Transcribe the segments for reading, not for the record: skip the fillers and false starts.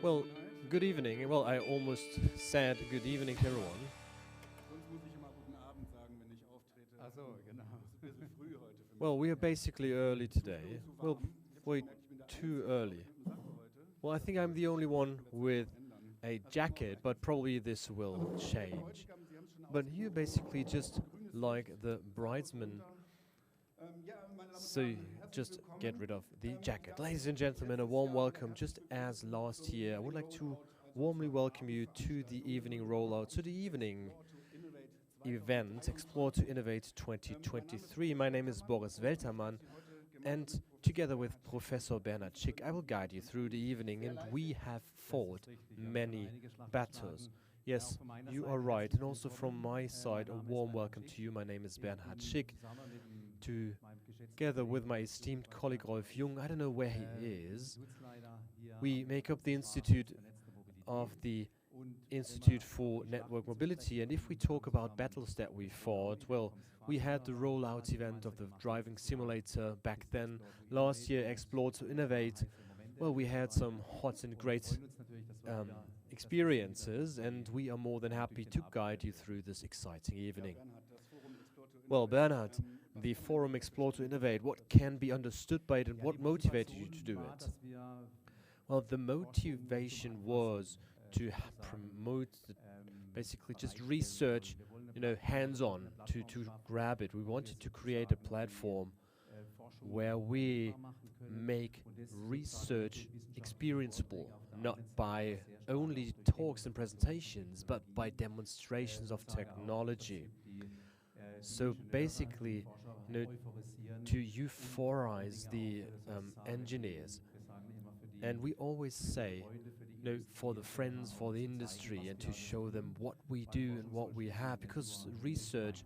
Well, good evening. Well, I almost said good evening to everyone. Ach so, genau. Well, we are basically early today. Well, wait, too early. Well, I think I'm the only one with a jacket, but probably this will change. But you basically just like the bridesman, so just get rid of the jacket. Ladies and gentlemen, a warm welcome. Just as last year, I would like to warmly welcome you to the evening rollout, to the evening event, Explore to Innovate 2023. My name is Boris Weltermann, and together with Professor Bernhard Schick, I will guide you through the evening, and we have fought many battles. Yes, you are right, and also from my side, a warm welcome to you. My name is Bernhard Schick. Together with my esteemed colleague Rolf Jung, I don't know where he is, we make up the Institute for Network Mobility. And if we talk about battles that we fought, well, we had the rollout event of the driving simulator back then. Last year, Explore-to-Innovate. Well, we had some hot and great experiences, and we are more than happy to guide you through this exciting evening. Well, Bernhard, the forum Explore-to-Innovate, what can be understood by it and what motivated you to do it? Well, the motivation was to promote basically just research, hands-on, to grab it. We wanted to create a platform where we make research experienceable, not by only talks and presentations, but by demonstrations of technology. So basically, to euphorize the engineers. And we always say, for the friends, for the industry, and to show them what we do and what we have, because research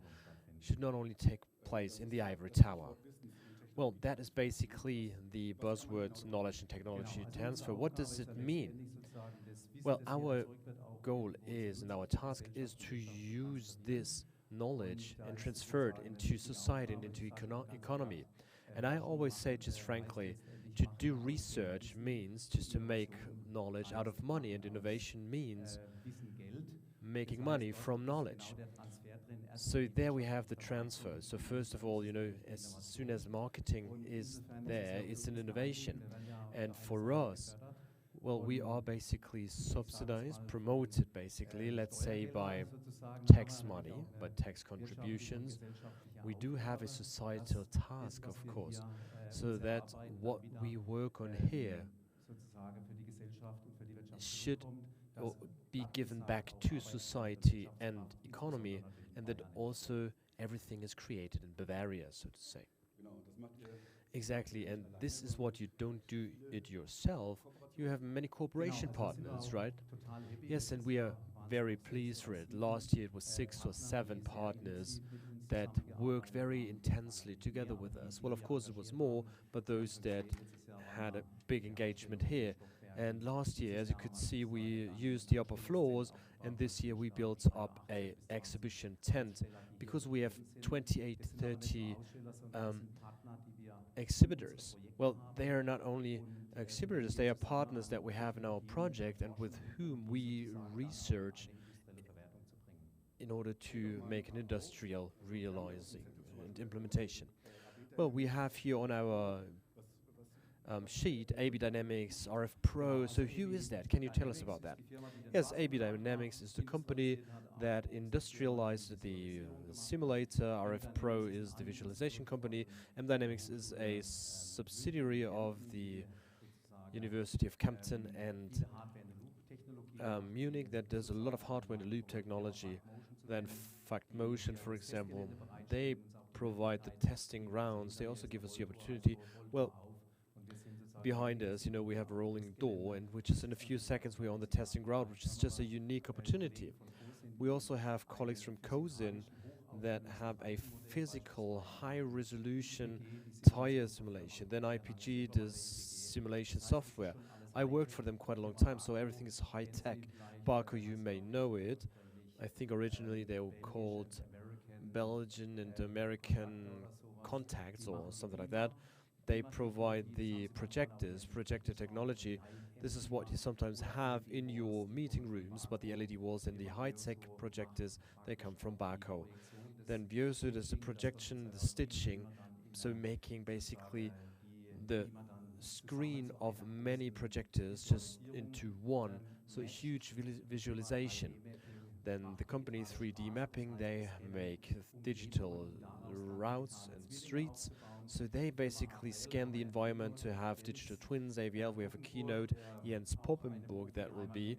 should not only take place in the ivory tower. Well, that is basically the buzzword knowledge and technology transfer. What does it mean? Well, our goal is, and our task is to use this knowledge and transfer it into society and into economy. And I always say, just frankly, to do research means just to make knowledge out of money, and innovation means making money from knowledge. So there we have the transfer. So first of all, as soon as marketing is there, it's an innovation. And for us, well, we are basically subsidized, promoted basically, let's say by tax money, by tax contributions. We do have a societal task, of course, so that what we work on here should be given back to society and economy, and that also everything is created in Bavaria, so to say. Exactly, and this is what you don't do it yourself. You have many cooperation partners, right? Yes, and we are very pleased for it. Last year it was 6 or 7 partners that worked very intensely together with us. Well, of course it was more, but those that had a big engagement here. And last year, as you could see, we used the upper floors, and this year we built up a exhibition tent, because we have 28, 30 exhibitors. Well, they are not only exhibitors, they are partners that we have in our project and with whom we research in order to make an industrial realizing and implementation. Well, we have here on our sheet AB Dynamics, RF Pro. So who is that? Can you tell us about that? Yes, AB Dynamics is the company that industrialized the simulator. RF Pro is the visualization company. M Dynamics is a subsidiary of the University of Kempten and Munich that does a lot of hardware and loop technology. Then Fact Motion, for example, they provide the testing grounds. They also give us the opportunity. Well, behind us, we have a rolling door, and which is in a few seconds we're on the testing ground, which is just a unique opportunity. We also have colleagues from COSIN that have a physical high-resolution tire simulation. Then IPG does simulation software. I worked for them quite a long time, so everything is high-tech. Barco, you may know it. I think originally they were called Belgian and American Contacts or something like that. they provide the projectors, projector technology. This is what you sometimes have in your meeting rooms, but the LED walls and the high-tech projectors, they come from Barco. Then Biosu does the projection, the stitching, so making basically the screen of many projectors just into one, so a huge visualization. Then the company 3D mapping, they make digital routes and streets, so they basically scan the environment to have digital twins, AVL. We have a keynote, Jens Poppenburg, that will be.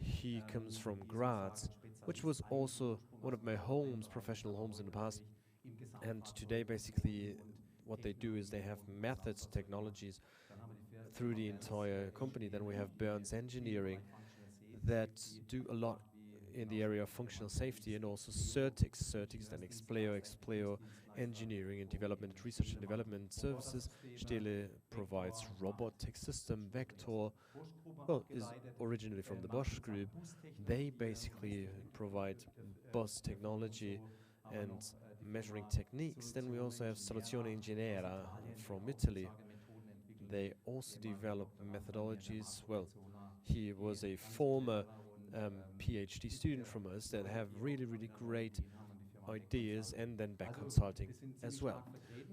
He comes from Graz, which was also one of my homes, professional homes in the past. And today, basically, what they do is they have methods, technologies through the entire company. Then we have Burns Engineering that do a lot in the area of functional safety, and also Certix, then Explore Engineering and Development, Research and Development Services. Stele provides robotic system, Vector, well, is originally from the Bosch group. They basically provide bus technology and measuring techniques. Then we also have Soluzione Ingegnera from Italy. They also develop methodologies. Well, he was a former PhD student from us that have really great ideas, and then back consulting as well.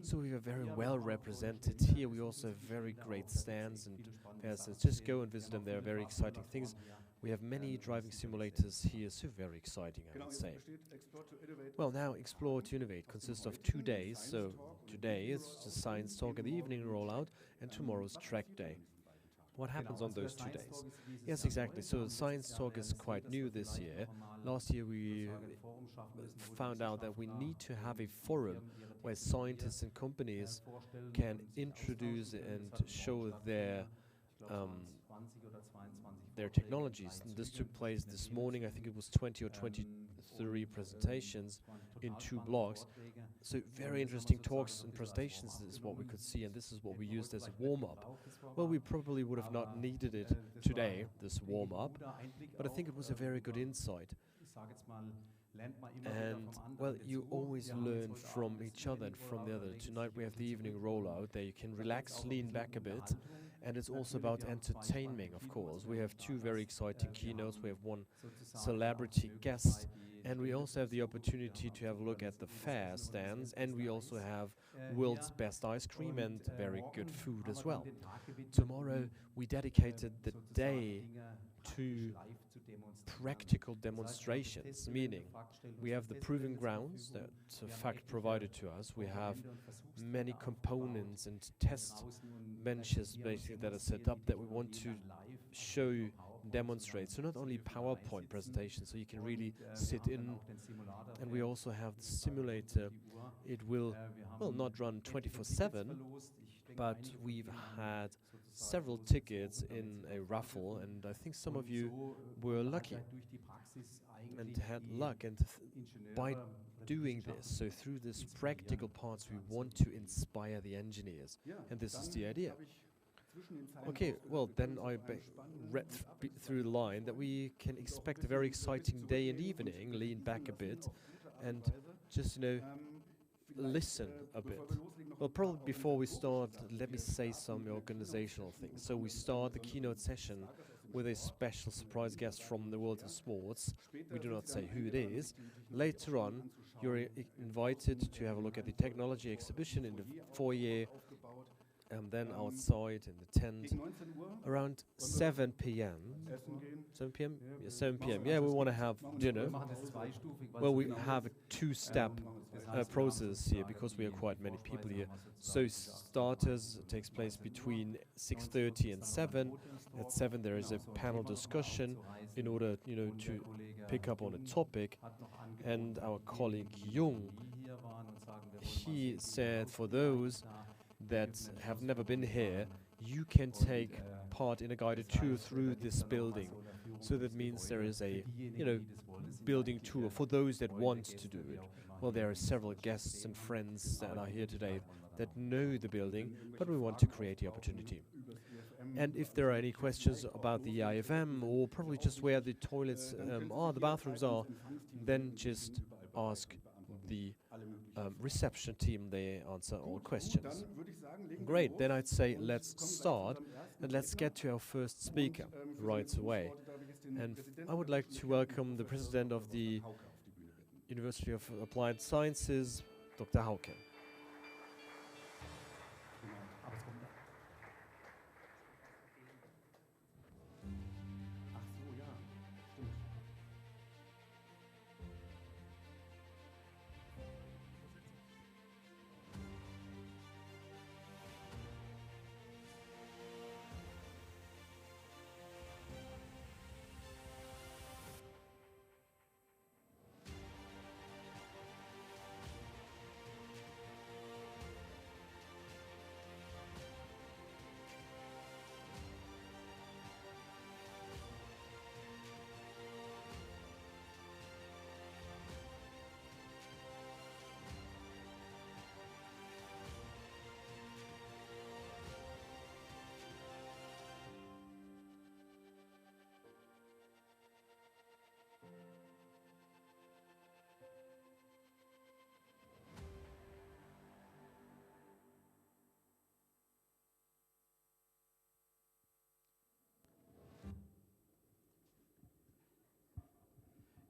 So we are very well represented here. We also have very great stands and fairs. Just go and visit them. They are very exciting things. We have many driving simulators here, so very exciting, I would say. Well, now Explore-to-Innovate consists of 2 days. So today is the science talk in the evening rollout, and tomorrow's track day. What happens on those 2 days? Yes, exactly. So the science talk is quite new this year. Last year we found out that we need to have a forum where scientists and companies can introduce and show their technologies. And this took place this morning. I think it was 20 or 23 presentations in 2 blocks. So very interesting talks and presentations is what we could see, and this is what we used as a warm-up. Well, we probably would have not needed it today, this warm-up, but I think it was a very good insight. And, well, you always learn from each other and from the other. Tonight we have the evening rollout. There you can relax, lean back a bit, and it's also about entertaining, of course. We have 2 very exciting keynotes. We have 1 celebrity guest, and we also have the opportunity to have a look at the fair stands, and we also have world's best ice cream and very good food as well. Tomorrow we dedicated the day to practical demonstrations, meaning we have the proving grounds, that's a fact provided to us. We have many components and test benches basically that are set up that we want to show, demonstrate. So not only PowerPoint presentations, so you can really sit in, and we also have the simulator. It will, well, not run 24/7, but we've had several tickets in a raffle, and I think some of you were lucky and had luck. And by doing this, so through this practical parts, we want to inspire the engineers, and this is the idea. Okay, well, then I read through the line that we can expect a very exciting day and evening, lean back a bit, and just, listen a bit. Well, probably before we start, let me say some organizational things. So we start the keynote session with a special surprise guest from the world of sports. We do not say who it is. Later on, you're invited to have a look at the technology exhibition in the foyer, and then outside in the tent around 7 p.m. 7 p.m.? Yeah, 7 p.m. Yeah, we want to have dinner. Well, we have a 2-step process here because we are quite many people here. So starters takes place between 6:30 and 7. At 7 there is a panel discussion in order, to pick up on a topic. And our colleague Jung, he said for those that have never been here, you can take part in a guided tour through this building. So that means there is a, building tour for those that want to do it. Well, there are several guests and friends that are here today that know the building, but we want to create the opportunity. And if there are any questions about the IFM, or probably just where the toilets are, the bathrooms are, then just ask the reception team. They answer all Gut, questions. dann würde ich sagen, legen wir Great, los then I'd say und let's kommen gleich zu start unserem ersten and let's Redner. get to our first Und speaker für seine right away. Grußworte darf ich jetzt den And Präsidenten I would der like Technischen to Universität, welcome the Professor president Dr. of the Wolfgang Hauke, auf die Bühne bitten. University of Applied Sciences, Dr. Hauke. Genau, aber es kommt noch. Ach so, ja, stimmt.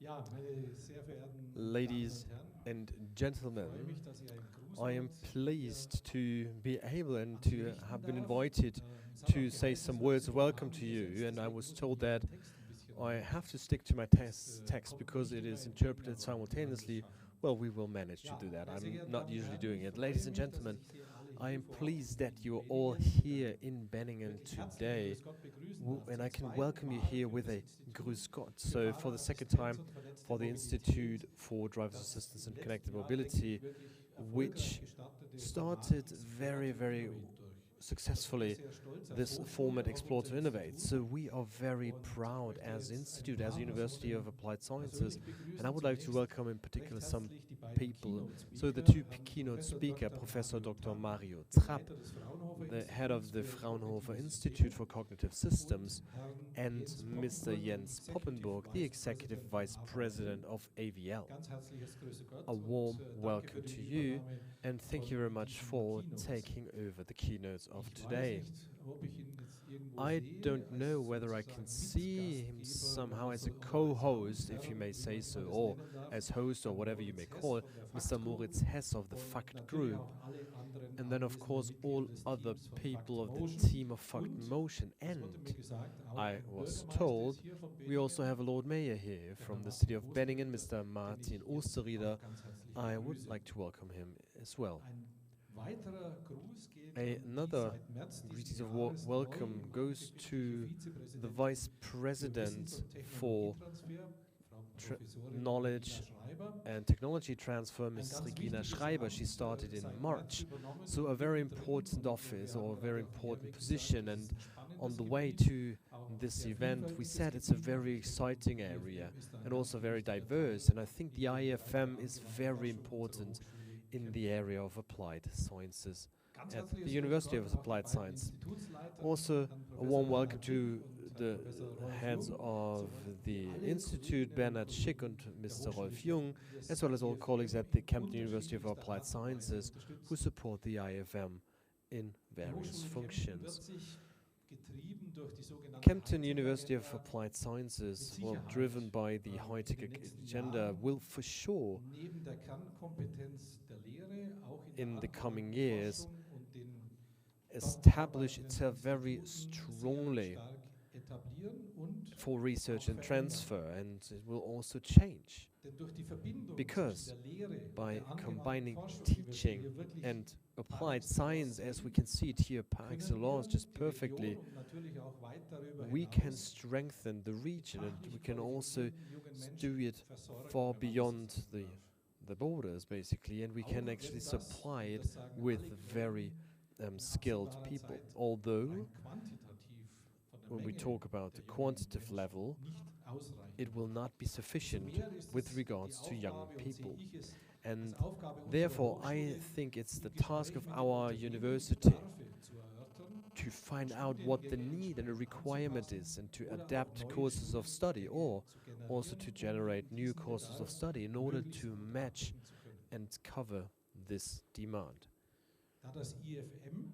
Ja, meine sehr verehrten Ladies Damen und Herren, and ich gentlemen, freue mich, dass ich ein I am Grußwort pleased to be able and an Sie to richten have been darf. invited Es hat to auch say geheißen, some es words wird of zum welcome to Rahmen you, gesetzt, and I deswegen was muss told ich that den Text ein bisschen I ändern. have to stick to my text Kommt because nicht it immer is in interpreted Berlin, aber wir werden das simultaneously. schaffen. Well, we will manage to Ja, do that. meine sehr I'm geehrten not Damen und usually Herren, doing ich it. freue Ladies and mich, dass gentlemen, ich Sie alle I hier am vor Ort pleased that in you're all Benningen here in Benningen wirklich herzlich today, grüß Gott begrüßen darf, and zum I can zweiten welcome you Mal here für with das a Institut Grüß Gott. für So for the second Fahrerassistenz time und vernetzte for the Mobilität, Institute for Driver's das Assistance im and letzten Connected Jahr, denke Mobility, ich, wirklich erfolgreich which gestartete Format started very, very Explore-to-Innovate durch. Da sind wir successfully sehr stolz als this Hochschule format auf unser Explore-to-Innovate. Institut So we are very und proud möchte as jetzt ein institute, as paar University of Personen Applied Sciences, persönlich and I begrüßen. would like to Zunächst welcome in recht particular some herzlich die beiden people. So the Keynote-Speaker, two Herrn keynote Professor speaker, Dr. Professor Mario Dr. Trapp, Mario den Trapp, Leiter des Fraunhofer the head of Instituts the für Fraunhofer kognitive Institute Systeme, for Cognitive und Systems, Herrn and Jens Mr. Poppenburg, den Jens Executive Poppenburg, the Vice Executive President von Vice AVL. President of AVL. Ganz herzliches Grüße Gott A und warm danke für welcome to die you, Übernahme and thank you von very much diesen for Keynotes. taking over the keynotes of Ich weiß today. nicht, ob ich ihn jetzt irgendwo I sehe, don't know als whether I can sozusagen see him Mitgastgeber somehow oder as a so, oder als co-host, if you Hausherr, may wie say man so, alles or nennen darf, as host or Herrn whatever you Moritz may Hess call it, von der Mr. FACT Group Moritz Hess of the und FACT natürlich Group, auch alle anderen and then of anwesenden course all Mitglieder des other Teams von people FACT of the Motion team of FACT und Motion. es wurde And mir gesagt, auch I ein was Bürgermeister told ist hier von we also Benningen, have a Lord Mayor here der from Herr the city Martin of Benningen, Osterrieder, Mr. den Martin ich jetzt Osterrieder. auch ganz herzlich I would begrüße. like to welcome him as well. Ein weiterer Gruß geht an die Another seit März diesen greetings of Jahres neu welcome im goes Amt to befindliche the Vizepräsidentin Vice für President Wissens- und for Technologietransfer, Frau Tra- Professorin Knowledge Regina Schreiber. and Technology Transfer, Ein Ms. ganz Regina wichtiges Schreiber. She Amt, started in seit März March. übernommen So und a very mittendrin. important Und office wir or haben a very gerade auf dem important Herweg position. gesagt, es And ist ein on spannendes the way Gebiet, to auch this sehr event, we vielfältiges said it's a Gebiet, aber very ich denke, exciting die area IFM ist ein and ganz also very wichtiger diverse. Teil, And I think wie the wir die weitere IFM is angewandte very Forschung unserer important Hochschule in kennen. the area of applied sciences Ganz at herzliches the Grüß University Gott of auch die Applied beiden Science. Institutsleitern, Also, Herrn a Professor warm Bernhard welcome Schick to und the Herrn Professor Rolf heads Jung, of sowie the alle Institute, Kolleginnen und Bernhard Schick Kollegen and der Mr. Rolf Hochschule Jung, des as well as all IFM colleagues at the in Kempten University of unterschiedlichster Applied Art und Weise Sciences who unterstützen. support the IFM in Die various Hochschule Kempten wird functions. sich getrieben durch die sogenannte Kempten University of Hightech-Agenda Applied Sciences, mit well, Sicherheit driven by the in high-tech den nächsten agenda, Jahren will for sure neben der Kernkompetenz der Lehre auch in der in the coming angewandten years Forschung und den establish dort itself very arbeitenden Instituten sehr strongly stark etablieren und for research auch and verändern. transfer, and it will also change Denn durch die Verbindung because zwischen der Lehre und by der angewandten combining Forschung, die wir teaching hier wirklich and par applied excellence science, as we sehen, can see it here par können excellence, wir just die perfectly, Region und natürlich auch weit darüber we can hinaus strengthen the region and we fachlich can also qualifizierten jungen do Menschen it versorgen, far wenn man das beyond so sagen darf. the borders, basically, and we Auch can wenn actually das, supply und it das sagen with alle very Quellen, in skilled absehbarer people. Zeit Although, rein quantitativ von der when we Menge talk about the der jungen quantitative Menschen level, nicht ausreichen it will wird. not be Umso sufficient mehr ist with es regards die to young Aufgabe und sehe people. ich es And als Aufgabe unserer therefore, I Hochschule, think it's the im task Gespräch of mit den our Unternehmen die university Bedarfe zu erörtern, to find out what the need and the requirement is and to adapt courses of study or also to generate new courses of study in order to match and cover this demand. Da das IFM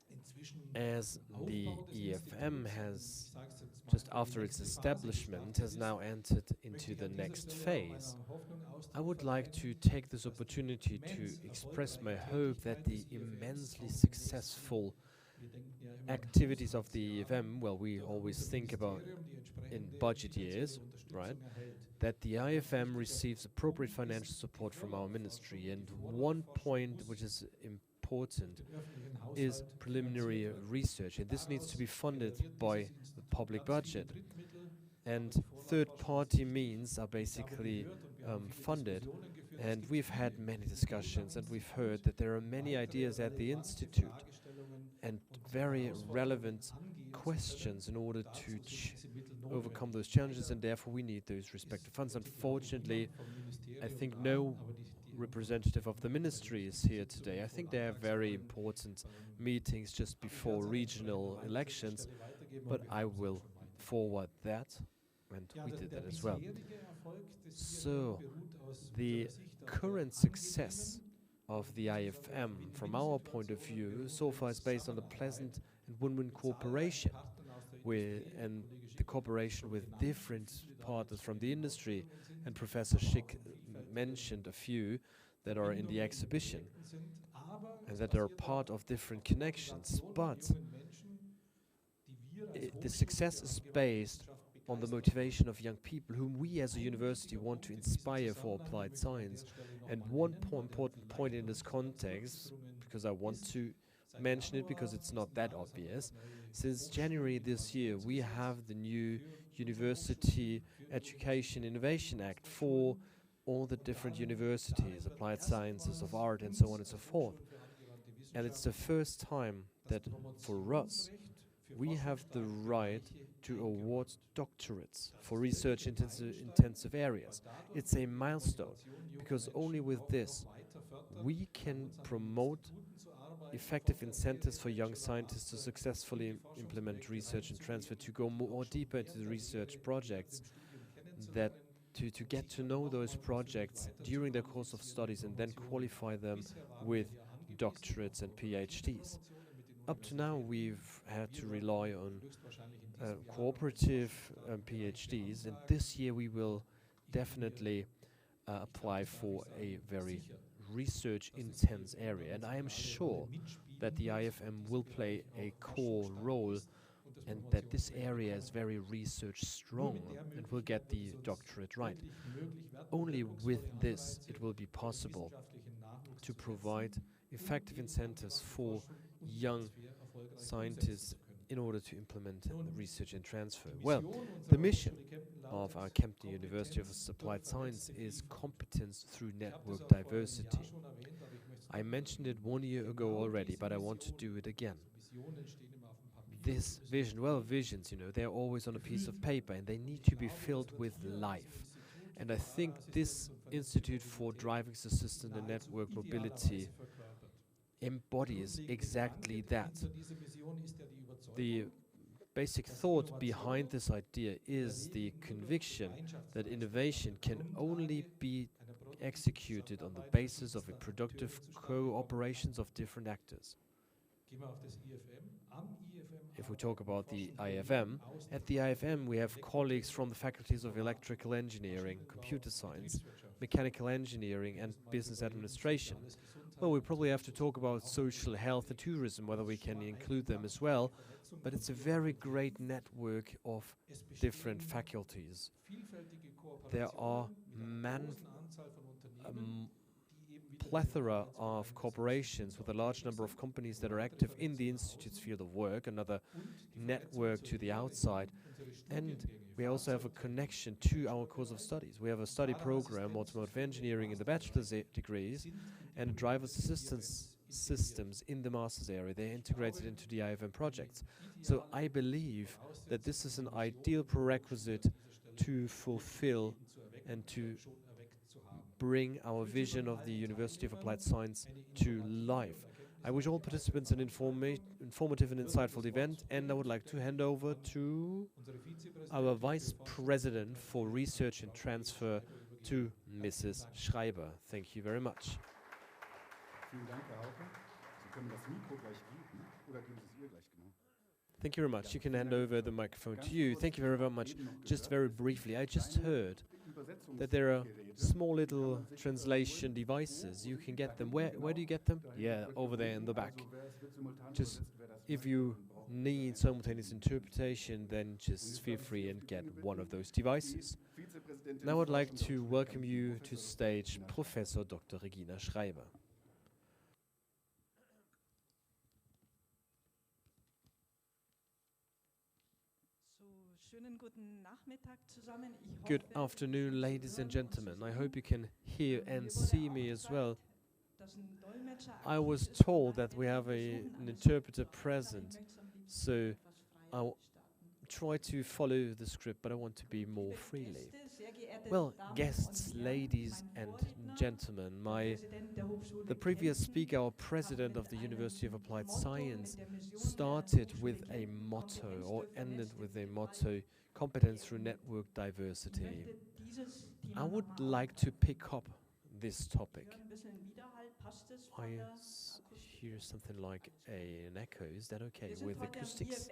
inzwischen As im the Aufbau des EFM Instituts, has, ich sag's jetzt mal, just in die after its nächste Phase establishment, gestartet has ist, now entered möchte into ich the an dieser next Stelle auch phase, meiner Hoffnung I Ausdruck would like to verleihen, take this dass die opportunity to immens express my erfolgreiche hope that Tätigkeit the des IFMs immensely auch in den successful nächsten, wir denken ja immer in activities of the Haushaltsjahren, EFM, well, we durch always unser think about Ministerium die in entsprechende budget finanzielle years, right, Unterstützung erhält. that the Ein ganz IFM wichtiger receives appropriate Punkt ist financial die support from our Vorlaufforschung. ministry. Die And one Vorlaufforschung point muss which is durch important den öffentlichen is Haushalt preliminary finanziert werden. research, and this needs to be Daraus funded generiert by dieses the Institut public ganz viele budget. Drittmittel, And aber die third-party Vorlaufforschung ist wichtig. means are Ich habe basically gehört und wir haben viele funded. Diskussionen geführt. Es And gibt we've had viele many Methoden discussions, am and we've Institut, heard that there are um many weitere ideas at the relevante institute Fragestellungen and und very Herausforderungen relevant angehen zu questions in können. order Dazu to sind diese Mittel overcome notwendig. those challenges, Leider and therefore we need those respective funds. ist, glaube ich, Unfortunately, niemand vom I Ministerium think da, no aber die representative of the ministry is here today. I think they have very important meetings just before regional elections, but I will forward that, and we did that as well. So, the current success of the IFM, from our point of view, so far is based on a pleasant and win-win cooperation and the cooperation with different partners from the industry. And Professor Schick mentioned a few that are in the exhibition and that are part of different connections. But the success is based on the motivation of young people whom we as a university want to inspire for applied science. And one important point in this context, because I want to mention it because it's not that obvious, since January this year we have the new University Education Innovation Act for all the different universities, applied sciences, of art, and so on and so forth. And it's the first time that for us we have the right to award doctorates for research intensive areas. It's a milestone, because only with this we can promote effective incentives for young scientists to successfully implement research and transfer, to go more deeper into the research projects, that to get to know those projects during the course of studies and then qualify them with doctorates and PhDs. Up to now, we've had to rely on cooperative PhDs, and this year we will definitely apply for a very research-intense area. And I am sure that the IFM will play a core role, and that this area is very research strong and will get the doctorate right. Only with this it will be possible to provide effective incentives for young scientists in order to implement research and transfer. Well, the mission of our Kempten University of Applied Science is competence through network diversity. I mentioned it 1 year ago already, but I want to do it again. This vision, well, visions, they're always on a piece of paper and they need to be filled with life. And I think this Institute for Driving Assistant and Network Mobility embodies exactly that. The basic thought behind this idea is the conviction that innovation can only be executed on the basis of a productive cooperations of different actors. If we talk about the IFM, at the IFM we have colleagues from the faculties of electrical engineering, computer science, mechanical engineering and business administration. Well, we probably have to talk about social health and tourism, whether we can include them as well, but it's a very great network of different faculties. There are plethora of corporations with a large number of companies that are active in the Institute's field of work, another network to the outside, and we also have a connection to our course of studies. We have a study program, automotive engineering in the bachelor's degrees, and driver's assistance systems in the master's area. They're integrated into the IFM projects. So I believe that this is an ideal prerequisite to fulfill and to bring our vision of the University of Applied Science to life. I wish all participants an informative and insightful event, and I would like to hand over to our Vice President for Research and Transfer, to Mrs. Schreiber. Thank you very much. Vielen Dank, Herr Hauke. Sie können das Mikro gleich geben oder geben Sie es ihr gleich genau. Thank you very much. You can hand over the microphone to you. Thank you very, very much. Just very briefly, I just heard that there are small little translation devices. You can get them. Where do you get them? Yeah, over there in the back. Just if you need simultaneous interpretation, then just feel free and get one of those devices. Now I'd like to welcome you to stage Professor Dr. Regina Schreiber. Good afternoon, ladies and gentlemen. I hope you can hear and see me as well. I was told that we have an interpreter present, so I'll try to follow the script, but I want to be more freely. Well, guests, ladies and gentlemen, the previous speaker, our president of the University of Applied Science, started with a motto or ended with a motto, competence through network diversity. I would like to pick up this topic. I hear something like an echo. Is that okay with acoustics?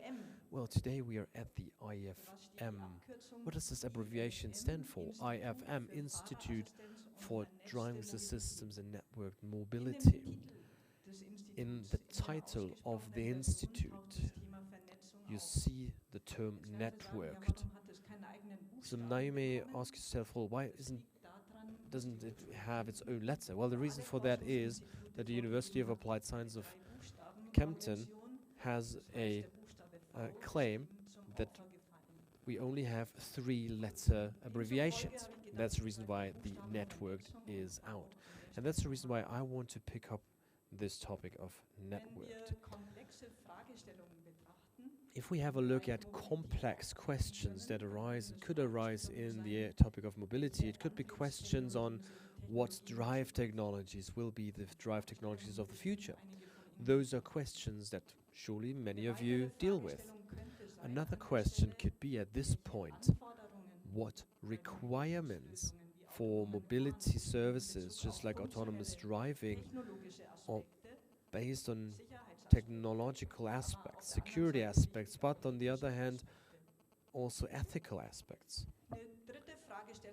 Well, today we are at the IFM. What does this abbreviation stand for? IFM, Institute for Driving Systems and Networked Mobility. In the title of the institute, you see the term networked. So now you may ask yourself, well, why doesn't it have its own letter? Well, the reason for that is that the University of Applied Science of Kempten has a claim that we only have 3-letter abbreviations. That's the reason why the networked is out. And that's the reason why I want to pick up this topic of networked. If we have a look at complex questions that arise and could arise in the topic of mobility, it could be questions on what drive technologies will be the drive technologies of the future. Those are questions that surely many of you deal with. Another question could be at this point, what requirements for mobility services, just like autonomous driving, are based on technological aspects, security aspects, but on the other hand, also ethical aspects.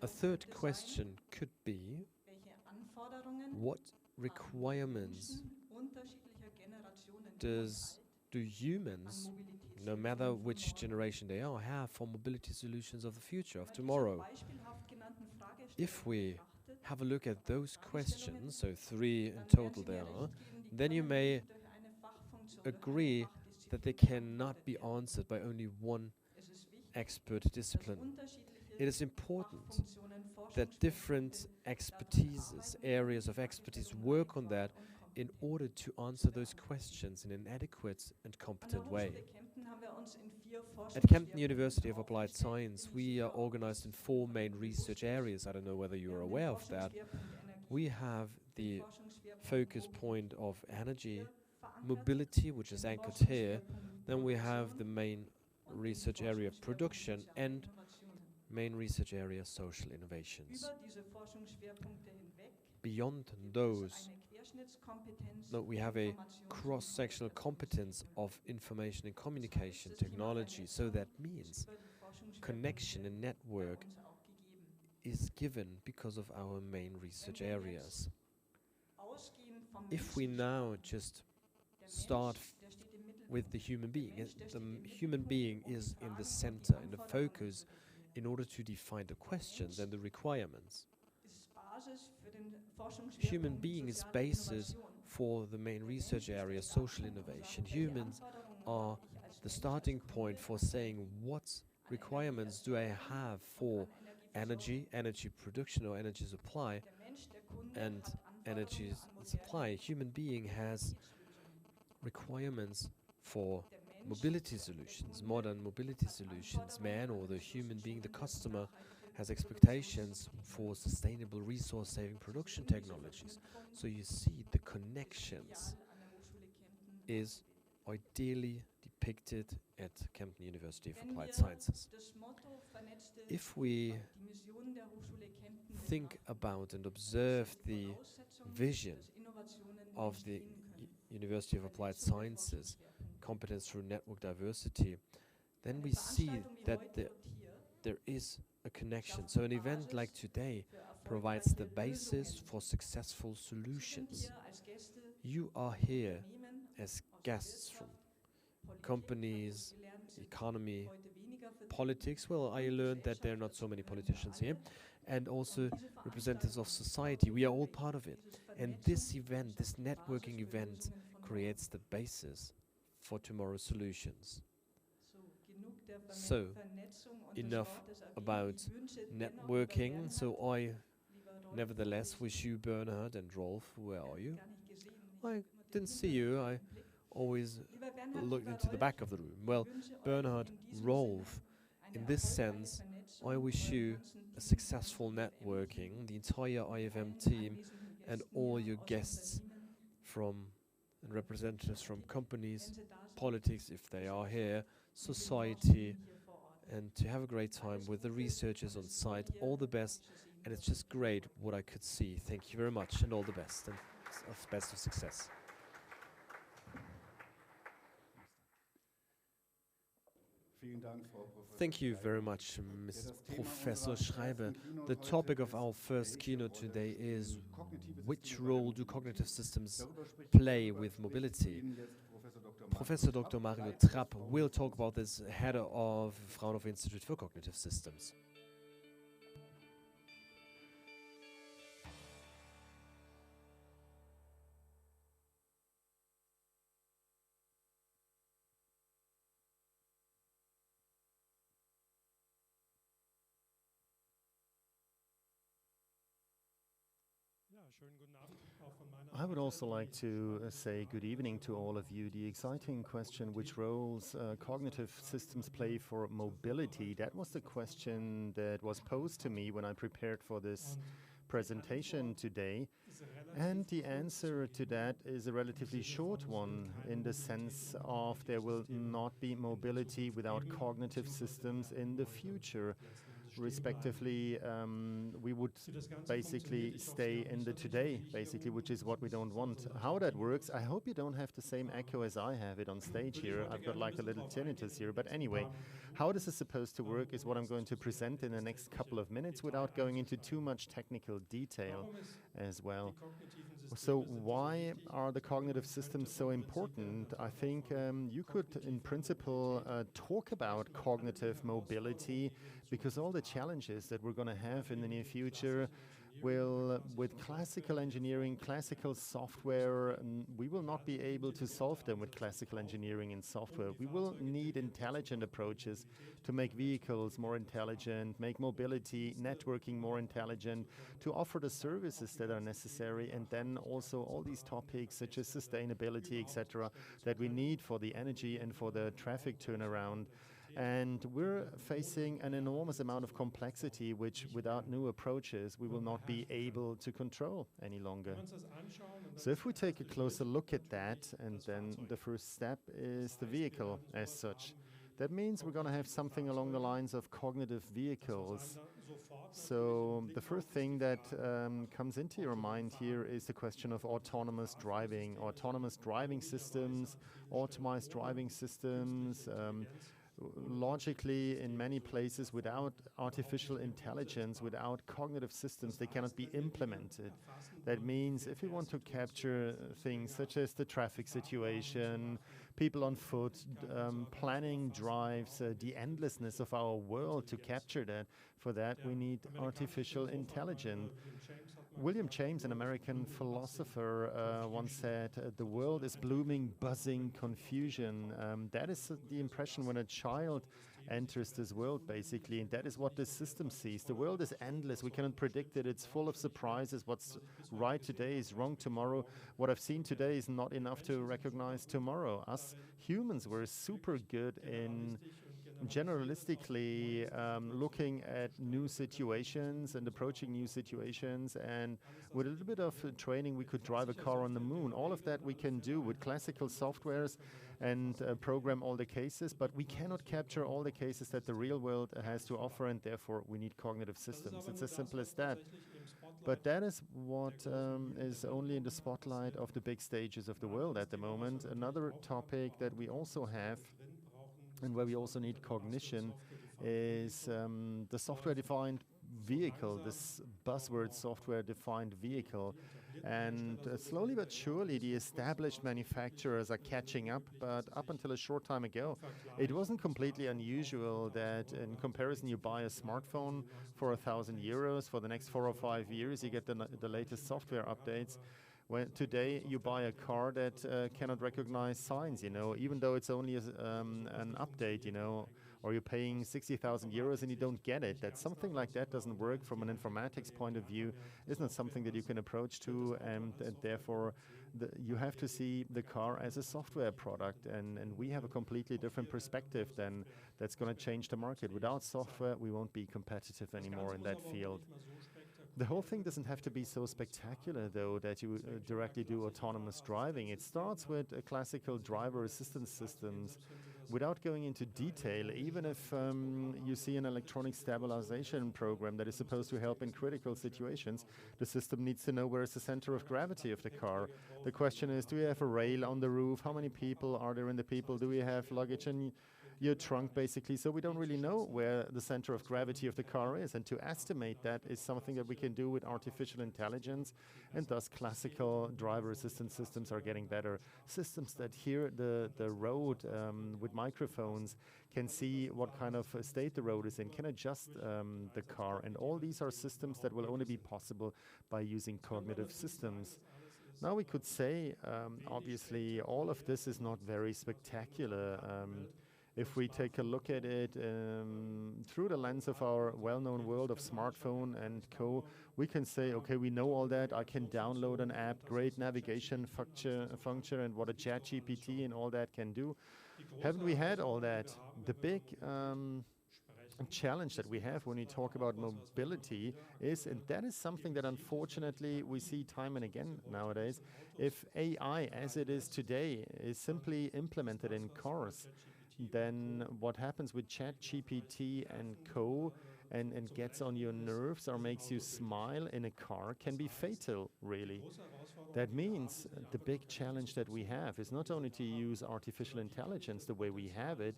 A third question could be, what requirements do humans, no matter which generation they are, have for mobility solutions of the future, of tomorrow? If we have a look at those questions, so 3 in total there are, then you may agree that they cannot be answered by only one expert discipline. It is important that different expertises, areas of expertise work on that in order to answer those questions in an adequate and competent way. At Kempten University of Applied Science, we are organized in 4 main research areas. I don't know whether you're aware of that. We have the focus point of energy, mobility, which is anchored here. Then we have the main research area of production and main research area social innovations. Beyond those, we have a cross-sectional competence of information and communication technology. So that means connection and network is given because of our main research areas. If we now just start with the human being, the human being is in the center, in the focus, in order to define the questions and the requirements. Human being is basis for the main research area, social innovation. Humans are the starting point for saying what requirements do I have for energy production or energy supply, and energy supply. Human being has requirements for mobility solutions, modern mobility solutions. Man, or the human being, the customer, has expectations for sustainable resource-saving production technologies. So you see, the connections is ideally depicted at Kempten University of Applied Sciences. If we think about and observe the vision of the University of Applied Sciences, competence through network diversity, then we see that there is a connection. So an event like today provides the basis for successful solutions. You are here as guests from companies, economy, politics. Well, I learned that there are not so many politicians here, and also representatives of society. We are all part of it. And this event, this networking event, creates the basis for tomorrow's solutions. So, enough about networking. So I nevertheless wish you, Bernhard and Rolf, where are you? I didn't see you. I always looked into the back of the room. Well, Bernhard, Rolf, in this sense, I wish you a successful networking, the entire IFM team, and all your guests from and representatives from companies, politics, if they are here, society, and to have a great time with the researchers on site. All the best, and it's just great what I could see. Thank you very much, and all the best, and best of success. Thank you very much, Ms. Professor Schreiber. The topic of our first keynote today is which role do cognitive systems play with mobility? Professor Dr. Mario Trapp will talk about this, head of Fraunhofer Institute for Cognitive Systems. I would also like to say good evening to all of you. The exciting question, which roles cognitive systems play for mobility, that was the question that was posed to me when I prepared for this presentation today. And the answer to that is a relatively short one, in the sense of there will not be mobility without cognitive systems in the future. Respectively, we would basically stay in the today, basically, which is what we don't want. How that works, I hope you don't have the same echo as I have it on stage here. I've got like a little tinnitus here. But anyway, how this is supposed to work is what I'm going to present in the next couple of minutes without going into too much technical detail as well. So why are the cognitive systems so important? I think you could, in principle, talk about cognitive mobility, because all the challenges that we're going to have in the near future will, with classical engineering, classical software, we will not be able to solve them with classical engineering and software. We will need intelligent approaches to make vehicles more intelligent, make mobility, networking more intelligent, to offer the services that are necessary, and then also all these topics such as sustainability, etc., that we need for the energy and for the traffic turnaround. And we're facing an enormous amount of complexity, which without new approaches, we will not be able to control any longer. So if we take a closer look at that, and then the first step is the vehicle as such. That means we're going to have something along the lines of cognitive vehicles. So the first thing that comes into your mind here is the question of autonomous driving. Autonomous driving systems, optimized driving systems, logically, in many places, without artificial intelligence, without cognitive systems, they cannot be implemented. That means if we want to capture things such as the traffic situation, people on foot, planning drives, the endlessness of our world, to capture that, for that we need artificial intelligence. William James, an American philosopher, once said, the world is blooming, buzzing confusion. That is the impression when a child enters this world, basically, and that is what this system sees. The world is endless. We cannot predict it. It's full of surprises. What's right today is wrong tomorrow. What I've seen today is not enough to recognize tomorrow. Us humans were super good in generalistically looking at new situations and approaching new situations, and with a little bit of training we could drive a car on the moon. All of that we can do with classical softwares and program all the cases, but we cannot capture all the cases that the real world has to offer, and therefore we need cognitive systems. It's as simple as that. But that is what is only in the spotlight of the big stages of the world at the moment. Another topic that we also have, and where we also need cognition, is the software-defined vehicle, this buzzword software-defined vehicle. And slowly but surely the established manufacturers are catching up, but up until a short time ago, it wasn't completely unusual that in comparison you buy a smartphone for €1,000, for the next 4 or 5 years you get the latest software updates. When today you buy a car that cannot recognize signs, even though it's only an update, or you're paying €60,000 and you don't get it. That something like that doesn't work from an informatics point of view. It's not something that you can approach to, and therefore you have to see the car as a software product, and we have a completely different perspective then that's going to change the market. Without software, we won't be competitive anymore in that field. The whole thing doesn't have to be so spectacular, though, that you directly do autonomous driving. It starts with classical driver assistance systems. Without going into detail, even if you see an electronic stabilization program that is supposed to help in critical situations, the system needs to know where is the center of gravity of the car. The question is, do we have a rail on the roof? How many people are there in the people? Do we have luggage in your trunk, basically? So we don't really know where the center of gravity of the car is, and to estimate that is something that we can do with artificial intelligence, and thus classical driver assistance systems are getting better. Systems that hear the road with microphones, can see what kind of state the road is in, can adjust the car, and all these are systems that will only be possible by using cognitive systems. Now we could say, obviously, all of this is not very spectacular. If we take a look at it through the lens of our well-known world of smartphone and co, we can say, okay, we know all that. I can download an app, great navigation function, and what a ChatGPT and all that can do. Haven't we had all that? The big challenge that we have when we talk about mobility is, and that is something that unfortunately we see time and again nowadays, if AI as it is today is simply implemented in cars, then what happens with ChatGPT and co and gets on your nerves or makes you smile in a car can be fatal, really. That means the big challenge that we have is not only to use artificial intelligence the way we have it,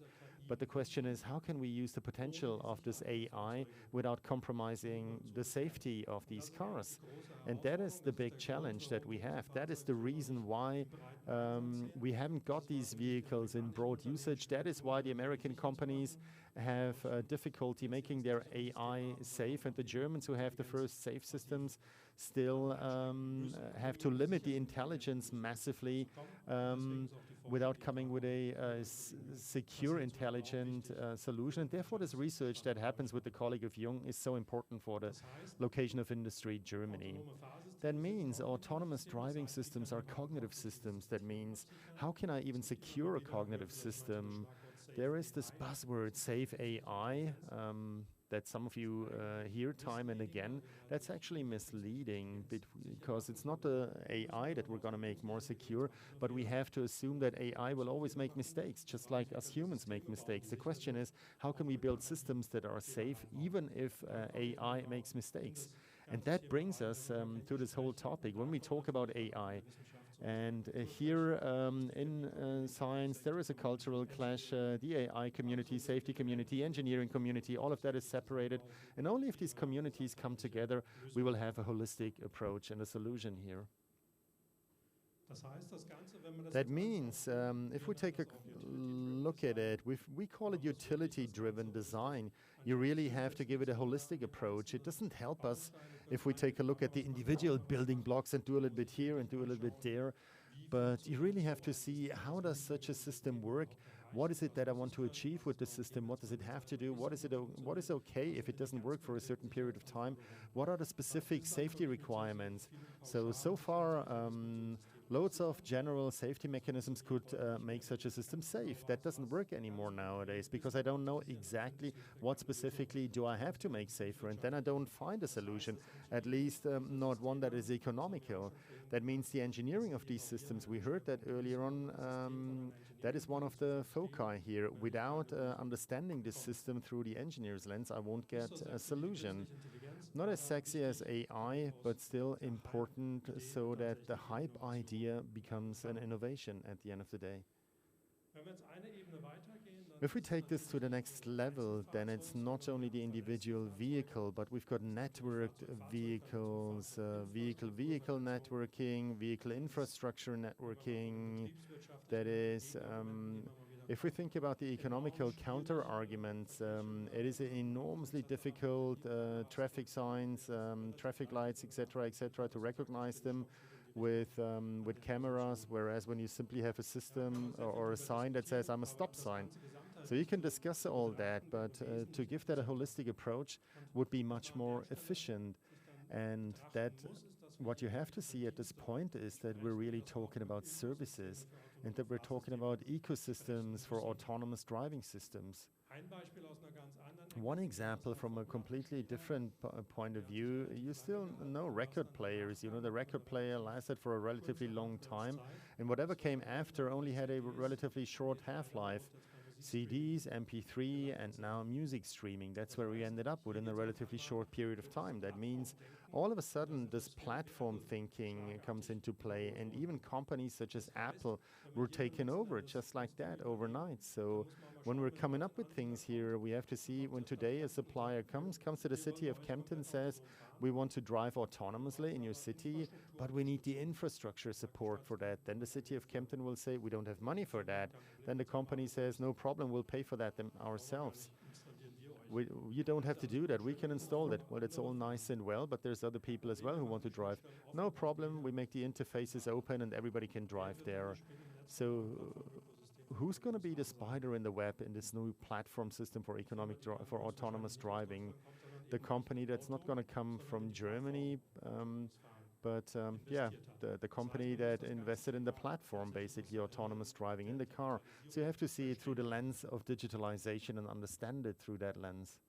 but the question is, how can we use the potential of this AI without compromising the safety of these cars? And that is the big challenge that we have. That is the reason why we haven't got these vehicles in broad usage. That is why the American companies have difficulty making their AI safe, and the Germans, who have the first safe systems, still have to limit the intelligence massively without coming with a secure, intelligent solution. And therefore, this research that happens with the colleague of Jung is so important for the location of industry, Germany. That means autonomous driving systems are cognitive systems. That means, how can I even secure a cognitive system? There is this buzzword, safe AI, that some of you hear time and again. That's actually misleading, because it's not the AI that we're going to make more secure, but we have to assume that AI will always make mistakes, just like us humans make mistakes. The question is, how can we build systems that are safe even if AI makes mistakes? And that brings us to this whole topic. When we talk about AI, and here in science, there is a cultural clash. The AI community, safety community, engineering community, all of that is separated. And only if these communities come together, we will have a holistic approach and a solution here. That means, if we take a look at it, we call it utility-driven design. You really have to give it a holistic approach. It doesn't help us if we take a look at the individual building blocks and do a little bit here and do a little bit there. But you really have to see, how does such a system work? What is it that I want to achieve with the system? What does it have to do? What is okay if it doesn't work for a certain period of time? What are the specific safety requirements? So far, Loads of general safety mechanisms could make such a system safe. That doesn't work anymore nowadays because I don't know exactly what specifically do I have to make safer, and then I don't find a solution, at least not one that is economical. That means the engineering of these systems, we heard that earlier on, that is one of the foci here. Without understanding this system through the engineer's lens, I won't get a solution. Not as sexy as AI, but still important so that the hype idea becomes an innovation at the end of the day. If we take this to the next level, then it's not only the individual vehicle, but we've got networked vehicles, vehicle-vehicle networking, vehicle infrastructure networking. That is, if we think about the economical counter-arguments, it is enormously difficult, traffic signs, traffic lights, etc., to recognize them with cameras, whereas when you simply have a system or a sign that says, I'm a stop sign. So you can discuss all that, but to give that a holistic approach would be much more efficient. And that what you have to see at this point is that we're really talking about services and that we're talking about ecosystems for autonomous driving systems. One example from a completely different point of view, you still know record players. You know, the record player lasted for a relatively long time, and whatever came after only had a relatively short half-life. CDs, MP3, and now music streaming. That's where we ended up within a relatively short period of time. That means all of a sudden this platform thinking comes into play, and even companies such as Apple were taken over just like that overnight. So when we're coming up with things here, we have to see when today a supplier comes to the city of Kempten, says, we want to drive autonomously in your city, but we need the infrastructure support for that. Then the city of Kempten will say, we don't have money for that. Then the company says, no problem, we'll pay for that ourselves. You don't have to do that, we can install it. Well, it's all nice and well, but there's other people as well who want to drive. No problem, we make the interfaces open and everybody can drive there. So who's going to be the spider in the web in this new platform system for for autonomous driving? The company that's not going to come from Germany, but the company that invested in the platform, basically autonomous driving in the car. So you have to see it through the lens of digitalization and understand it through that lens.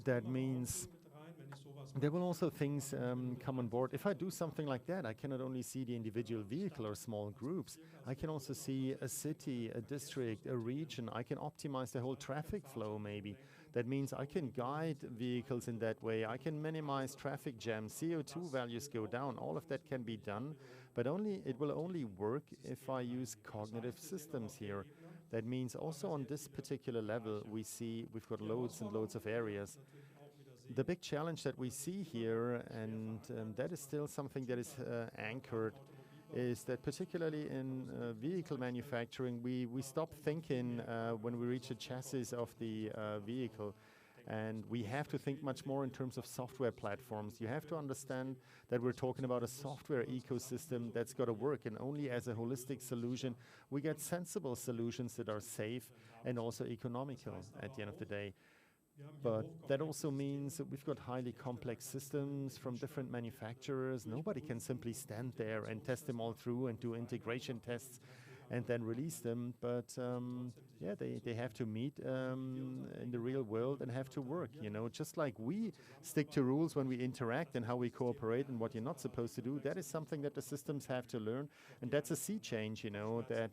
That means there will also things come on board. If I do something like that, I cannot only see the individual vehicle or small groups. I can also see a city, a district, a region. I can optimize the whole traffic flow maybe. That means I can guide vehicles in that way. I can minimize traffic jams, CO2 values go down. All of that can be done, but it will only work if I use cognitive systems here. That means also on this particular level, we've got loads and loads of areas. The big challenge that we see here, and that is still something that is anchored, is that particularly in vehicle manufacturing, we stop thinking when we reach the chassis of the vehicle. And we have to think much more in terms of software platforms. You have to understand that we're talking about a software ecosystem that's got to work, and only as a holistic solution, we get sensible solutions that are safe and also economical at the end of the day. But that also means that we've got highly complex systems from different manufacturers. Nobody can simply stand there and test them all through and do integration tests and then release them. But they have to meet in the real world and have to work, you know. Just like we stick to rules when we interact and how we cooperate and what you're not supposed to do, that is something that the systems have to learn. And that's a sea change, you know, that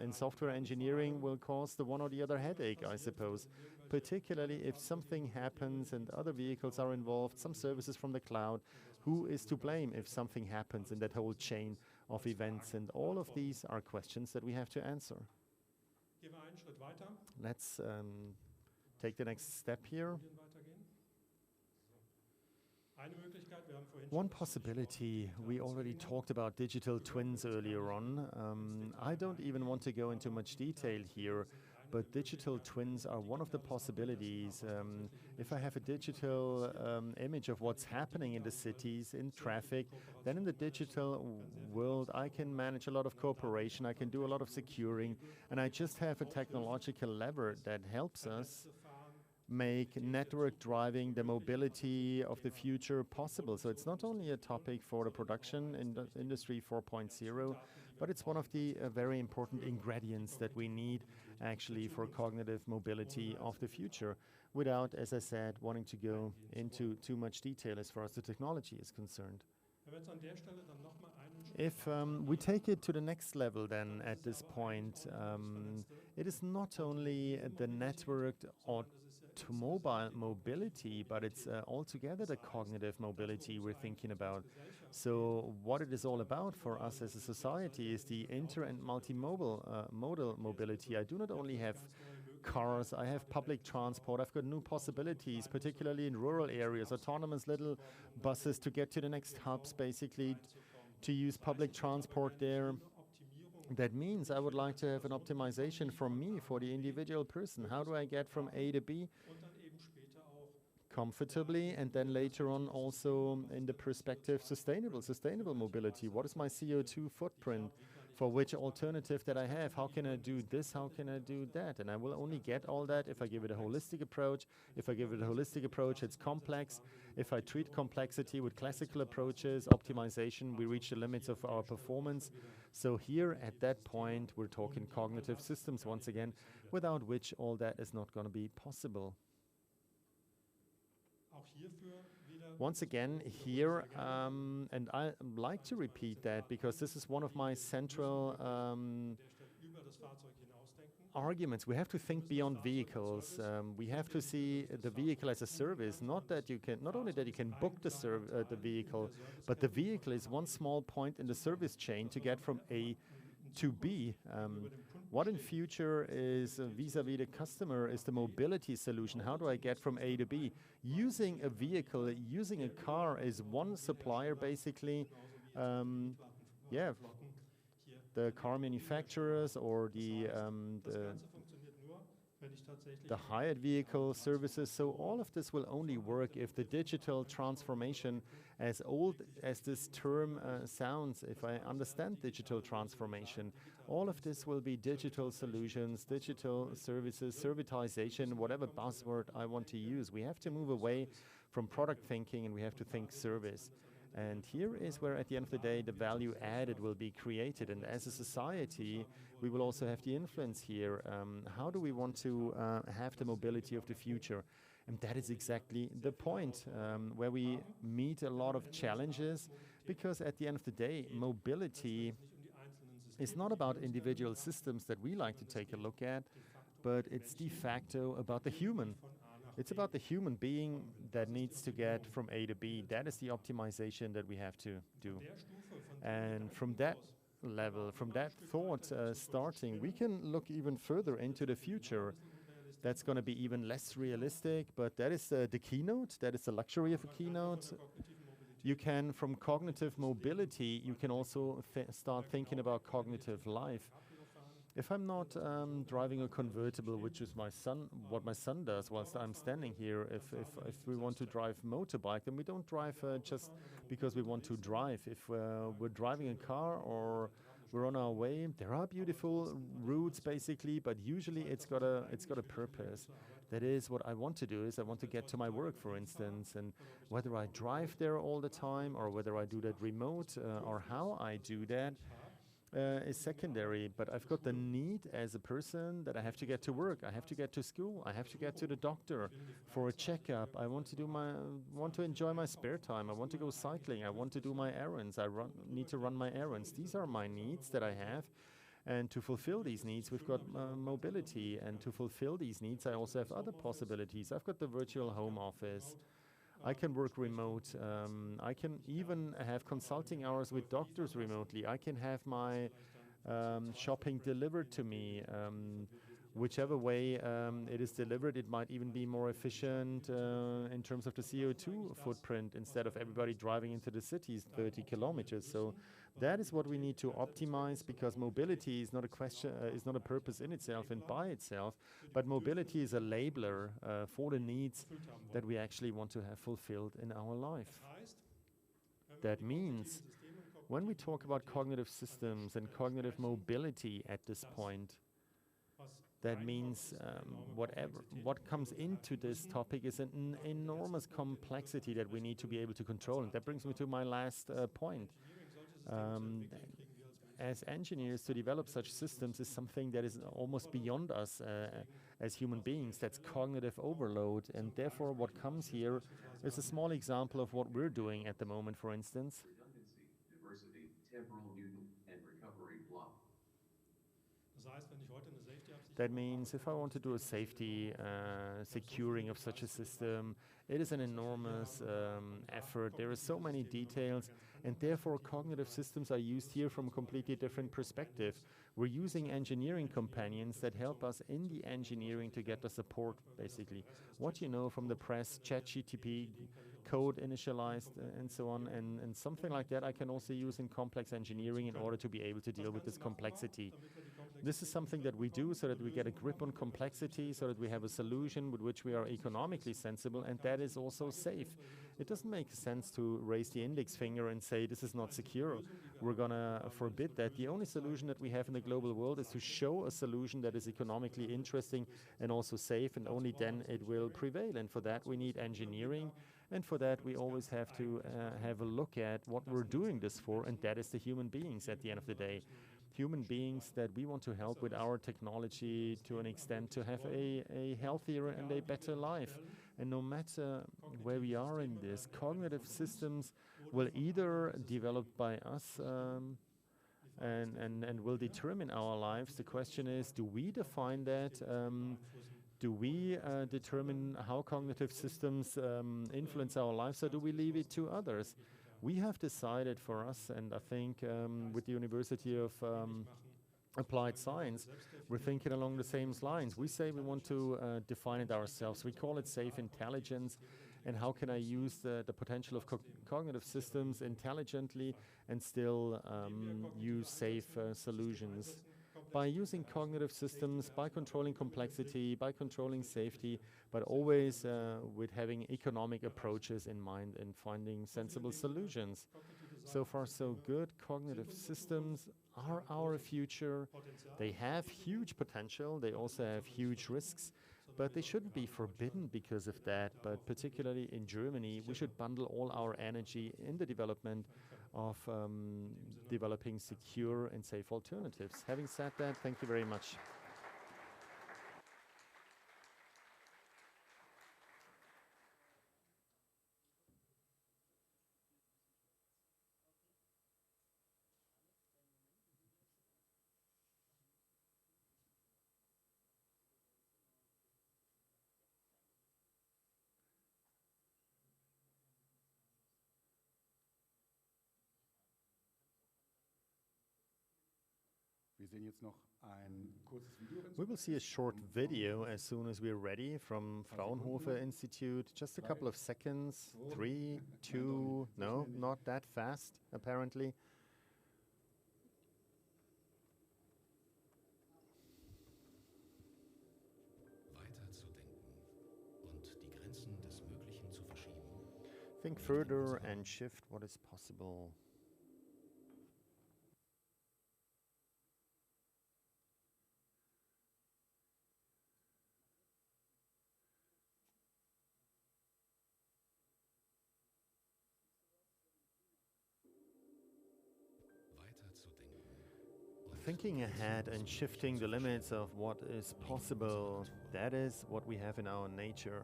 in software engineering will cause the one or the other headache, I suppose. Particularly if something happens and other vehicles are involved, some services from the cloud, who is to blame if something happens in that whole chain of events? And all of these are questions that we have to answer. Let's take the next step here. One possibility, we already talked about digital twins earlier on. I don't even want to go into much detail here, but digital twins are one of the possibilities. If I have a digital image of what's happening in the cities, in traffic, then in the digital world, I can manage a lot of cooperation, I can do a lot of securing, and I just have a technological lever that helps us make network driving the mobility of the future possible. So it's not only a topic for the production industry 4.0, but it's one of the very important ingredients that we need actually for cognitive mobility of the future, without, as I said, wanting to go into too much detail as far as the technology is concerned. If we take it to the next level then at this point, it is not only the networked automobile mobility, but it's altogether the cognitive mobility we're thinking about. So what it is all about for us as a society is the inter and multimodal modal mobility. I do not only have cars, I have public transport, I've got new possibilities, particularly in rural areas, autonomous little buses to get to the next hubs, basically to use public transport there. That means I would like to have an optimization for me, for the individual person. How do I get from A to B comfortably, and then later on also in the perspective sustainable mobility? What is my CO2 footprint? For which alternative that I have? How can I do this? How can I do that? And I will only get all that if I give it a holistic approach. If I give it a holistic approach, it's complex. If I treat complexity with classical approaches, optimization, we reach the limits of our performance. So here at that point, we're talking cognitive systems once again, without which all that is not going to be possible. Once again, here, and I like to repeat that because this is one of my central arguments. We have to think beyond vehicles. We have to see the vehicle as a service. Not only that you can book the vehicle, but the vehicle is one small point in the service chain to get from A to B. What in future is vis-a-vis the customer is the mobility solution. How do I get from A to B? Using a vehicle, using a car is one supplier basically. The car manufacturers or the hired vehicle services. So all of this will only work if the digital transformation, as old as this term sounds, if I understand digital transformation, all of this will be digital solutions, digital services, servitization, whatever buzzword I want to use. We have to move away from product thinking and we have to think service. And here is where, at the end of the day, the value added will be created. And as a society, we will also have the influence here. How do we want to have the mobility of the future? And that is exactly the point where we meet a lot of challenges, because at the end of the day, mobility is not about individual systems that we like to take a look at, but it's de facto about the human. It's about the human being that needs to get from A to B. That is the optimization that we have to do. And from that level, from that thought starting, we can look even further into the future. That's going to be even less realistic, but that is the keynote. That is the luxury of a keynote. You can, from cognitive mobility, you can also start thinking about cognitive life. If I'm not driving a convertible, which is what my son does whilst I'm standing here, if we want to drive motorbike, then we don't drive just because we want to drive. If we're driving a car or we're on our way, there are beautiful routes basically, but usually it's got a purpose. That is what I want to do, is I want to get to my work, for instance, and whether I drive there all the time or whether I do that remote or how I do that, is secondary, but I've got the need as a person that I have to get to work, I have to get to school, I have to get to the doctor for a checkup. I want to enjoy my spare time. I want to go cycling. I want to do my errands. Need to run my errands. These are my needs that I have. And to fulfill these needs, we've got mobility. And to fulfill these needs, I also have other possibilities. I've got the virtual home office. I can work remote. I can even have consulting hours with doctors remotely. I can have my shopping delivered to me. Whichever way it is delivered, it might even be more efficient in terms of the CO2 footprint, instead of everybody driving into the cities 30 kilometers. So that is what we need to optimize, because mobility is not a question, is not a purpose in itself and by itself, but mobility is a labeler for the needs that we actually want to have fulfilled in our life. That means when we talk about cognitive systems and cognitive mobility at this point, That means what comes into this topic is an enormous complexity that we need to be able to control. And that brings me to my last point. As engineers, to develop such systems is something that is almost beyond us as human beings. That's cognitive overload. And therefore, what comes here is a small example of what we're doing at the moment, for instance. Redundancy, diversity, temporal Newton, and recovery block. That means if I want to do a safety securing of such a system, it is an enormous effort. There are so many details, and therefore cognitive systems are used here from a completely different perspective. We're using engineering companions that help us in the engineering to get the support, basically. What you know from the press, ChatGPT, code initialized, and so on, and something like that I can also use in complex engineering in order to be able to deal with this complexity. This is something that we do so that we get a grip on complexity, so that we have a solution with which we are economically sensible, and that is also safe. It doesn't make sense to raise the index finger and say this is not secure. We're gonna forbid that. The only solution that we have in the global world is to show a solution that is economically interesting and also safe, and only then it will prevail. And for that we need engineering, and for that we always have to have a look at what we're doing this for, and that is the human beings at the end of the day. Human beings that we want to help with our technology to an extent to have a healthier and a better life. And no matter where we are in this, cognitive systems will either develop by us and will determine our lives. The question is, do we define that? Do we determine how cognitive systems influence our lives, or do we leave it to others? We have decided for us, and I think with the University of Applied Science, we're thinking along the same lines. We say we want to define it ourselves. We call it safe intelligence, and how can I use the potential of cognitive systems intelligently and still use safe solutions. By using cognitive systems, by controlling complexity, by controlling safety, but always with having economic approaches in mind and finding sensible solutions. So far, so good. Cognitive systems are our future. They have huge potential. They also have huge risks, but they shouldn't be forbidden because of that. But particularly in Germany, we should bundle all our energy in the development of developing secure and safe alternatives. Having said that, thank you very much. We will see a short video as soon as we're ready from Fraunhofer Institute. Just a couple of seconds. 3, 2, no, not that fast, apparently. Think further and shift what is possible. Thinking ahead and shifting the limits of what is possible, that is what we have in our nature.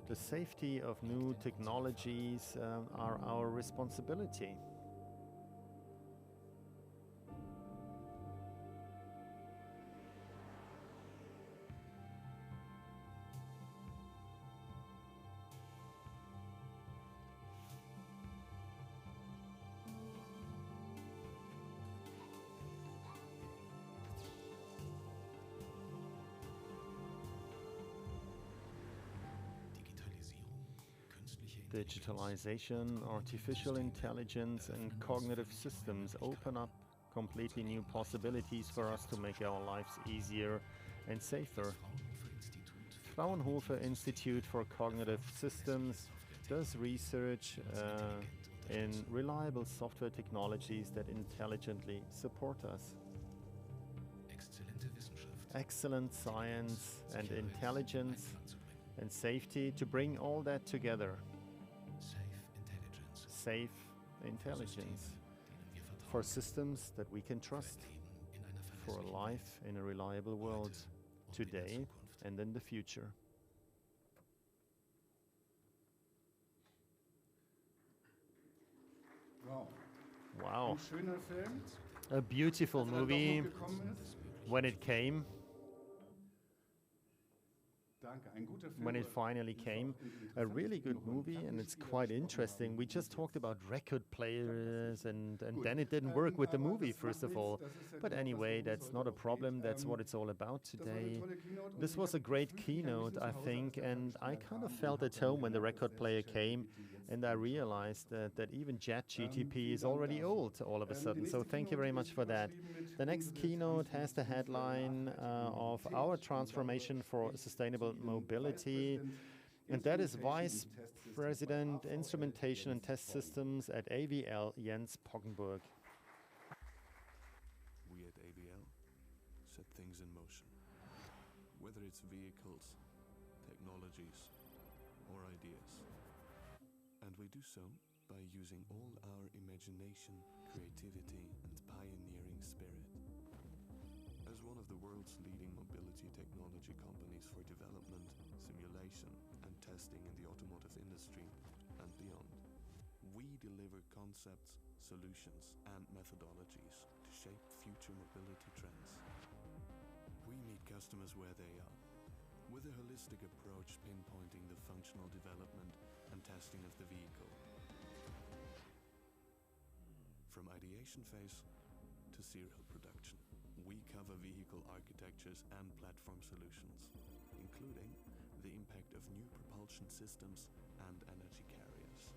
The safety of new technologies are our responsibility. Digitalization, artificial intelligence, and cognitive systems open up completely new possibilities for us to make our lives easier and safer. Fraunhofer Institute for Cognitive Systems does research in reliable software technologies that intelligently support us. excellent science and intelligence and safety to bring all that together. Safe intelligence for systems that we can trust, for a life in a reliable world today and in the future. Wow. Wow. Ein schöner Film. A beautiful Als er dann doch movie noch gekommen ist. when it came. Danke, ein guter Film. When it finally came, a really good movie, and it's quite interesting. We just talked about record players, and then it didn't work with the movie, first of all. But anyway, that's not a problem. That's what it's all about today. This was a great keynote, I think, and I kind of felt at home when the record player came, and I realized that even ChatGTP is already old all of a sudden. So thank you very much for that. The next keynote has the headline of our transformation for sustainable mobility, and that is Vice President Instrumentation and Test Systems at AVL, Jens Poggenburg. We at AVL set things in motion. Whether it's vehicles, technologies, or ideas. And we do so by using all our imagination, creativity, and pioneering spirit. As one of the world's leading mobility technology companies for development, simulation, and testing in the automotive industry and beyond, we deliver concepts, solutions, and methodologies to shape future mobility trends. We meet customers where they are, with a holistic approach pinpointing the functional development and testing of the vehicle. From ideation phase to serial production, we cover vehicle architectures and platform solutions, including the impact of new propulsion systems and energy carriers.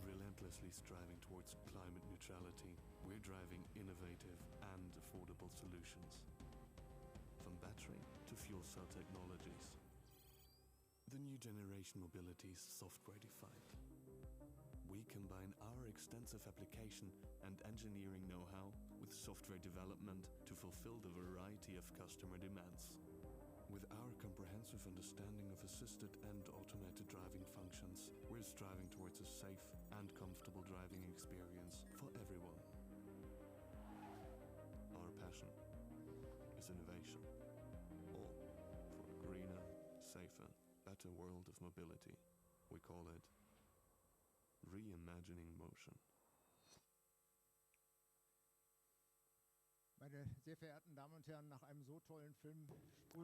Relentlessly striving towards climate neutrality, we're driving innovative and affordable solutions, from battery to fuel cell technologies. The new generation mobility is software-defined. We combine our extensive application and engineering know-how with software development to fulfill the variety of customer demands. With our comprehensive understanding of assisted and automated driving functions, we're striving towards a safe and comfortable driving experience for everyone. Our passion is innovation, all for a greener, safer, better world of mobility. We call it reimagining motion.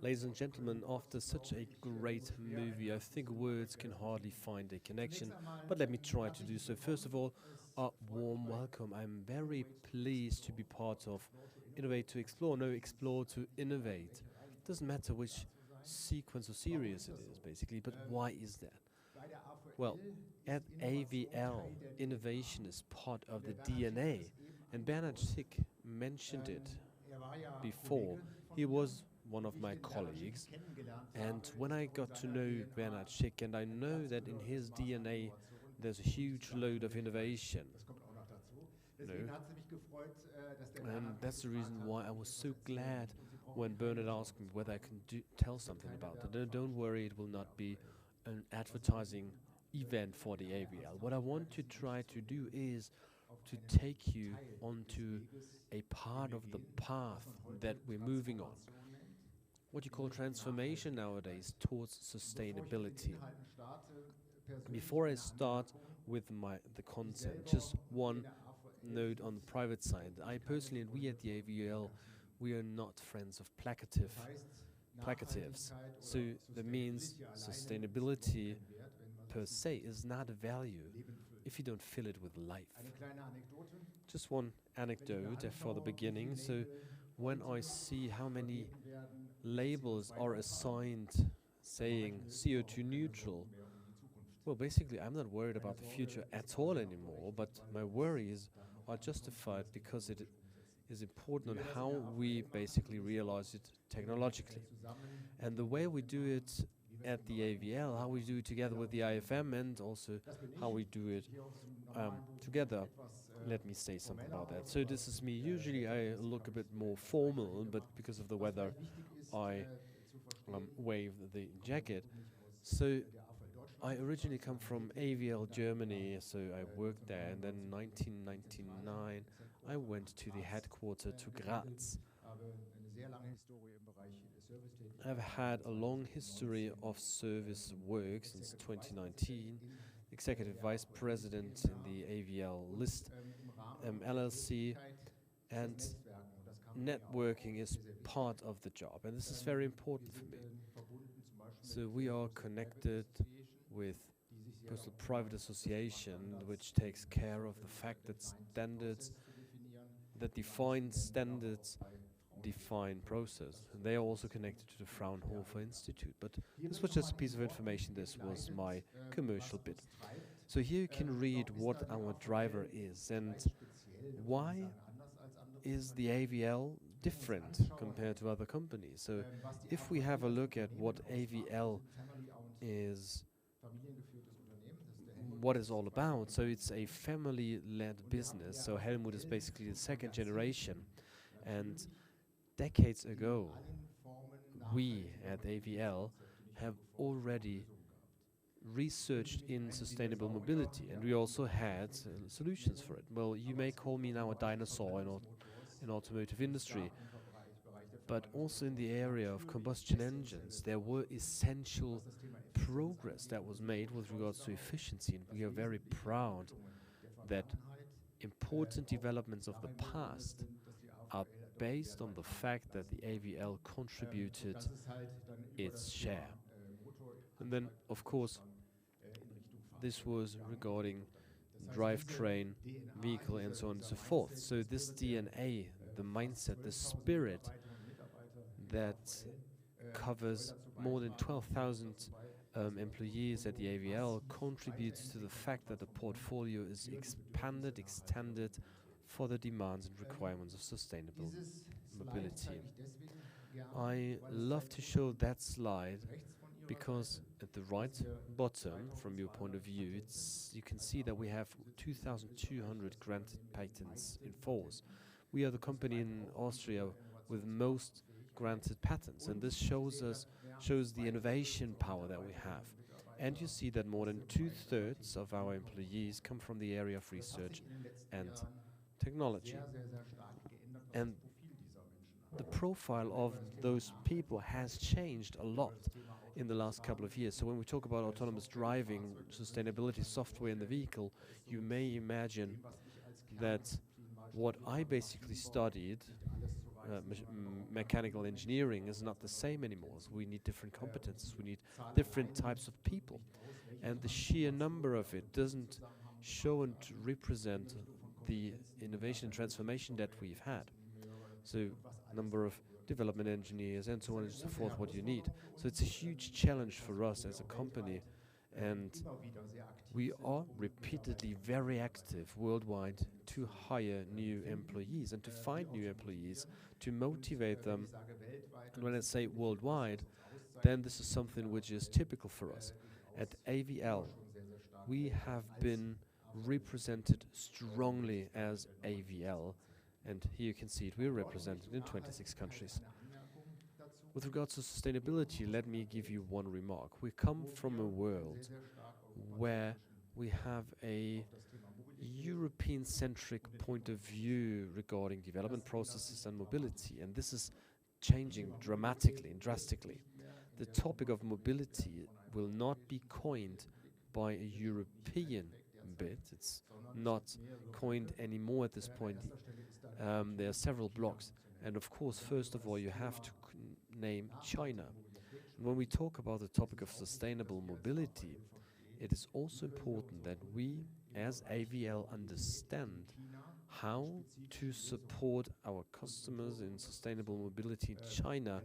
Ladies and gentlemen, after such a great movie, I think words can hardly find a connection, but let me try to do so. First of all, a warm welcome. I'm very pleased to be part of Innovate to Explore. No, Explore to Innovate. Doesn't matter which sequence or series it is, basically, but why is that? Well, at AVL, innovation is part of the DNA, and Bernhard Schick mentioned it before. He was one of my colleagues, and when I got to know Bernhard Schick, and I know that in his DNA there's a huge load of innovation, and that's the reason why I was so glad when Bernhard asked me whether I can tell something about it. Don't worry, it will not be an advertising event for the AVL. What I want to try to do is to take you onto a part of the path that we're moving on. What you call transformation nowadays towards sustainability. Before I start with the content, just one note on the private side. I personally, and we at the AVL, we are not friends of placatives. So that means sustainability per se is not a value if you don't fill it with life. Just one anecdote for the beginning. So when I see how many labels are assigned saying CO2 neutral, well, basically I'm not worried about the future at all anymore, but my worries are justified because it is important on how we basically realize it technologically. And the way we do it at the AVL, how we do it together with the IFM, and also how we do it together let me say something about that. So this is me. Usually I look a bit more formal, but because of the weather, I wave the jacket. So I originally come from AVL Germany, so I worked there, and then in 1999 I went to the headquarters to Graz. I've had a long history of service work since 2019, executive vice president in the AVL List LLC, and networking is part of the job, and this is very important for me. So we are connected with personal private association, which takes care of the fact that standards that define standards define process. And they are also connected to the Fraunhofer Institute. But this was just a piece of information. This was my commercial bit. So here you can read what our driver is and why is the AVL different compared to other companies. So if we have a look at what AVL is, what it's all about, so it's a family-led business. So Helmut is basically the second generation, and decades ago we at AVL have already researched in sustainable mobility, and we also had solutions for it. Well, you may call me now a dinosaur in automotive industry, but also in the area of combustion engines, there were essential progress that was made with regards to efficiency, and we are very proud that important developments of the past are based on the fact that the AVL contributed its share. And then, of course, this was regarding drivetrain, vehicle, and so on and so forth. So this DNA, the mindset, the spirit that covers more than 12,000 employees at the AVL contributes to the fact that the portfolio is expanded, extended for the demands and requirements of sustainable mobility. I love to show that slide because at the right bottom, from your point of view, you can see that we have 2,200 granted patents in force. We are the company in Austria with most granted patents, and this shows the innovation power that we have. And you see that more than 2/3 of our employees come from the area of research and technology. And the profile of those people has changed a lot in the last couple of years. So when we talk about autonomous driving, sustainability software in the vehicle, you may imagine that what I basically studied, mechanical engineering, is not the same anymore. So we need different competences, we need different types of people. And the sheer number of it doesn't show and represent the innovation and transformation that we've had. So number of development engineers and so on and so forth, what you need. So it's a huge challenge for us as a company, and we are repeatedly very active worldwide to hire new employees and to find new employees, to motivate them. And when I say worldwide, then this is something which is typical for us. At AVL, we have been represented strongly as AVL, and here you can see it, we're represented in 26 countries. With regards to sustainability, let me give you one remark. We come from a world where we have a European-centric point of view regarding development processes and mobility, and this is changing dramatically and drastically. The topic of mobility will not be coined by a European bit. It's not coined anymore at this point. There are several blocks, and of course, first of all, you have to name China. And when we talk about the topic of sustainable mobility, it is also important that we, as AVL, understand how to support our customers in sustainable mobility in China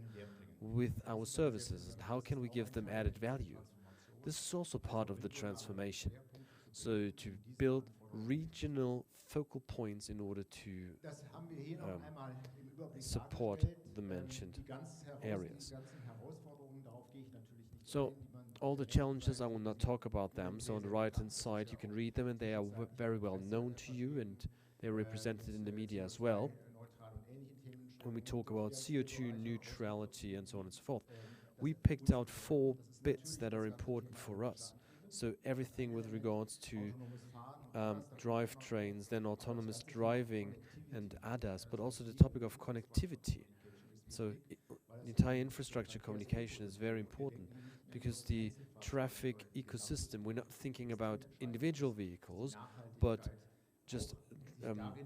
with our services, and how can we give them added value. This is also part of the transformation. So to build regional focal points in order to support the mentioned areas. So all the challenges, I will not talk about them. So on the right hand side you can read them, and they are very well known to you, and they're represented in the media as well. When we talk about CO2 neutrality and so on and so forth, we picked out 4 bits that are important for us. So everything with regards to drivetrains, then autonomous driving and ADAS, but also the topic of connectivity. So the entire infrastructure communication is very important because the traffic ecosystem, we're not thinking about individual vehicles, but just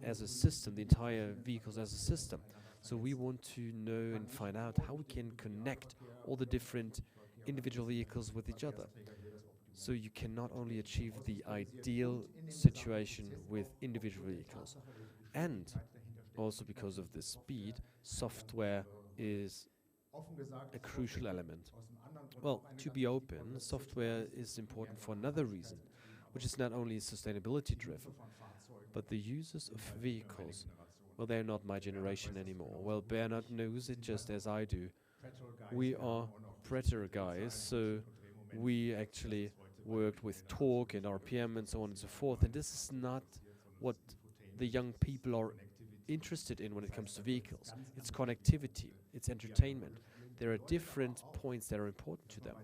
as a system, the entire vehicles as a system. So we want to know and find out how we can connect all the different individual vehicles with each other. So you can not only achieve the ideal situation with individual vehicles, and also because of the speed, software is a crucial element. Well, to be open, software is important for another reason, which is not only sustainability driven, but the users of vehicles, well, they're not my generation anymore. Well, Bernhard knows it just as I do. We are Predator guys, so we actually worked with torque and RPM and so on and so forth, and this is not what the young people are interested in when it comes to vehicles. It's connectivity, it's entertainment. There are different points that are important to them.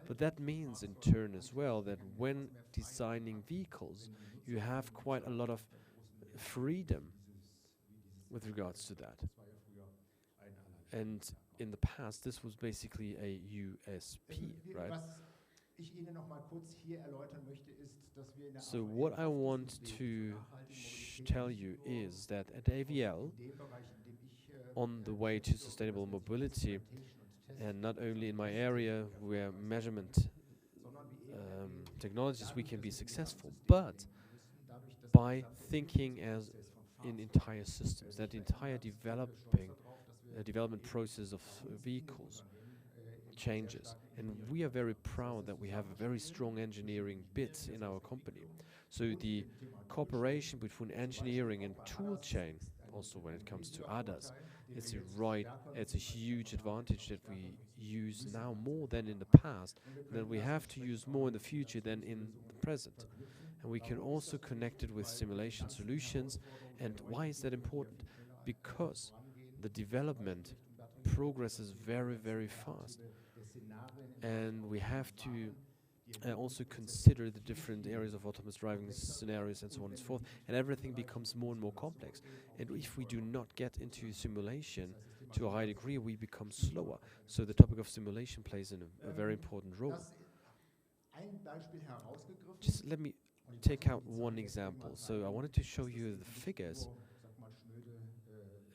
But that means in turn as well that when designing vehicles, you have quite a lot of freedom with regards to that. And in the past, this was basically a USP, right? So what I want to tell you is that at AVL, on the way to sustainable mobility, and not only in my area where measurement technologies we can be successful, but by thinking as in entire systems, that entire development process of vehicles changes. And we are very proud that we have a very strong engineering bit in our company. So the cooperation between engineering and tool chain, also when it comes to ADAS, it's a huge advantage that we use now more than in the past, and that we have to use more in the future than in the present. And we can also connect it with simulation solutions. And why is that important? Because the development progresses very, very fast. And we have to also consider the different areas of autonomous driving scenarios and so on and so forth, and everything becomes more and more complex. And if we do not get into simulation to a high degree, we become slower. So the topic of simulation plays a very important role. Just let me take out one example. So I wanted to show you the figures,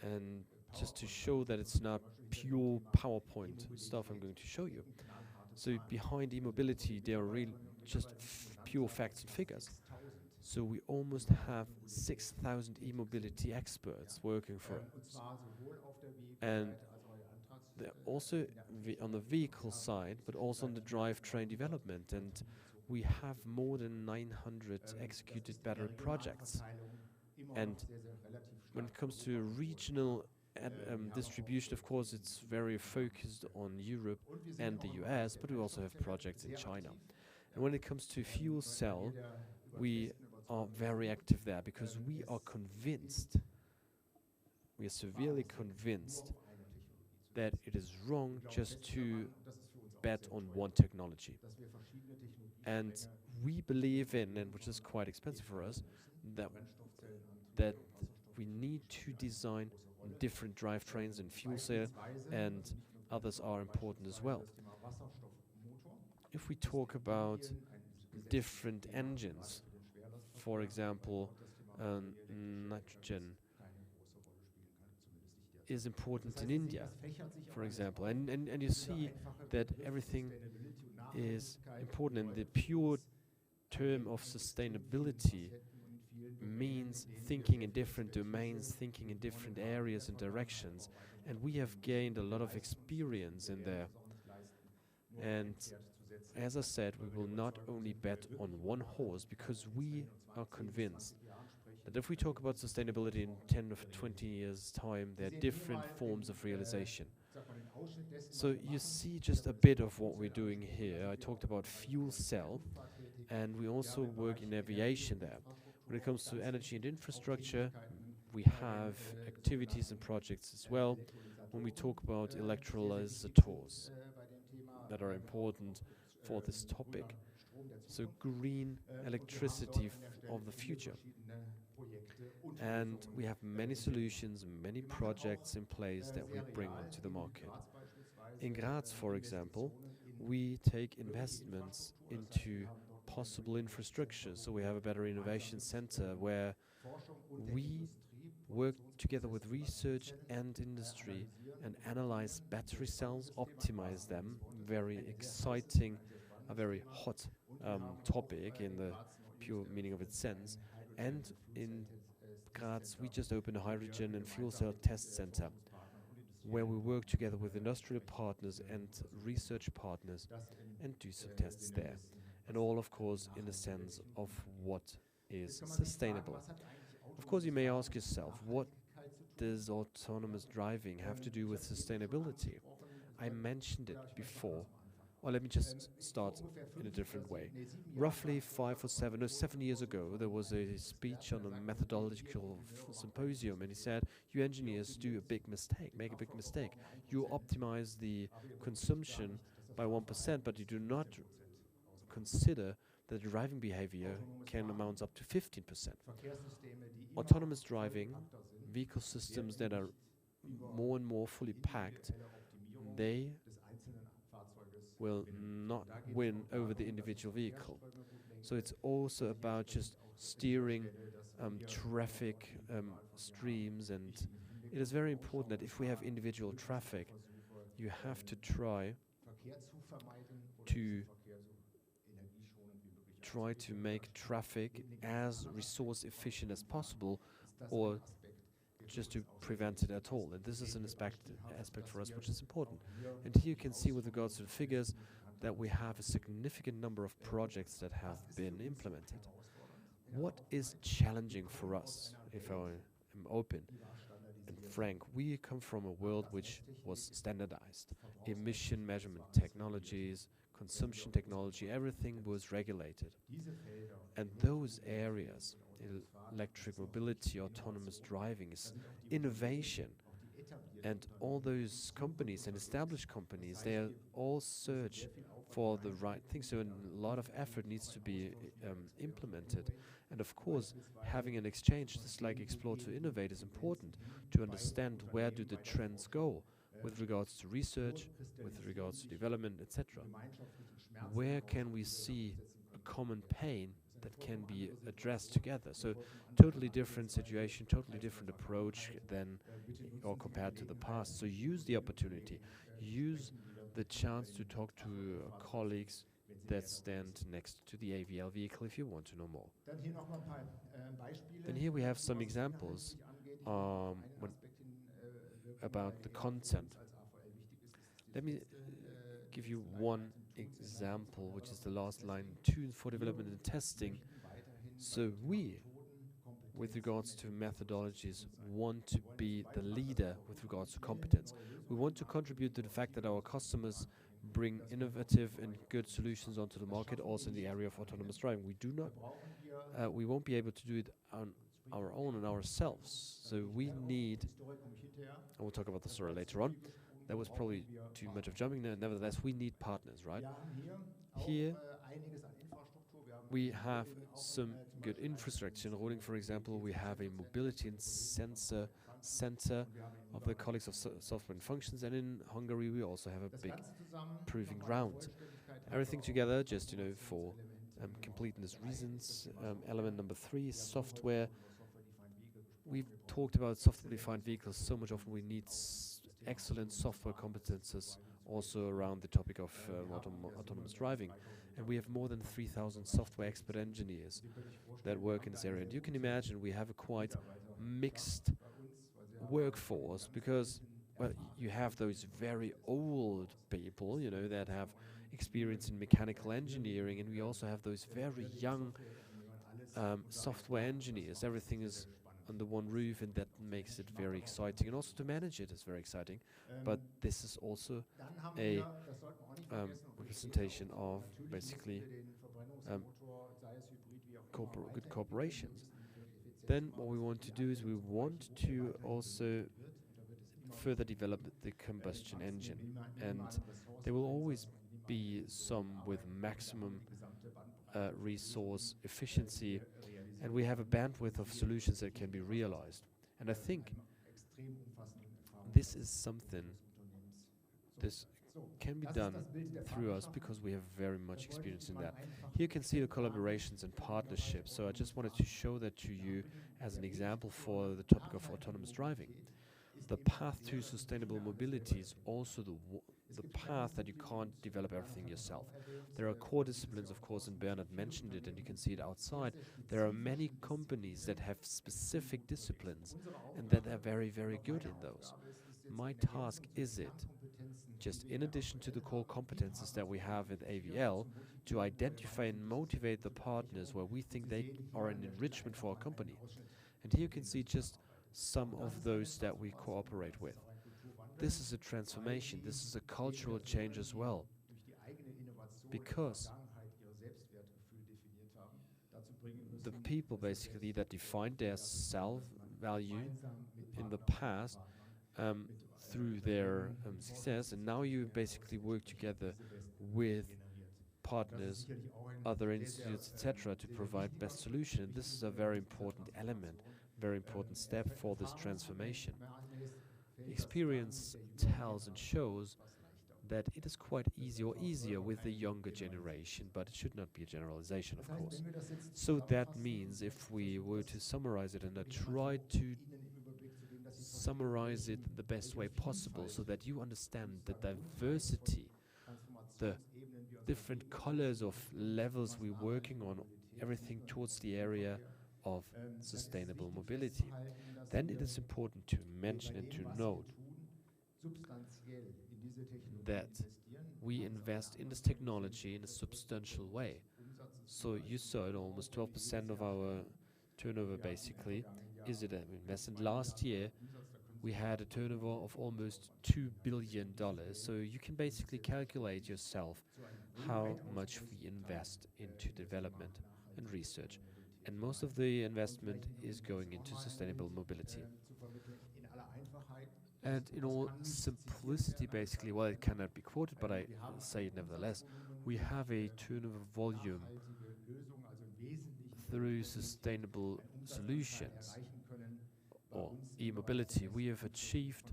and just to show that it's not pure PowerPoint stuff I'm going to show you. So behind e-mobility, there are really just pure facts and figures. So we almost have 6,000 e-mobility experts working for us. And they're also on the vehicle side, but also on the drivetrain development. And we have more than 900 executed battery projects. And when it comes to regional distribution, of course, it's very focused on Europe and the US, but we also have projects in China. And when it comes to fuel cell, we are very active there because we are convinced, we are severely convinced that it is wrong just to bet on one technology. And we believe in, and which is quite expensive for us, that we need to design different drivetrains and fuel cell, and others are important as well. If we talk about different engines, for example, nitrogen is important in India, for example, and you see that everything is important, and the pure term of sustainability means thinking in different domains, thinking in different areas and directions, and we have gained a lot of experience in there. And as I said, we will not only bet on one horse, because we are convinced that if we talk about sustainability in 10 or 20 years' time, there are different forms of realization. So you see just a bit of what we're doing here. I talked about fuel cell, and we also work in aviation there. When When it comes to energy and infrastructure, we bei have den activities and sogenannten projects as well. When we Elektrolysatoren, talk about sehr, sehr wichtig electrolyzers sind bei dem Thema, that are genau, important for this grüner topic, Strom der so Zukunft. green Und wir haben dort electricity an der Stelle of the viele future. verschiedene Projekte und And Lösungen we have many entwickelt. solutions and many Wir machen auch projects in place that we sehr bring real onto the in market. Graz beispielsweise In Graz, for example, Investitionen in we take mögliche investments Infrastruktur. Das heißt, wir into haben dort possible ein infrastructure. Innovationszentrum, So wo we have a better gemeinsam innovation mit center where Forschung und der we Industrie work together with Produktionsprozesse von research Batteriezellen and industry analysieren and und analyze optimieren. battery Sehr cells, spannendes Thema im optimize wahrsten Sinne them. des Wortes. Very Ein sehr exciting, heißes, ein sehr a spannendes very Thema. hot Und wir haben auch topic in in the Graz noch pure jüngst meaning of its eröffnet sense. ein Hydrogen- And und in Graz, we Fuel-Cell-Test-Center, just opened a wo wir hydrogen and fuel gemeinsam cell mit test center Forschungspartnern und where we industriellen work together with Partnern industrial entsprechend partners and versuchen, research partners das im and do some Sinne tests there. dessen, And was all, of course, in the nachhaltig sense ist of und what jetzt is kann man sich fragen, sustainable. was hat eigentlich Of course, you may autonomes ask Fahren yourself, mit what Nachhaltigkeit zu tun? does autonomous driving have to do with Ich habe es eben schon sustainability? angesprochen, I mentioned it oder ich möchte mal before. ganz am Anfang. Well, let me just Vor start ungefähr in a 5 different oder way. 7 Jahren Roughly war 5 or 7, no, 7 years ago, there was a speech on a methodological symposium, and he said, "You engineers do a big mistake, make a big mistake. You optimize the consumption by 1%, but you do not consider that the driving behavior can amount up to 15%. Verkehrssysteme, die immer Autonomous driving, vollgepackter sind, vehicle systems that werden are nicht über more and more fully packed, individuelle Optimierung they des einzelnen Fahrzeuges will gewinnen. not Da geht es win auch over the darum, individual dass ich vehicle. Verkehrsströme gut lenke, So it's also dass ich about just entsprechend auch steering sicherstelle, dass wir traffic Innerorte im Wahl von streams, and wichtigen it is very Hinblick auf important that if we have individual traffic, you have to try Verkehr zu vermeiden oder to diesen Verkehr so energieschonend wie möglich try to make traffic as resource efficient as possible, ist das or ein Aspekt, der für just to uns auch prevent sehr it at all. And this is an wichtig ist. aspect for us Dass which wir is important. auch hier And here you can see with regards to the figures that we have a significant number of projects that have been implemented. What is challenging for us, if I am open and frank? We come from a world which was standardized. Emission measurement technologies, consumption technology, everything was regulated. And those areas, electric mobility, autonomous driving, is innovation. And all those companies and established companies, they are all search for the right thing. So a lot of effort needs to be implemented. And of course, having an exchange just like Explore-to-Innovate is important to understand where do the trends go with regards to research, with regards to development, etc. Where can we see a common pain that can be addressed together? So totally different situation, totally different approach than or compared to the past. So use the opportunity, use the chance to talk to colleagues that stand next to the AVL vehicle if you want to know more. Then here we have some examples about the content. Let me give you one example, which is the last line, tuned for development and testing. So we, with regards to methodologies, want to be the leader with regards to competence. We want to contribute to the fact that our customers bring innovative and good solutions onto the market, also in the area of autonomous driving. We won't be able to do it on our own and ourselves. So we need, and we'll talk about the story later on. That was probably too much of jumping there. Nevertheless, we need partners, right? Here we have some good infrastructure. In Roding, for example, we have a mobility and sensor center of the colleagues of software and functions, and in Hungary we also have a big proving ground. Everything together, just for completeness reasons. Element number 3 is software. We've talked about software-defined vehicles so much. Often we need excellent software competences also around the topic of autonomous driving. And we have more than 3,000 software expert engineers that work in this area. And you can imagine we have a quite mixed workforce because, well, you have those very old people, that have experience in mechanical engineering, and we also have those very young software engineers. Everything is under one roof, and that makes it very exciting, and also to manage it is very exciting. But this is also a representation of basically good corporations. Then what we want to do is we want to also further develop the combustion engine, and there will always be some with maximum resource efficiency, and we have a bandwidth of solutions that can be realized. And I think this is something this can be done through us because we have very much experience in that. Here you can see the collaborations and partnerships. So I just wanted to show that to you as an example for the topic of autonomous driving. The path to sustainable mobility is also the path that you can't develop everything yourself. There are core disciplines, of course, and Bernhard mentioned it, and you can see it outside. There are many companies that have specific disciplines and that are very, very good in those. My task is it, just in addition to the core competences that we have at AVL, to identify and motivate the partners where we think they are an enrichment for our company. And here you can see just some of those that we cooperate with. This is a transformation, this is a cultural change as well, because the people basically that defined their self-value in the past through their success, and now you basically work together with partners, other institutes, etc., to provide best solution. This is a very important element, very important step for this transformation. Experience tells and shows that it is quite easy or easier with the younger generation, but it should not be a generalization, of course. So that means if we were to summarize it, and I tried to summarize it the best way possible so that you understand the diversity, the different colors of levels we're working on, everything towards the area of sustainable mobility. Then it is important to mention and to note that we invest in this technology in a substantial way. So you saw it, almost 12% of our turnover basically is it investment. Last year we had a turnover of almost $2 billion. So you can basically calculate yourself how much we invest into development and research. And most of the investment is going into sustainable mobility. And in all simplicity, basically, well, it cannot be quoted, but I say it nevertheless, we have a turnover volume through sustainable solutions or e-mobility. We have achieved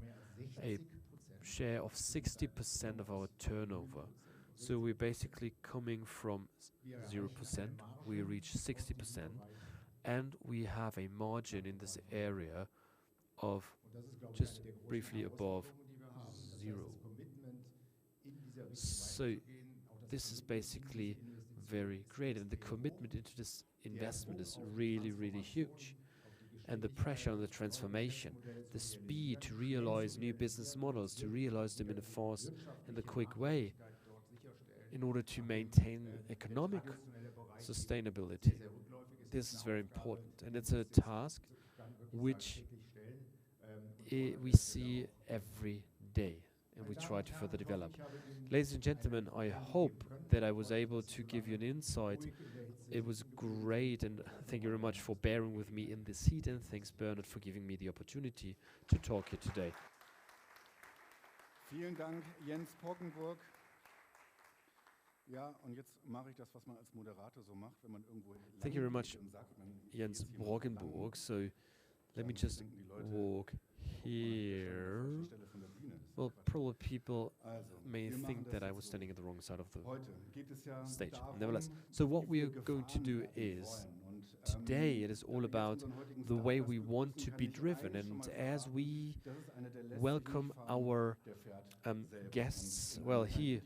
a share of 60% of our turnover. So we're basically coming from 0%, we reach 60%, and we have a margin in this area of just briefly above 0. So this is basically very great, and the commitment into this investment is really, really huge. And the pressure on the transformation, the speed to realize new business models, to realize them in a fast and a quick way, in order to maintain economic sustainability. This is very important, and it's a task which we see every day, and we try to further develop. Ladies and gentlemen, I hope that I was able to give you an insight. It was great, and thank you very much for bearing with me in this heat, and thanks Bernhard for giving me the opportunity to talk here today. Vielen Dank, Jens Brockenburg. Ja, und jetzt mache ich das, was man als Moderator so macht, wenn man irgendwo Thank you very much, Jens Brockenburg. So let me just walk here. Well, probably people may think that I was standing at the wrong side of the stage. Nevertheless, so what we are going to do is, today it is all about the way we want to be driven, and as we welcome our guests, well, he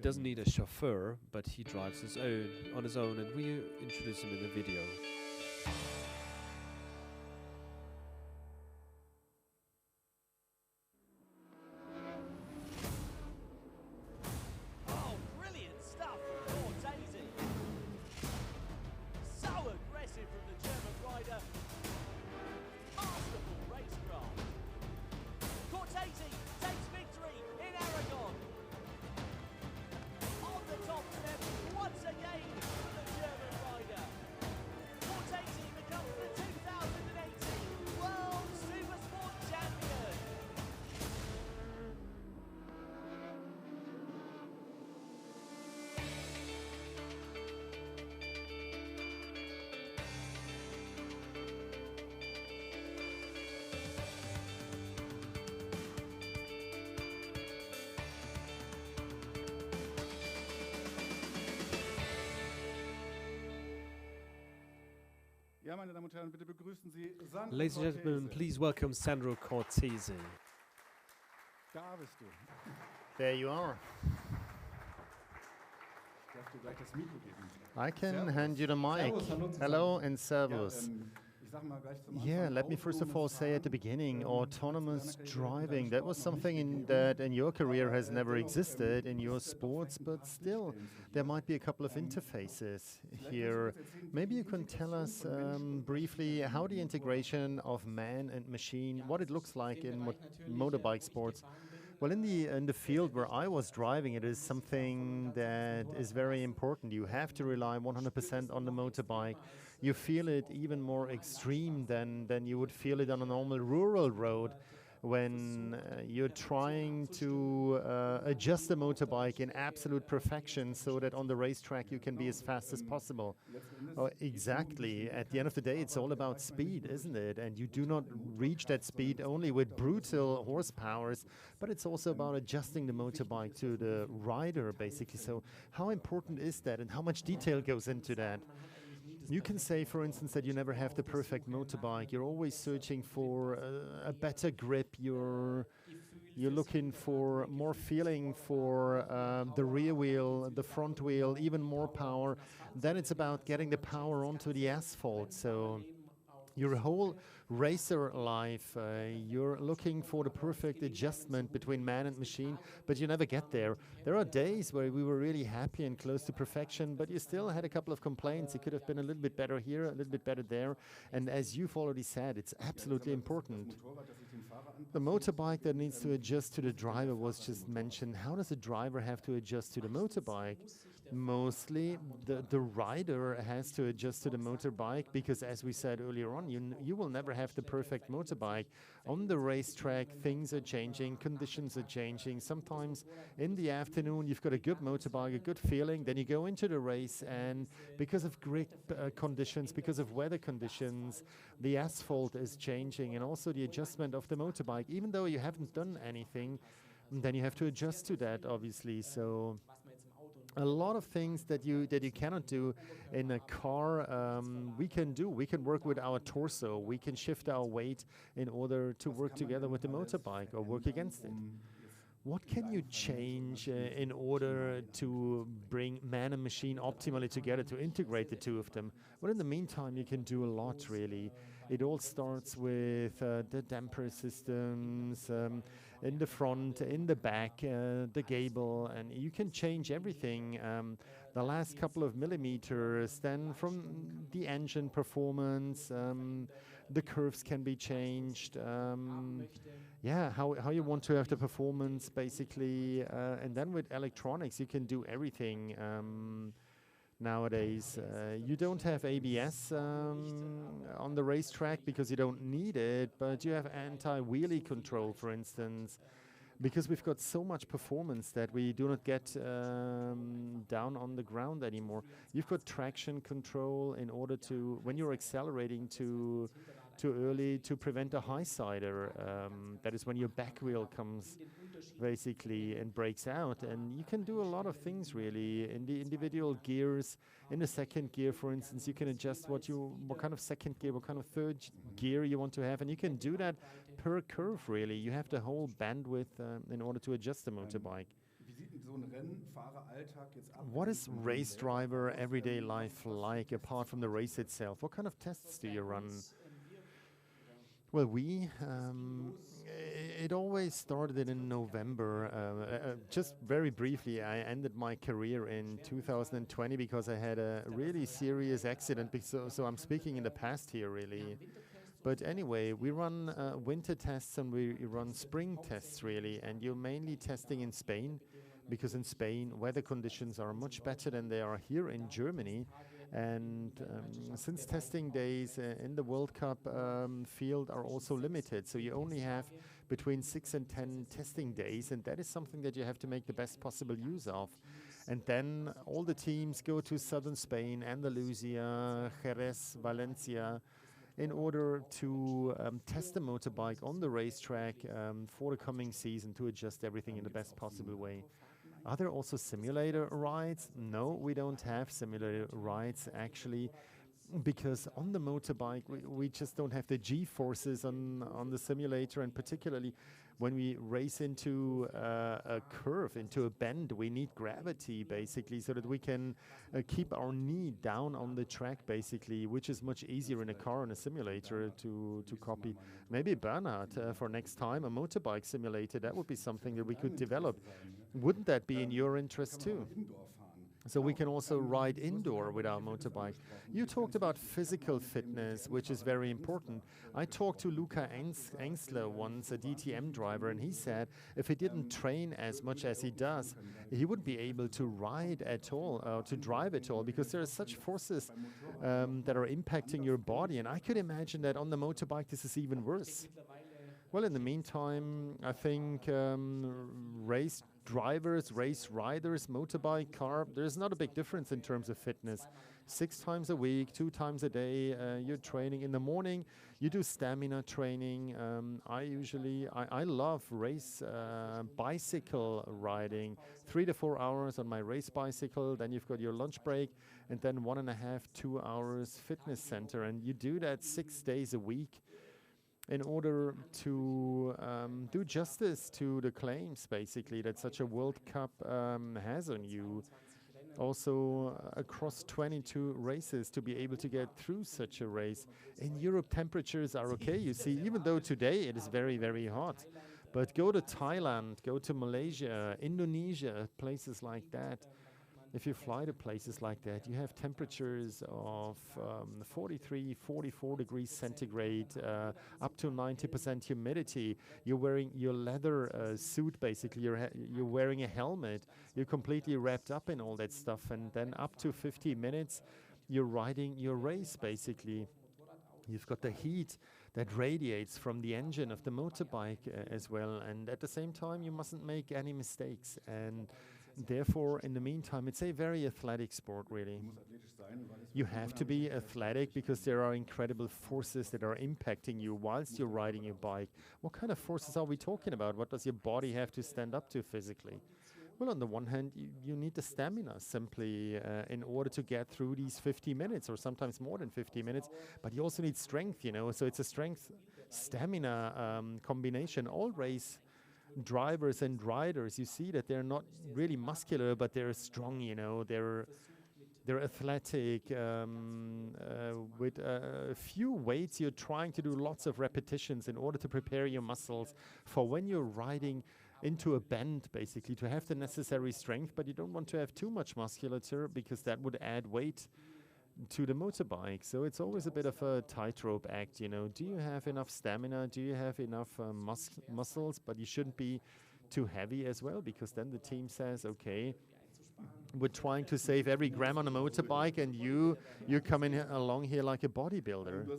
doesn't need a chauffeur, but he drives on his own, and we introduce him in the video. Once again, the German rider. Cortese meine Damen und Herren, bitte begrüßen Sie Sandro Ladies and gentlemen, Cortese. please welcome Sandro Cortese. Da bist du. There you are. Ich darf dir gleich das Mikro geben. I can Servus. hand you the mic. Servus, hallo zusammen. Hello and Ja, servus. ich sag mal gleich zum Yeah, Anfang, let me first of all say at the beginning, autonomous Karriere driving, in that was something that in your career has never existed in your sports, but still there might be a couple of interfaces here. Maybe you can tell us briefly how the integration of man and machine, what it looks like in motorbike sports. Well, in the field where I was driving, it is something that is very important. You have to rely 100% on the motorbike. You feel it even more extreme than you would feel it on a normal rural road when you're trying to adjust the motorbike in absolute perfection so that on the racetrack you can be as fast as possible. Oh, exactly. At the end of the day, it's all about speed, isn't it? And you do not reach that speed only with brutal horsepowers, but it's also about adjusting the motorbike to the rider, basically. So how important is that and how much detail goes into that? You can say, for instance, that you never have the perfect motorbike. You're always searching for a better grip. You're looking for more feeling for the rear wheel, the front wheel, even more power. Then it's about getting the power onto the asphalt. So your whole racer life, you're looking for the perfect adjustment between man and machine, but you never get there. There are days where we were really happy and close to perfection, but you still had a couple of complaints. It could have been a little bit better here, a little bit better there. And as you've already said, it's absolutely important. The motorbike that needs to adjust to the driver was just mentioned. How does the driver have to adjust to the motorbike? Mostly the rider has to adjust to the motorbike because, as we said earlier on, you will never have the perfect motorbike. On the racetrack, things are changing, conditions are changing. Sometimes in the afternoon, you've got a good motorbike, a good feeling, then you go into the race, and because of grip conditions, because of weather conditions, the asphalt is changing, and also the adjustment of the motorbike. Even though you haven't done anything, then you have to adjust to that, obviously. So a lot of things that you cannot do in a car, we can do. We can work with our torso. We can shift our weight in order to work together with the motorbike or work against it. What can you change in order to bring man and machine optimally together, to integrate the two of them? Well, in the meantime, you can do a lot, really. It all starts with the damper systems, in the front, in the back, the gable, and you can change everything. The last couple of millimeters, then from the engine performance, the curves can be changed. Yeah, how you want to have the performance, basically. And then with electronics, you can do everything. Nowadays, you don't have ABS on the racetrack because you don't need it, but you have anti-wheelie control, for instance, because we've got so much performance that we do not get down on the ground anymore. You've got traction control in order to, when you're accelerating too early, to prevent a high-sider. That is when your back wheel comes basically and breaks out. And you can do a lot of things, really. In the individual gears, in the second gear, for instance, you can adjust what kind of second gear, what kind of third gear you want to have. And you can do that per curve, really. You have the whole bandwidth in order to adjust the motorbike. What is race driver everyday life like, apart from the race itself? What kind of tests do you run? Well, it always started in November. Just very briefly, I ended my career in 2020 because I had a really serious accident. So I'm speaking in the past here, really. But anyway, we run winter tests and we run spring tests, really. And you're mainly testing in Spain, because in Spain, weather conditions are much better than they are here in Germany. And since testing days in the World Cup field are also limited, so you only have between 6 and 10 testing days, and that is something that you have to make the best possible use of. And then all the teams go to southern Spain, Andalusia, Jerez, Valencia, in order to test the motorbike on the racetrack for the coming season to adjust everything in the best possible way. Are there also simulator rides? No, we don't have simulator rides, actually. because on the motorbike we just don't have the G-forces on the simulator, and particularly when we race into a curve, into a bend, we need gravity basically so that we can keep our knee down on the track basically, which is much easier in a car and a simulator to copy. Maybe Bernhard, for next time, a motorbike simulator, that would be something that we could develop. Wouldn't that be in your interest too? So we can also ride indoor with our motorbike. You talked about physical fitness, which is very important. I talked to Luca Engsler once, a DTM driver, and he said if he didn't train as much as he does, he wouldn't be able to ride at all, to drive at all, because there are such forces that are impacting your body. And I could imagine that on the motorbike this is even worse. Well, in the meantime, I think race drivers, race riders, motorbike, car, there's not a big difference in terms of fitness. 6 times a week, 2 times a day, you're training. In the morning, you do stamina training. I love race bicycle riding. 3 to 4 hours on my race bicycle, then you've got your lunch break, and then 1.5, 2 hours fitness center. And you do that 6 days a week in order to do justice to the claims, basically, that such a World Cup has on you. Also, across 22 races, to be able to get through such a race. In Europe, temperatures are okay, you see, even though today it is very, very hot. But go to Thailand, go to Malaysia, Indonesia, places like that. If you fly to places like that, you have temperatures of 43, 44 degrees centigrade, up to 90% humidity. You're wearing your leather suit, basically. You're wearing a helmet. You're completely wrapped up in all that stuff. And then up to 50 minutes, you're riding your race, basically. You've got the heat that radiates from the engine of the motorbike as well. And at the same time, you mustn't make any mistakes. And therefore, in the meantime, it's a very athletic sport, really. You have to be athletic because there are incredible forces that are impacting you whilst you're riding your bike. What kind of forces are we talking about? What does your body have to stand up to physically? Well, on the one hand, you need the stamina simply in order to get through these 50 minutes or sometimes more than 50 minutes. But you also need strength, you know, so it's a strength-stamina combination. All race drivers and riders, you see that they're not really muscular, but they're strong, you know, they're athletic. With a few weights, you're trying to do lots of repetitions in order to prepare your muscles for when you're riding into a bend, basically, to have the necessary strength, but you don't want to have too much musculature because that would add weight to the motorbike. So it's always a bit of a tightrope act, you know. Do you have enough stamina? Do you have enough muscles? But you shouldn't be too heavy as well, because then the team says, okay, we're trying to save every gram on a motorbike, and you're coming along here like a bodybuilder.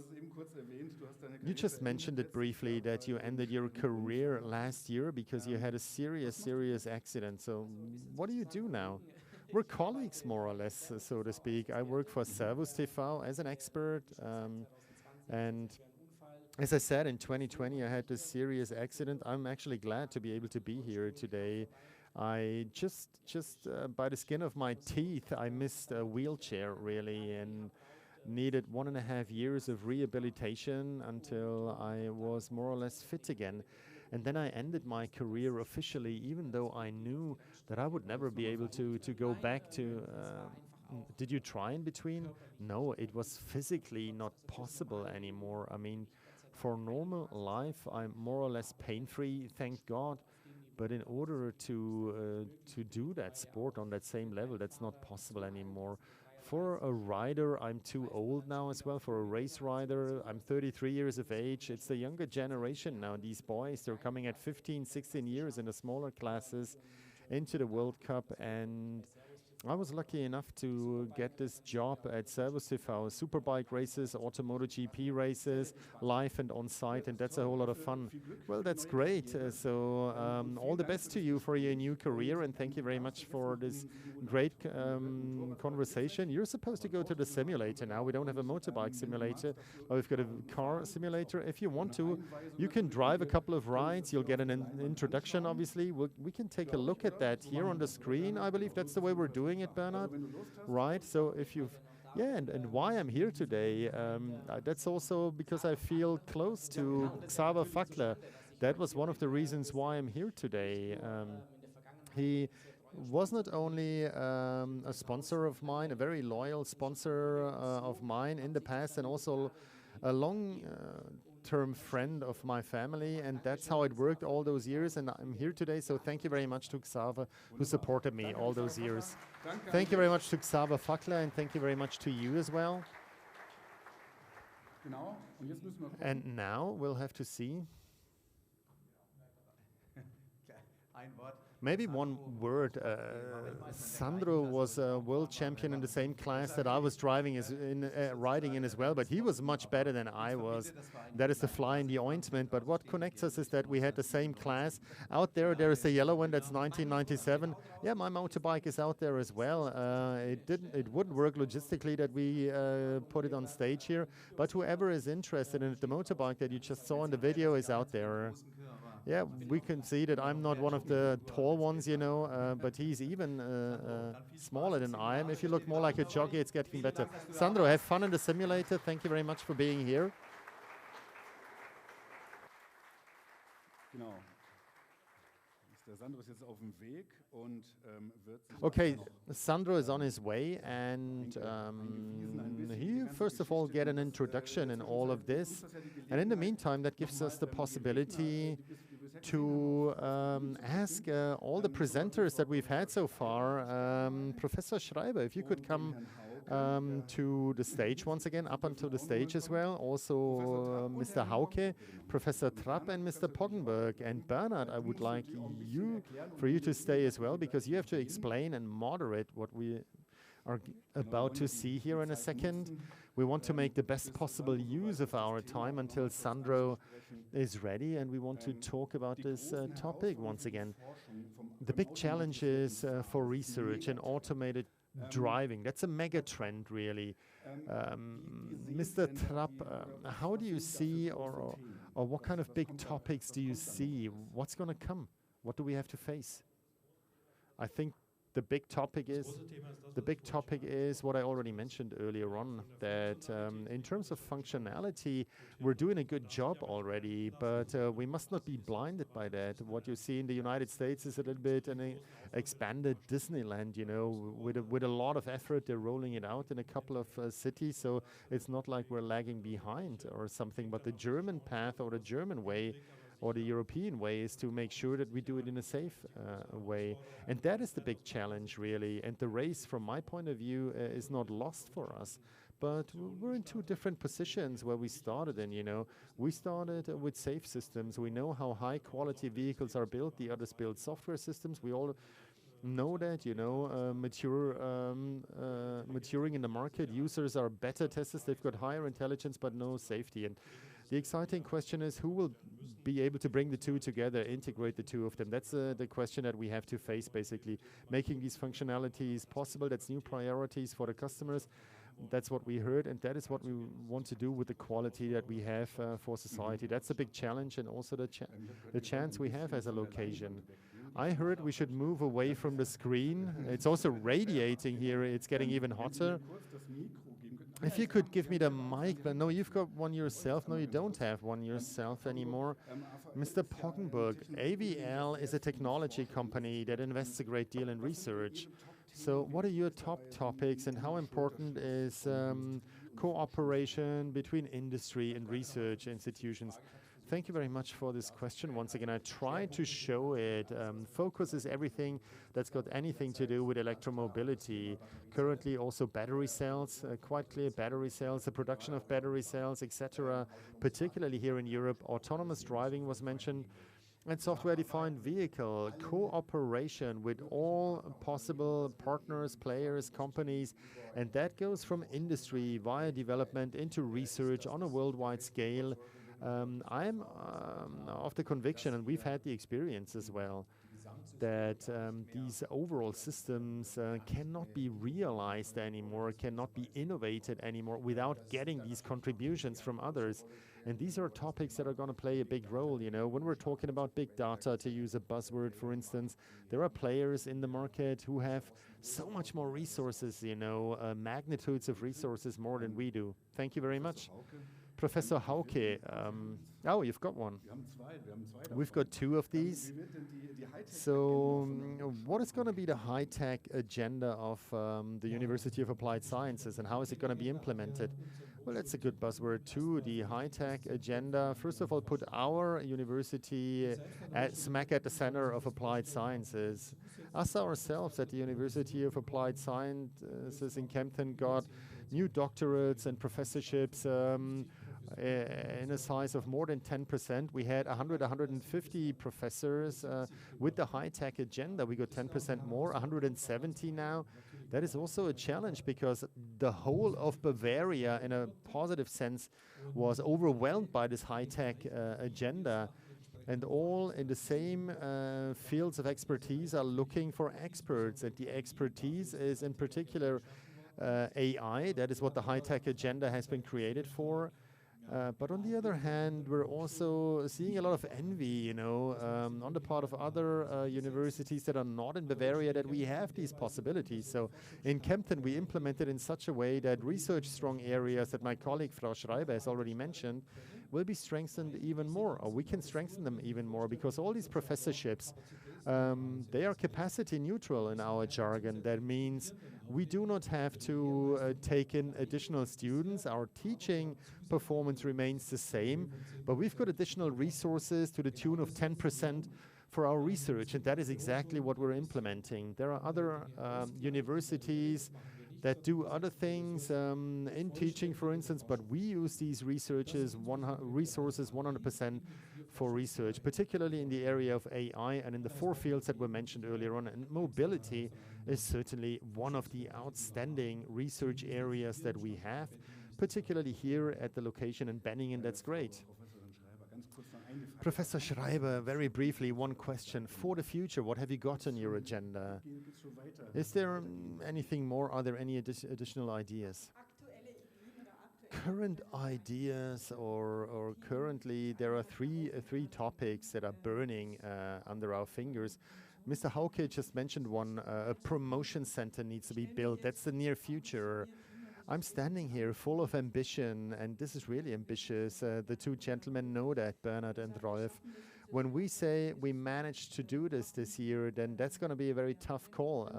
You just mentioned it briefly that you ended your career last year because you had a serious accident. So what do you do now? We're colleagues, more or less, so to speak. I work for Servus TV as an expert, and as I said, in 2020 I had this serious accident. I'm actually glad to be able to be here today. I just by the skin of my teeth, I missed a wheelchair, really, and needed 1.5 years of rehabilitation until I was more or less fit again. And then I ended my career officially, even though I knew that I would never be able to go back to... did you try in between? No, it was physically not possible anymore. I mean, for normal life, I'm more or less pain-free, thank God. But in order to do that sport on that same level, that's not possible anymore. For a rider, I'm too old now as well. For a race rider, I'm 33 years of age. It's the younger generation now. These boys, they're coming at 15, 16 years in the smaller classes into the World Cup. And I was lucky enough to get this job at Servus TV, superbike races, automotive GP races, live and on site, and that's a whole lot of fun. Well, that's great. All the best to you for your new career, and thank you very much for this great conversation. You're supposed to go to the simulator now. We don't have a motorbike simulator, but we've got a car simulator. If you want to, you can drive a couple of rides. You'll get an introduction, obviously. We can take a look at that here on the screen. I believe that's the way we're doing it, Bernhard, right? So if Yeah, and why I'm here today, that's also because I feel close to Xaver Fackler. That was one of the reasons why I'm here today. He was not only a sponsor of mine, a very loyal sponsor of mine in the past, and also a long-term friend of my family, and that's how it worked all those years, and I'm here today, so thank you very much to Xaver, who supported me all those years. Thank you very much to Xaver Fackler, and thank you very much to you as well. Genau. Und jetzt müssen wir gucken. And now we'll have to see. Maybe one word. Sandro was a world champion in the same class that I was riding in as well, but he was much better than I was. That is the fly in the ointment. But what connects us is that we had the same class. Out there is a yellow one. That's 1997. Yeah, my motorbike is out there as well. It wouldn't work logistically that we put it on stage here. But whoever is interested in it, the motorbike that you just saw in the video is out there. Yeah, we can see that I'm not one of the tall ones, you know, but he's even smaller than I am. If you look more like a jockey, it's getting better. Sandro, have fun in the simulator. Thank you very much for being here. Genau. Der Sandro ist jetzt auf dem Weg und wird sich Okay, Sandro is on his way, and he first of all get an introduction in all of this, and in the meantime that gives us the possibility to ask all the presenters that we've had so far. Professor Schreiber, if you could come to the stage once again, up onto the stage as well. Also Mr. Hauke, Professor Trapp, and Mr. Poggenberg. And Bernhard, I would like for you to stay as well, because you have to explain and moderate what we are about to see here in a second. We want to make the best possible use of our time until Sandro is ready, and we want to talk about this topic once again. The big challenge is for research and automated driving. That's a mega trend, really. Mr. Trapp, how do you see, or what kind of big topics do you see? What's going to come? What do we have to face? I think the big topic is what I already mentioned earlier on, that in terms of functionality, we're doing a good job already, but we must not be blinded by that. What you see in the United States is a little bit an expanded Disneyland, you know, with a lot of effort. They're rolling it out in a couple of cities, so it's not like we're lagging behind or something, but the German path or the German way or the European way is to make sure that we do it in a safe way. And that is the big challenge, really. And the race, from my point of view, is not lost for us. But we're in two different positions where we started in, you know. We started with safe systems. We know how high quality vehicles are built. The others build software systems. We all know that, you know, maturing in the market. Users are beta testers. They've got higher intelligence, but no safety. And the exciting question is, who will be able to bring the two together, integrate the two of them? That's the question that we have to face, basically. Making these functionalities possible, that's new priorities for the customers. That's what we heard, and that is what we want to do with the quality that we have for society. That's a big challenge, and also the chance we have as a location. I heard we should move away from the screen. It's also radiating here. It's getting even hotter. If you could give me the mic, but no, you've got one yourself. No, you don't have one yourself anymore. Mr. Poggenberg, AVL is a technology company that invests a great deal in research. So what are your top topics, and how important is cooperation between industry and research institutions? Thank you very much for this question. Once again, I tried to show it. Focus is everything that's got anything to do with electromobility. Currently also battery cells, quite clear battery cells, the production of battery cells, etc. Particularly here in Europe, autonomous driving was mentioned, and software-defined vehicle, cooperation with all possible partners, players, companies, and that goes from industry via development into research on a worldwide scale. I'm of the conviction, and we've had the experience as well, that these overall systems cannot be realized anymore, cannot be innovated anymore without getting these contributions from others. And these are topics that are going to play a big role. You know, when we're talking about big data, to use a buzzword, for instance, there are players in the market who have so much more resources, you know, magnitudes of resources more than we do. Thank you very much. Professor Hauke, oh, you've got one. We've got two of these. So what is going to be the high-tech agenda of the University of Applied Sciences, and how is it going to be implemented? Well, that's a good buzzword too, the high-tech agenda. First of all, put our university smack at the center of applied sciences. Us ourselves at the University of Applied Sciences in Kempten got new doctorates and professorships in a size of more than 10%. We had 150 professors with the high-tech agenda. We got 10% more, 170 now. That is also a challenge because the whole of Bavaria, in a positive sense, was overwhelmed by this high-tech agenda. And all in the same fields of expertise are looking for experts. And the expertise is in particular AI. That is what the high-tech agenda has been created for. But on the other hand, we're also seeing a lot of envy, you know, on the part of other universities that are not in Bavaria, that we have these possibilities. So in Kempten, we implemented in such a way that research-strong areas that my colleague Frau Schreiber has already mentioned will be strengthened even more, or we can strengthen them even more, because all these professorships, they are capacity neutral in our jargon. That means we do not have to take in additional students. Our teaching performance remains the same, but we've got additional resources to the tune of 10% for our research, and that is exactly what we're implementing. There are other universities that do other things in teaching, for instance, but we use these resources 100% for research, particularly in the area of AI and in the four fields that were mentioned earlier on. And mobility is certainly one of the outstanding research areas that we have, particularly here at the location in Benningen. That's great. Professor Schreiber, very briefly, one question. For the future, what have you got on your agenda? Is there anything more? Are there any additional ideas? Current ideas, or currently, there are three topics that are burning under our fingers. Mr. Hauke just mentioned one. A promotion center needs to be built. That's the near future. I'm standing here full of ambition, and this is really ambitious. The two gentlemen know that, Bernhard and Rolf. When we say we managed to do this year, then that's going to be a very tough call.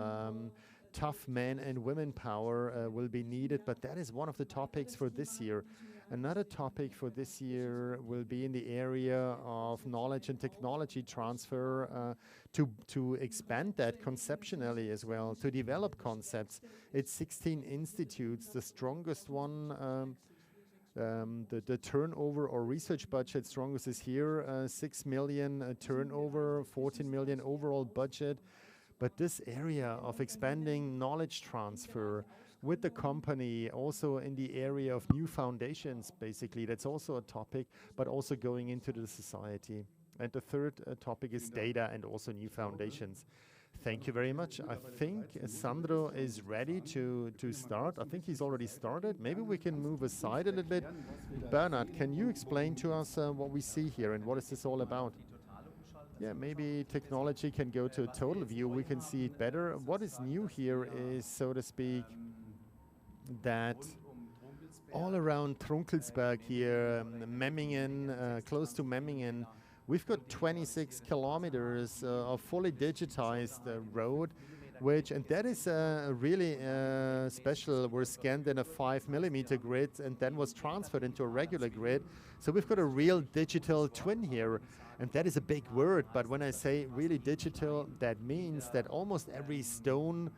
Tough men and women power will be needed, but that is one of the topics for this year. Another topic for this year will be in the area of knowledge and technology transfer, to expand that conceptually as well, to develop concepts. It's 16 institutes. The strongest one, the turnover or research budget strongest is here, 6 million turnover, 14 million overall budget. But this area of expanding knowledge transfer with the company, also in the area of new foundations, basically, that's also a topic, but also going into the society. And the third topic is data and also new foundations. Thank you very much. I think Sandro is ready to start. I think he's already started. Maybe we can move aside a little bit. Bernhard, can you explain to us what we see here and what is this all about? Yeah, maybe technology can go to a total view. We can see it better. What is new here is, so to speak, that all around Trunkelsberg here, Memmingen, close to Memmingen, we've got 26 kilometers of fully digitized road, and that is really special. We're scanned in a 5mm grid and then was transferred into a regular grid. So we've got a real digital twin here. And that is a big word, but when I say really digital, that means that almost every stone,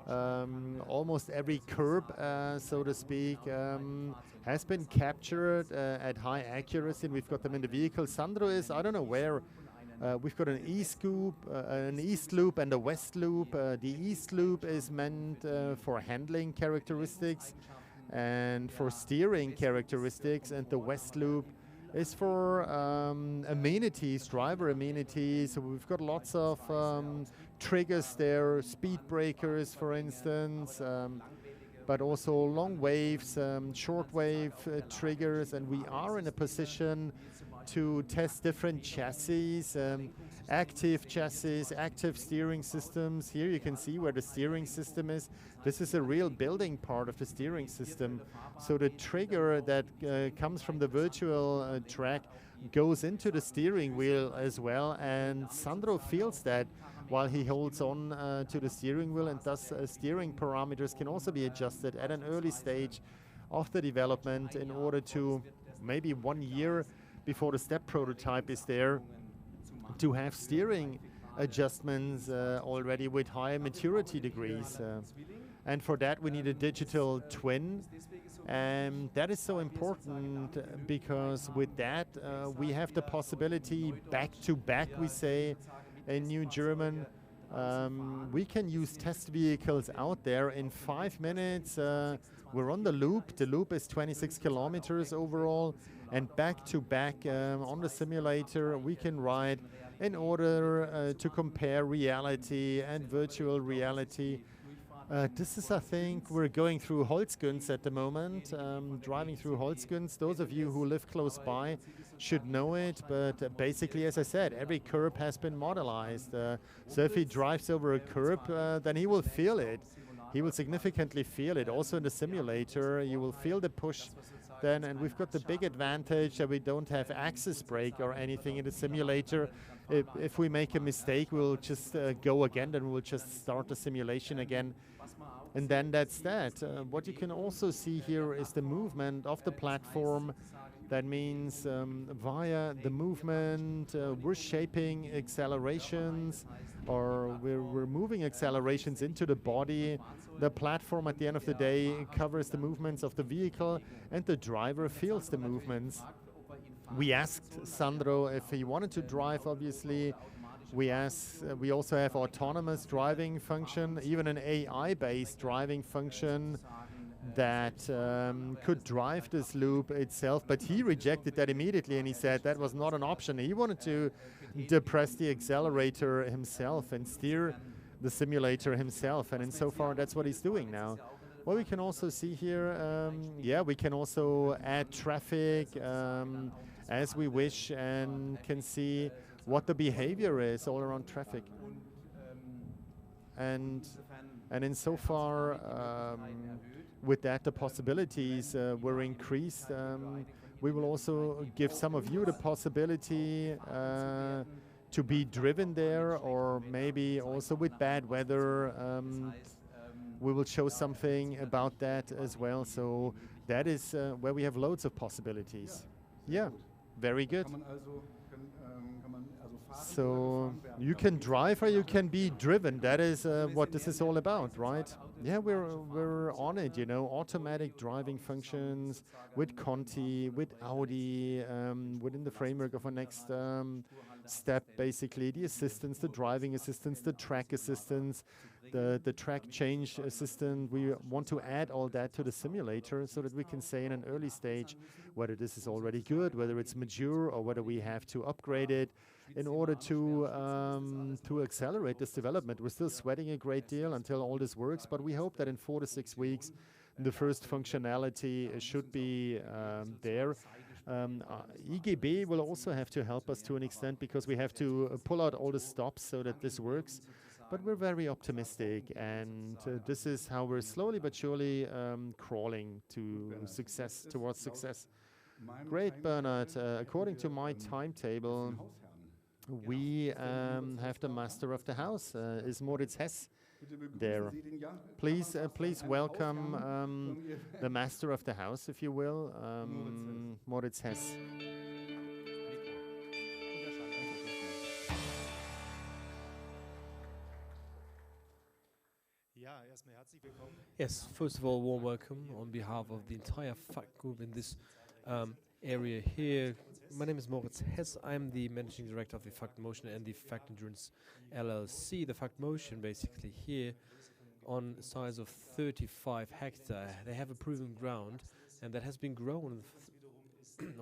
almost every curb, so to speak, has been captured at high accuracy, and we've got them in the vehicle. Sandro is, I don't know where, we've got an east loop and a west loop. The east loop is meant for handling characteristics and for steering characteristics, and the west loop is for amenities, driver amenities. So we've got lots of triggers there, speed breakers, for instance, but also long waves, short wave triggers, and we are in a position to test different chassis, active chassis, active steering systems. Here you can see where the steering system is. This is a real building part of the steering system. So the trigger that comes from the virtual track goes into the steering wheel as well, and Sandro feels that while he holds on to the steering wheel, and thus steering parameters can also be adjusted at an early stage of the development in order to maybe 1 year before the step prototype is there to have steering adjustments already with high maturity degrees. And for that we need a digital twin. And that is so important because with that we have the possibility back to back, we say in New German. We can use test vehicles out there in 5 minutes. We're on the loop. The loop is 26 kilometers overall, and back to back on the simulator we can ride in order to compare reality and virtual reality. This is, I think, we're going through Holzgunst at the moment, driving through Holzgunst. Those of you who live close by should know it, but basically, as I said, every curb has been modelized. So if he drives over a curb, then he will feel it. He will significantly feel it. Also in the simulator, you will feel the push then, and we've got the big advantage that we don't have access brake or anything in the simulator. If we make a mistake, we'll just go again, then we'll just start the simulation again. And then that's that. What you can also see here is the movement of the platform. That means via the movement, we're shaping accelerations, or we're moving accelerations into the body. The platform at the end of the day covers the movements of the vehicle, and the driver feels the movements. We asked Sandro if he wanted to drive, obviously. We also have autonomous driving function, even an AI-based driving function that could drive this loop itself, but he rejected that immediately, and he said that was not an option. He wanted to depress the accelerator himself and steer the simulator himself, and insofar that's what he's doing now. What we can also see here, we can also add traffic as we wish, and can see what the behavior is all around traffic. And insofar, with that, the possibilities were increased. We will also give some of you the possibility to be driven there, or maybe also with bad weather. We will show something about that as well. So that is where we have loads of possibilities. Yeah, very good. So you can drive or you can be driven. That is what this is all about, right? Yeah, we're on it, you know. Automatic driving functions with Conti, with Audi, within the framework of our next step, basically the assistance, the driving assistance, the track assistance, the track change assistant. We want to add all that to the simulator so that we can say in an early stage whether this is already good, whether it's mature, or whether we have to upgrade it in order to accelerate this development. We're still sweating a great deal until all this works, but we hope that in 4 to 6 weeks the first functionality should be there. EGB will also have to help us to an extent, because we have to pull out all the stops so that this works. But we're very optimistic, and this is how we're slowly but surely crawling to success, towards success. Great, Bernhard. According to my timetable, we have the master of the house. Is Moritz Hess there? Please welcome the master of the house, if you will, Moritz Hess. Yes, first of all, warm welcome on behalf of the entire FACT group in this area here. My name is Moritz Hess. I'm the managing director of the FACT Motion and the FACT Endurance LLC. The FACT Motion, basically here, on a size of 35 hectares, they have a proven ground, and that has been grown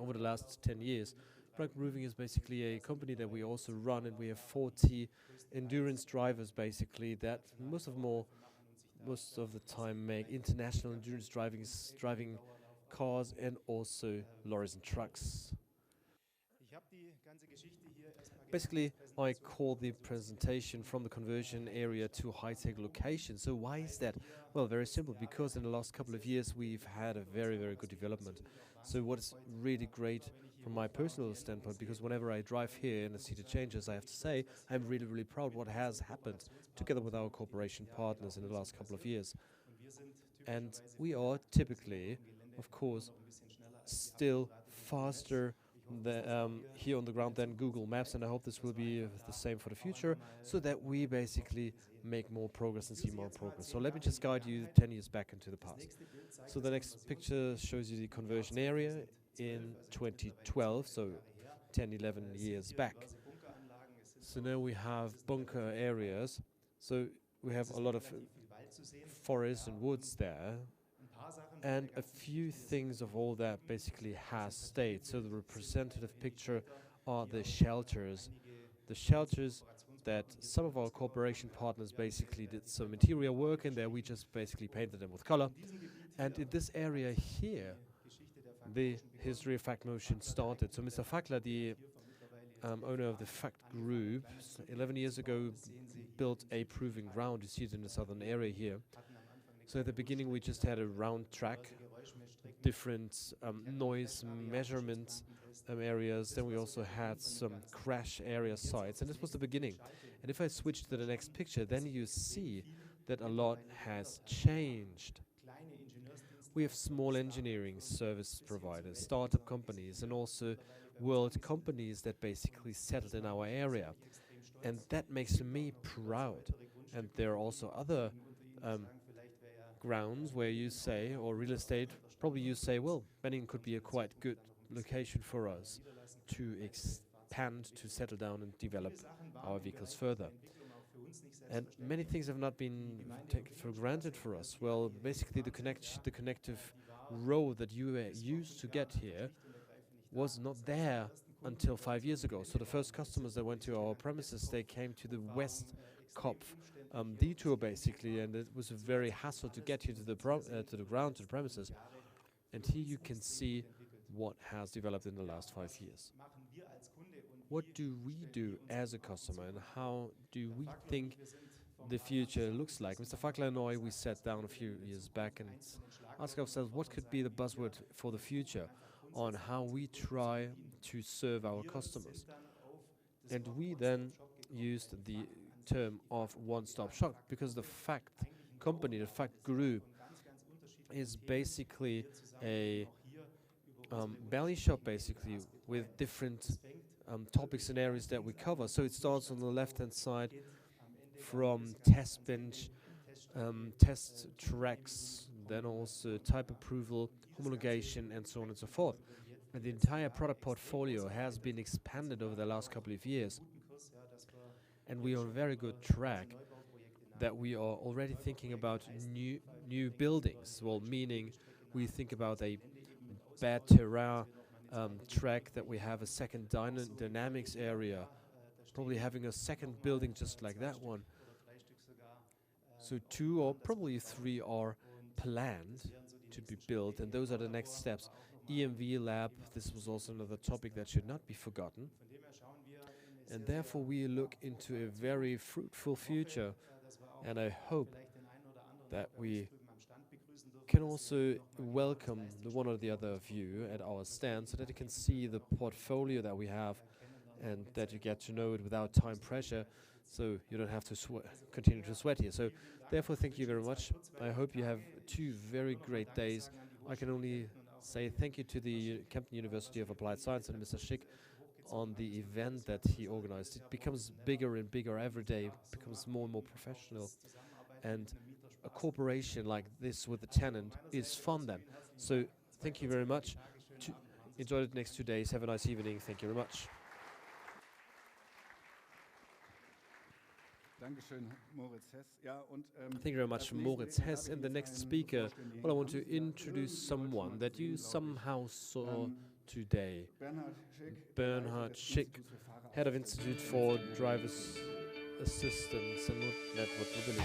over the last 10 years. FACT Roofing is basically a company that we also run, and we have 40 endurance drivers, basically, that most of them all most of the time make international endurance driving cars and also lorries and trucks. Basically, I call the presentation from the conversion area to high-tech location. So why is that? Well, very simple, because in the last couple of years we've had a very, very good development. So what is really great from my personal standpoint, because whenever I drive here and I see the changes, I have to say I'm really, really proud what has happened together with our cooperation partners in the last couple of years. And we are typically, of course, still faster here on the ground than Google Maps, and I hope this will be the same for the future, so that we basically make more progress and see more progress. So let me just guide you 10 years back into the past. So the next picture shows you the conversion area in 2012, so 10, 11 years back. So now we have bunker areas, so we have a lot of forests and woods there, and a few things of all that basically has stayed. So the representative picture are the shelters that some of our cooperation partners basically did some interior work in there. We just basically painted them with color. And in this area here, the history of Fact Motion started. So Mr. Fackler, the owner of the Fact Group, 11 years ago built a proving ground. You see it in the southern area here. So at the beginning we just had a round track, different noise measurement areas. Then we also had some crash area sites, and this was the beginning. And if I switch to the next picture, then you see that a lot has changed. We have small engineering service providers, startup companies, and also world companies that basically settled in our area. And that makes me proud. And there are also other grounds where you say, or real estate, probably you say, well, Benning could be a quite good location for us to expand, to settle down and develop our vehicles further. And many things have not been taken for granted for us. Well, basically the connective road that you used to get here was not there until 5 years ago. So the first customers that went to our premises, they came to the West Kopf detour basically, and it was a very hassle to get here to the ground, to the premises. And here you can see what has developed in the last 5 years. What do we do as a customer, and how do we think the future looks like? Mr. Fackler and I, we sat down a few years back and asked ourselves what could be the buzzword for the future on how we try to serve our customers. And we then used the term of one-stop shop, because the Fact company, the Fact Group, is basically a belly shop, basically, with different topics and areas that we cover. So it starts on the left-hand side from test bench, test tracks, then also type approval, homologation, and so on and so forth. And the entire product portfolio has been expanded over the last couple of years. And we are on a very good track that we are already thinking about new buildings. Well, meaning we think about a bad terrain track, that we have a second dynamics area, probably having a second building just like that one. So 2 or probably 3 are planned to be built, and those are the next steps. EMV lab, this was also another topic that should not be forgotten. And therefore we look into a very fruitful future, and I hope that we can also welcome the one or the other of you at our stand, so that you can see the portfolio that we have and that you get to know it without time pressure, so you don't have to continue to sweat here. So therefore, thank you very much. I hope you have 2 very great days. I can only say thank you to the Kempten University of Applied Science and Mr. Schick on the event that he organized. It becomes bigger and bigger every day, becomes more and more professional. And a cooperation like this with the tenant is fun then. So thank you very much. Enjoy the next 2 days. Have a nice evening. Thank you very much. Thank you very much, Moritz Hess. And the next speaker, well, I want to introduce someone that you somehow saw today. Bernhard Schick, Head of Institute for Driver's Assistance and Network Mobility.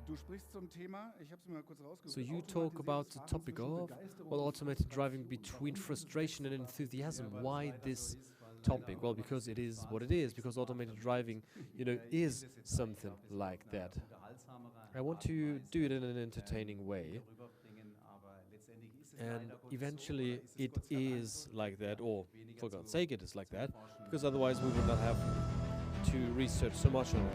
Du sprichst zum Thema, ich habe es mir mal kurz rausgesucht. So you talk about the topic of, well, automated driving between frustration and enthusiasm. Why this topic? Well, because it is what it is, because automated driving, is something like that. I want to do it in an entertaining way, and eventually it is like that, or for God's sake it is like that, because otherwise we would not have to research so much on it.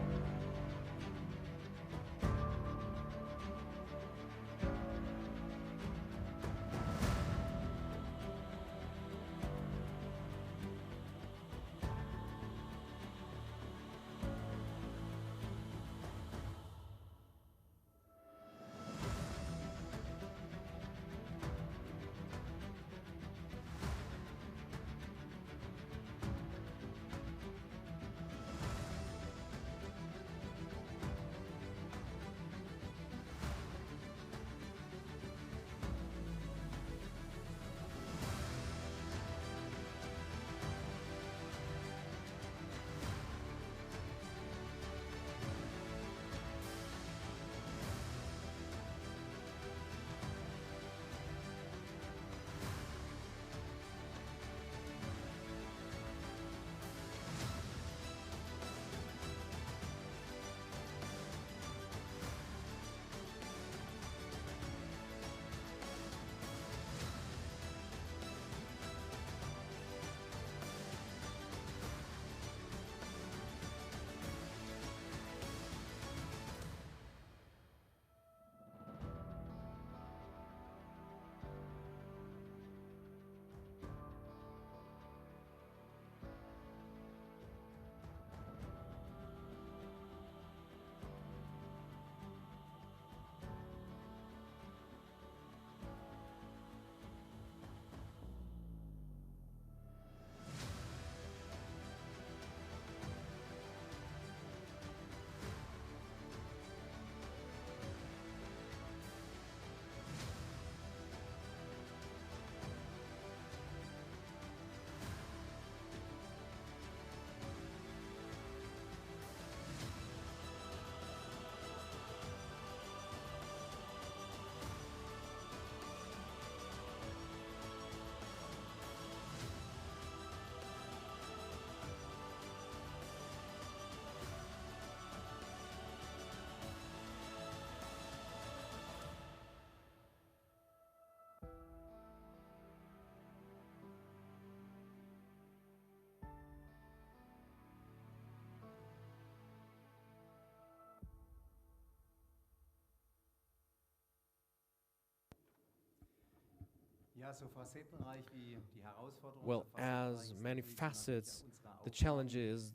Well, as many facets, the challenge is,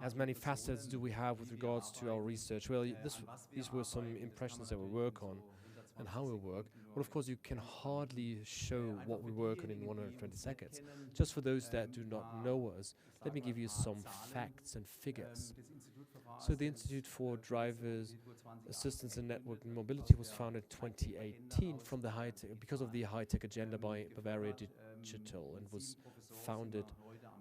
as many facets do we have with regards to our research? Well, these were some impressions that we work on and how we work. Well, of course, you can hardly show what we work on in 120 seconds. Just for those that do not know us, let me give you some facts and figures. So the Institute for Drivers Assistance and Network Mobility was founded in 2018 from the because of the high-tech agenda by Bavaria Digital, and was founded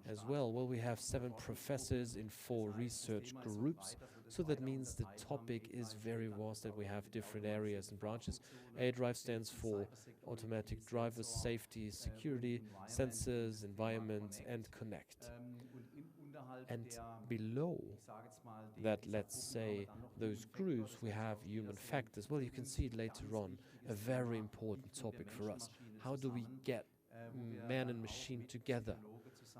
as well. Well, we have 7 professors in 4 research groups, so that means the topic is very vast, that we have different areas and branches. A-Drive stands for automatic drivers, safety, security, sensors, environment, and connect. And below that, let's say, those groups, we have human factors. Well, you can see it later on, a very important topic for us. How do we get man and machine together?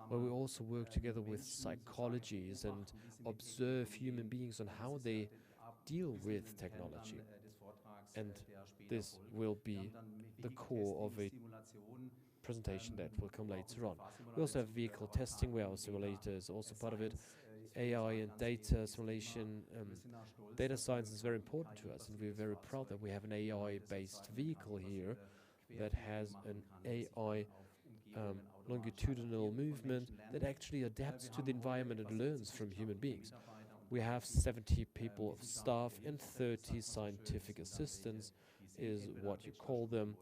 Well, we also work together with psychologies and observe human beings on how they deal with technology. And this will be the core of a presentation that will come later on. We also have vehicle testing, where our simulator is also part of it. AI and data simulation. Data science is very important to us, and we're very proud that we have an AI-based vehicle here that has an AI longitudinal movement that actually adapts to the environment and learns from human beings. We have 70 people of staff and 30 scientific assistants, is what you call them.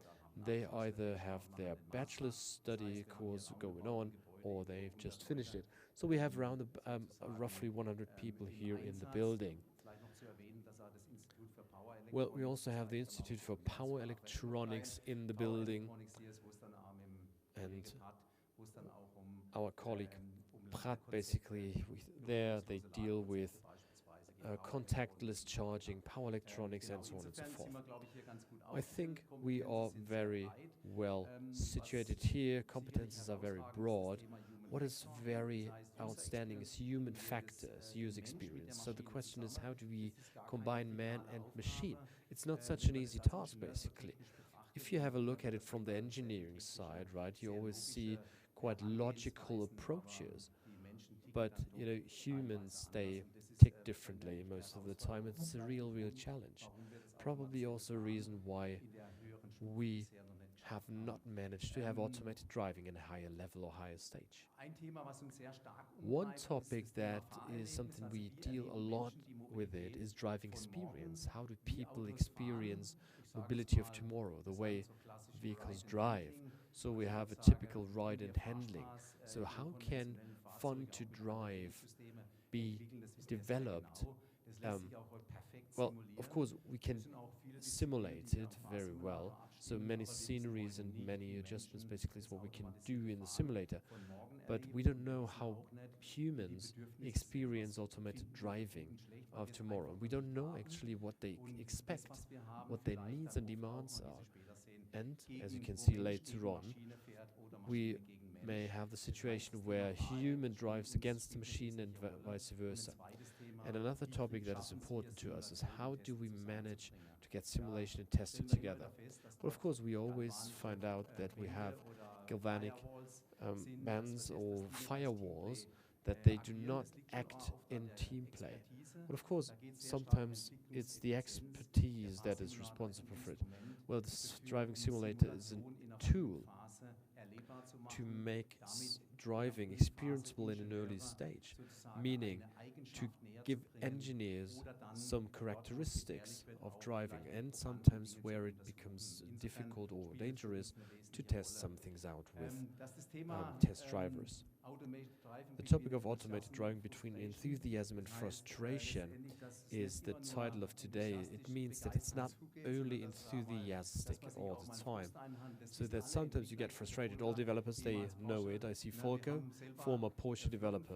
They either have their bachelor's study course going on, or they've just finished it. So we have around roughly 100 people here in the building. Well, we also have the Institute for Power Electronics in the building, and our colleague Prat, basically, there they deal with contactless charging, power electronics, and so on and so forth. I think we are very well situated here. Competences are very broad. What is very outstanding is human factors, user experience. So the question is, how do we combine man and machine? It's not such an easy task, basically. If you have a look at it from the engineering side, right, you always see quite logical approaches. But, you know, humans, they tick differently most of the time. It's a real challenge. Probably also a reason why we have not managed to have automated driving in a higher level or higher stage. One topic that is something we deal a lot with it is driving experience. How do people experience mobility of tomorrow, the way vehicles drive? So we have a typical ride and handling. So how can fun to drive be developed? Well, of course, we can simulate it very well. So many sceneries and many adjustments basically is what we can do in the simulator. But we don't know how humans experience automated driving of tomorrow. We don't know actually what they expect, what their needs and demands are. And as you can see later on, we may have the situation where human drives against the machine and vice versa. And another topic that is important to us is how do we manage to get simulation and testing together? Well, of course, we always find out that we have galvanic bands or firewalls, that they do not act in team play. But of course, sometimes it's the expertise that is responsible for it. Well, this driving simulator is a tool to make driving experienceable in an early stage, meaning to give engineers some characteristics of driving, and sometimes where it becomes difficult or dangerous to test some things out with test drivers. The topic of automated driving between enthusiasm and frustration is the title of today. It means that it's not only enthusiastic all the time, so that sometimes you get frustrated. All developers, they know it. I see Volker, former Porsche developer.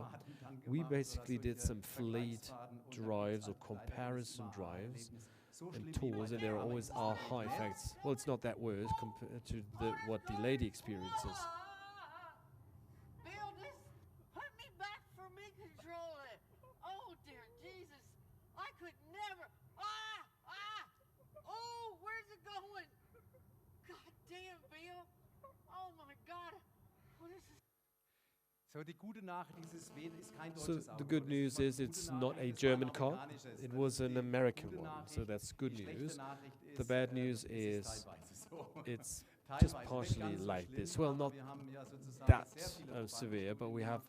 We basically did some fleet drives or comparison drives and tools, and there always are high effects. Well, it's not that worse compared to what the lady experiences. Bill, just put me back for me control it. Oh, dear Jesus. I could never. Oh, where's it going? God damn, Bill. Oh, my God. What is this? So the good news is it's not a German car, it was an American one, so that's good news. The bad news is it's just partially like this. Well, not that severe, but we have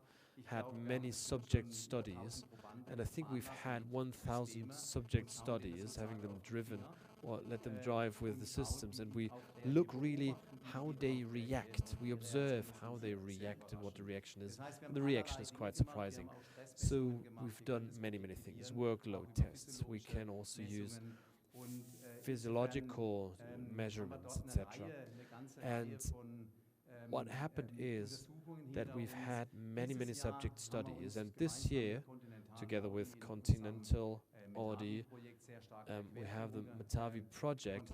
had many subject studies, and I think we've had 1,000 subject studies, having them driven or let them drive with the systems, and we look really how they react. We observe how they react and what the reaction is, and the reaction is quite surprising. So we've done many things, workload tests. We can also use physiological measurements, etc. And what happened is that we've had many subject studies, and this year, together with Continental, Audi, we have the Matavi project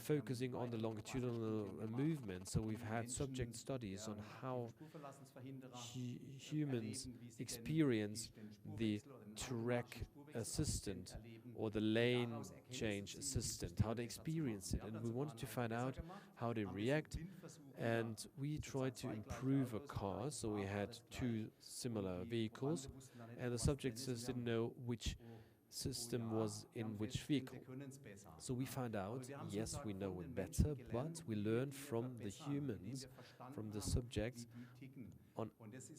focusing on the longitudinal movement. So we've had subject studies on how humans experience the track assistant or the lane change assistant, how they experience it. And we wanted to find out how they react, and we tried to improve a car. So we had two similar vehicles, and the subjects just didn't know which system was in which vehicle. So we found out, yes, we know it better, but we learned from the humans, from the subjects,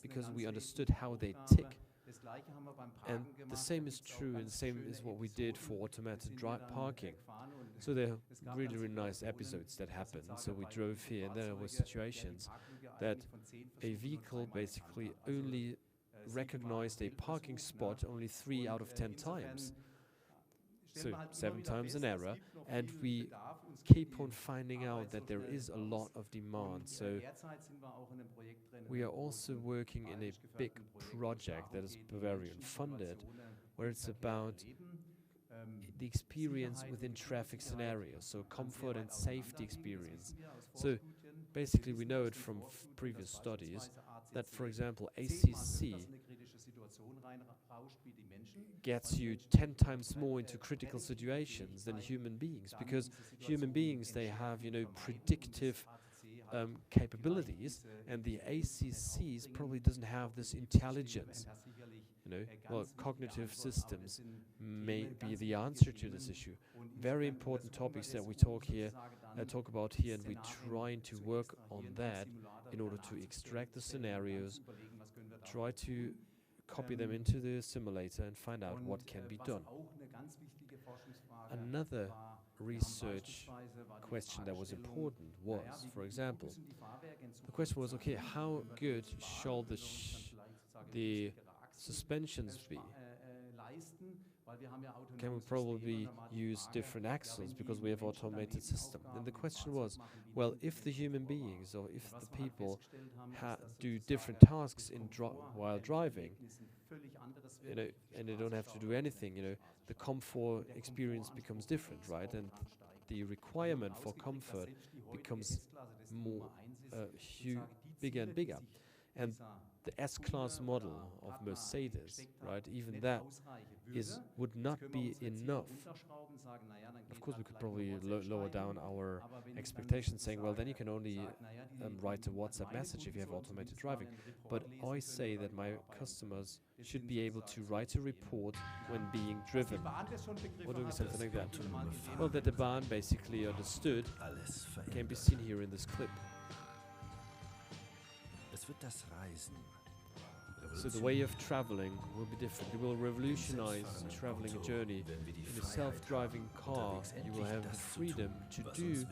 because we understood how they tick. And the same is true, and the same is what we did for automated parking. So there are really nice episodes that happened. So we drove here, and there were situations that a vehicle basically only recognized a parking spot only 3 out of 10 times. So 7 times an error, and we Bedarf uns keep on finding out that there is a lot of demand. So we are also working in a big project that is Bavarian funded, where it's about the experience within traffic scenarios, so comfort and safety experience. So basically we know it from previous studies that, for example, ACC gets you 10 times more into critical situations than human beings, because human beings, they have, predictive capabilities, and the ACCs probably doesn't have this intelligence. Well, cognitive systems may be the answer to this issue. Very important topics that we talk about here, and we're trying to work on that in order to extract the scenarios, try to copy them into the simulator and find out what can be done. Another research question that was important was, for example, the question was, okay, how good shall the suspensions be? Can we probably use different axles because we have automated system? And the question was, well, if the human beings or if the people do different tasks while driving, and they don't have to do anything, the comfort experience becomes different, right? And the requirement for comfort becomes more bigger and bigger. And the S-Class model of Mercedes, right, even that would not be enough. Of course, we could probably lower down our expectations, saying, well, then you can only write a WhatsApp message if you have automated driving. But I say that my customers should be able to write a report when being driven, or doing something like that. Well, that the Bahn basically understood can be seen here in this clip. So the way of traveling will be different. It will revolutionize traveling a journey. In a self-driving car, you will have the freedom to do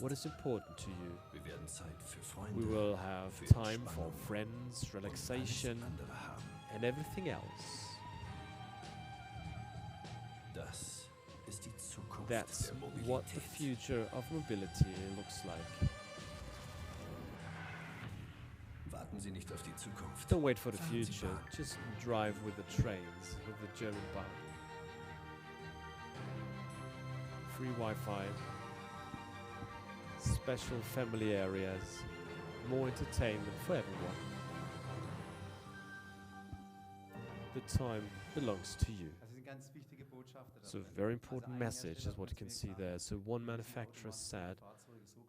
what is important to you. We will have time for friends, relaxation, and everything else. That's what the future of mobility looks like. Don't wait for the future, just drive with the trains, with the German Bahn. Free Wi-Fi, special family areas, more entertainment for everyone. The time belongs to you. So a very important message is what you can see there. So one manufacturer said,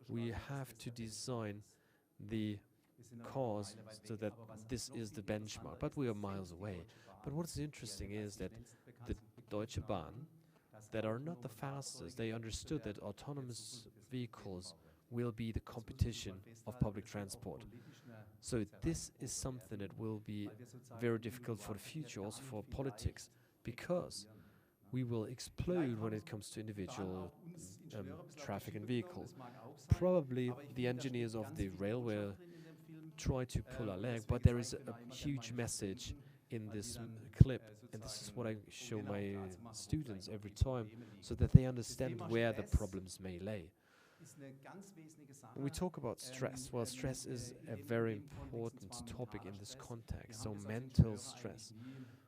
we have to design the cars so that this is the benchmark, but we are miles away. But what's interesting is that the Deutsche Bahn, that are not the fastest, they understood that autonomous vehicles will be the competition of public transport. So this is something that will be very difficult for the future, also for politics, because we will explode when it comes to individual traffic and vehicles. Probably the engineers of the railway try to pull our leg, but there is a huge message in this clip, and this is what I show my students every time, so that they understand where the problems may lay. When we talk about stress, well, stress is a very important topic in this context. So mental stress.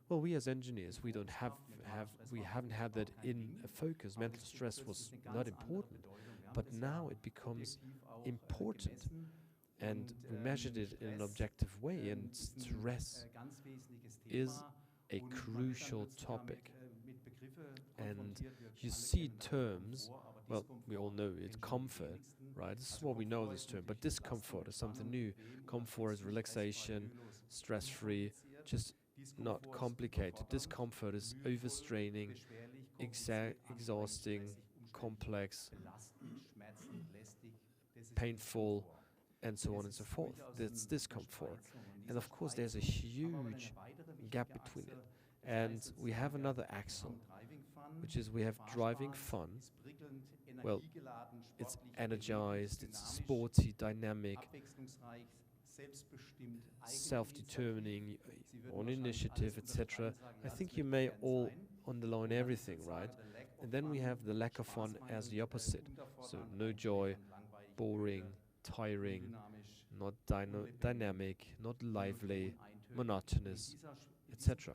Well, we as engineers, we haven't had that in a focus. Mental stress was not important, but now it becomes important. And we measured it in an objective way, and stress is a crucial topic. And you see terms, well, we all know it's comfort, right? This is what we know this term, but discomfort is something new. Comfort is relaxation, stress-free, just not complicated. Discomfort is overstraining, exhausting, complex, painful, and so on and so forth. That's discomfort. And of course, there's a huge gap between it. And we have another axle, which is we have driving fun. Well, it's energized, it's sporty, dynamic, self-determining, on initiative, etc. I think you may all underline everything, right? And then we have the lack of fun as the opposite. So no joy, boring, tiring, not dynamic, not lively, monotonous, etc.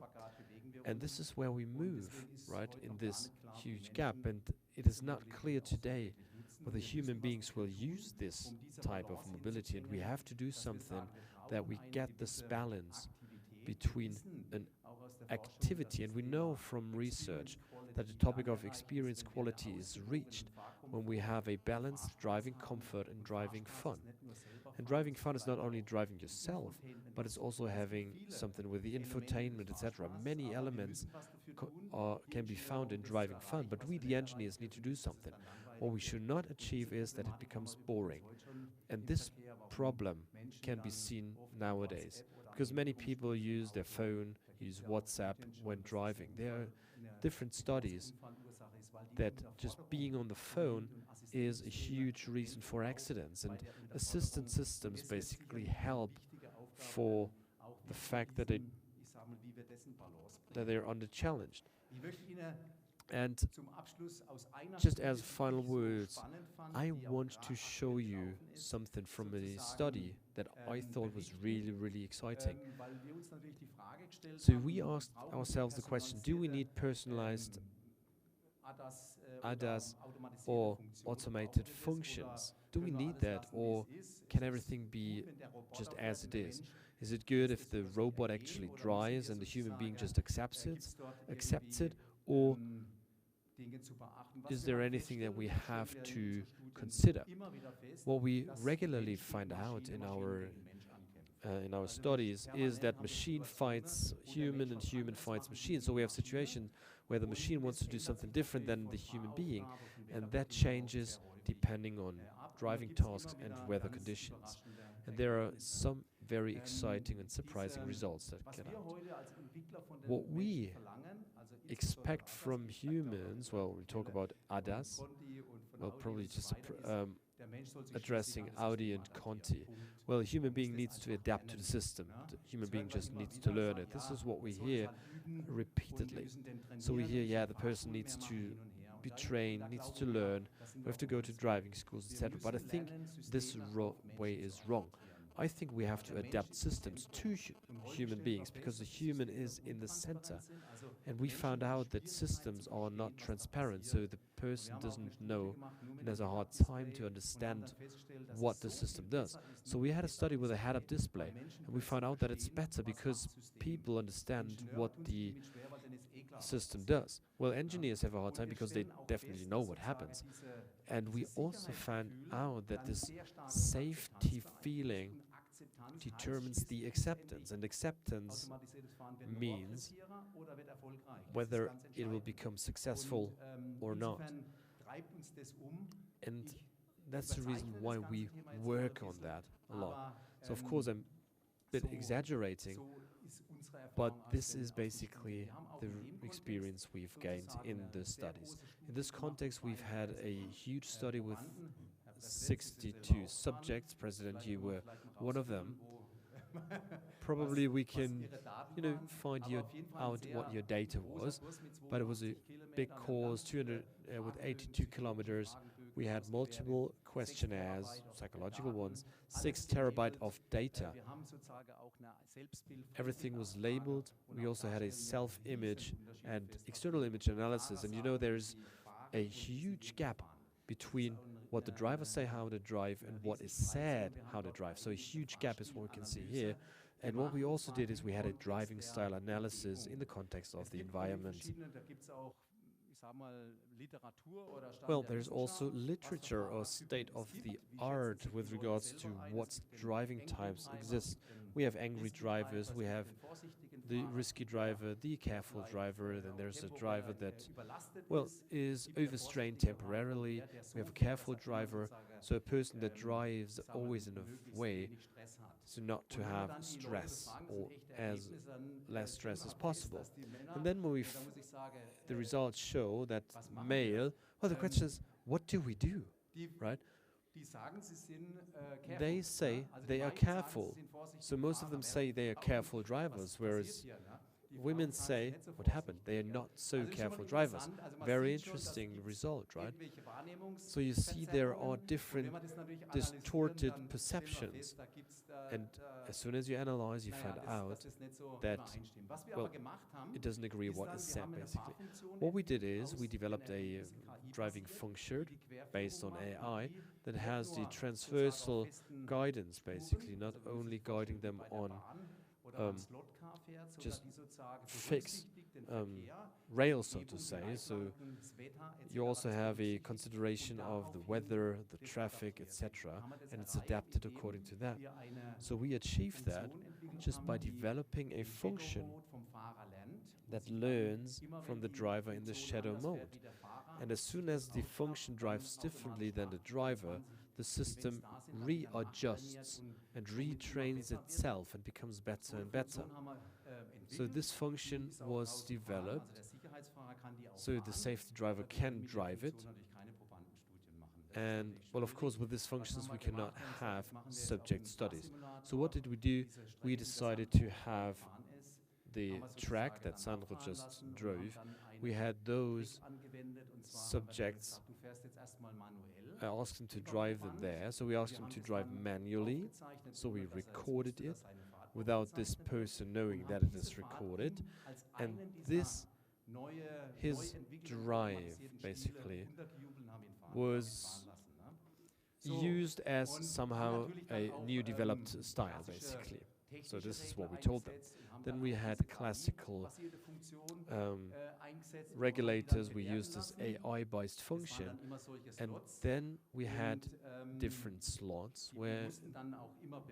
And this is where we move, right, in this huge gap. And it is not clear today whether human beings will use this type of mobility. And we have to do something that we get this balance between an activity. And we know from research that the topic of experience quality is reached when we have a balanced driving comfort and driving fun. And driving fun is not only driving yourself, but it's also having something with the infotainment, etc. Many elements can be found in driving fun, but we, the engineers, need to do something. What we should not achieve is that it becomes boring. And this problem can be seen nowadays, because many people use their phone, use WhatsApp when driving. There are different studies that just being on the phone is a huge reason for accidents, and assistant systems basically help for the fact that they're under challenged. And just as final words, I want to show you something from a study that I thought was really, really exciting. So we asked ourselves the question, do we need personalized ADAS or automated functions? Do we need that, or can everything be just as it is? Is it good if the robot actually drives and the human being just accepts it, or is there anything that we have to consider? What we regularly find out in our studies is that machine fights human and human fights machine. So we have situations where the machine wants to do something different than the human being, and that changes depending on driving tasks and weather conditions. And there are some very exciting and surprising results that get out. What we expect from humans, well, we talk about ADAS, well, probably just addressing Audi and Conti. Well, a human being needs to adapt to the system. The human being just needs to learn it. This is what we hear repeatedly. So we hear, yeah, the person needs to be trained, needs to learn, we have to go to driving schools, etc. But I think this way is wrong. I think we have to adapt systems to human beings, because the human is in the center. And we found out that systems are not transparent, so the person doesn't know and has a hard time to understand what the system does. So we had a study with a head-up display, and we found out that it's better because people understand what the system does. Well, engineers have a hard time because they definitely know what happens. And we also found out that this safety feeling determines the acceptance, and acceptance means whether it will become successful or not. And that's the reason why we work on that a lot. So of course I'm a bit exaggerating, but this is basically the experience we've gained in the studies. In this context, we've had a huge study with 62 subjects. President, you were one of them. Probably we can, find out what your data was, but it was a big course, 200 with 82 kilometers. We had multiple questionnaires, psychological ones, 6 terabyte of data. Everything was labeled. We also had a self-image and external image analysis, and there's a huge gap between what the drivers say how to drive and what is said how to drive. So a huge gap is what we can see here. And what we also did is we had a driving style analysis in the context of the environment. Well, there's also literature or state of the art with regards to what driving types exist. We have angry drivers, we have the risky driver, the careful driver, then there's a driver that, is overstrained temporarily. We have a careful driver, so a person that drives always in a way so not to have stress, or as less stress as possible. And then when the results show that male, the question is, what do we do, right? They say they are careful. So most of them say they are careful drivers, whereas women say, what happened? They are not so careful drivers. Very interesting result, right? So you see there are different distorted perceptions. And as soon as you analyze, you find out that, well, it doesn't agree what is said, basically. What we did is we developed a driving function based on AI that has the transversal guidance, basically, not only guiding them on just fixed rails, so to say. So you also have a consideration of the weather, the traffic, etc., and it's adapted according to that. So we achieve that just by developing a function that learns from the driver in the shadow mode. And as soon as the function drives differently than the driver, the system readjusts and retrains itself and becomes better and better. So this function was developed so the safety driver can drive it. And, well, of course, with these functions, we cannot have subject studies. So what did we do? We decided to have the track that Sandro just drove. We had those subjects. I asked them to drive them there. So we asked them to drive manually. So we recorded it without this person knowing that it is recorded. And his drive, basically, was used as somehow a new developed style, basically. So this is what we told them. Then we had classical regulators. We used this AI-based function. And then we had different slots where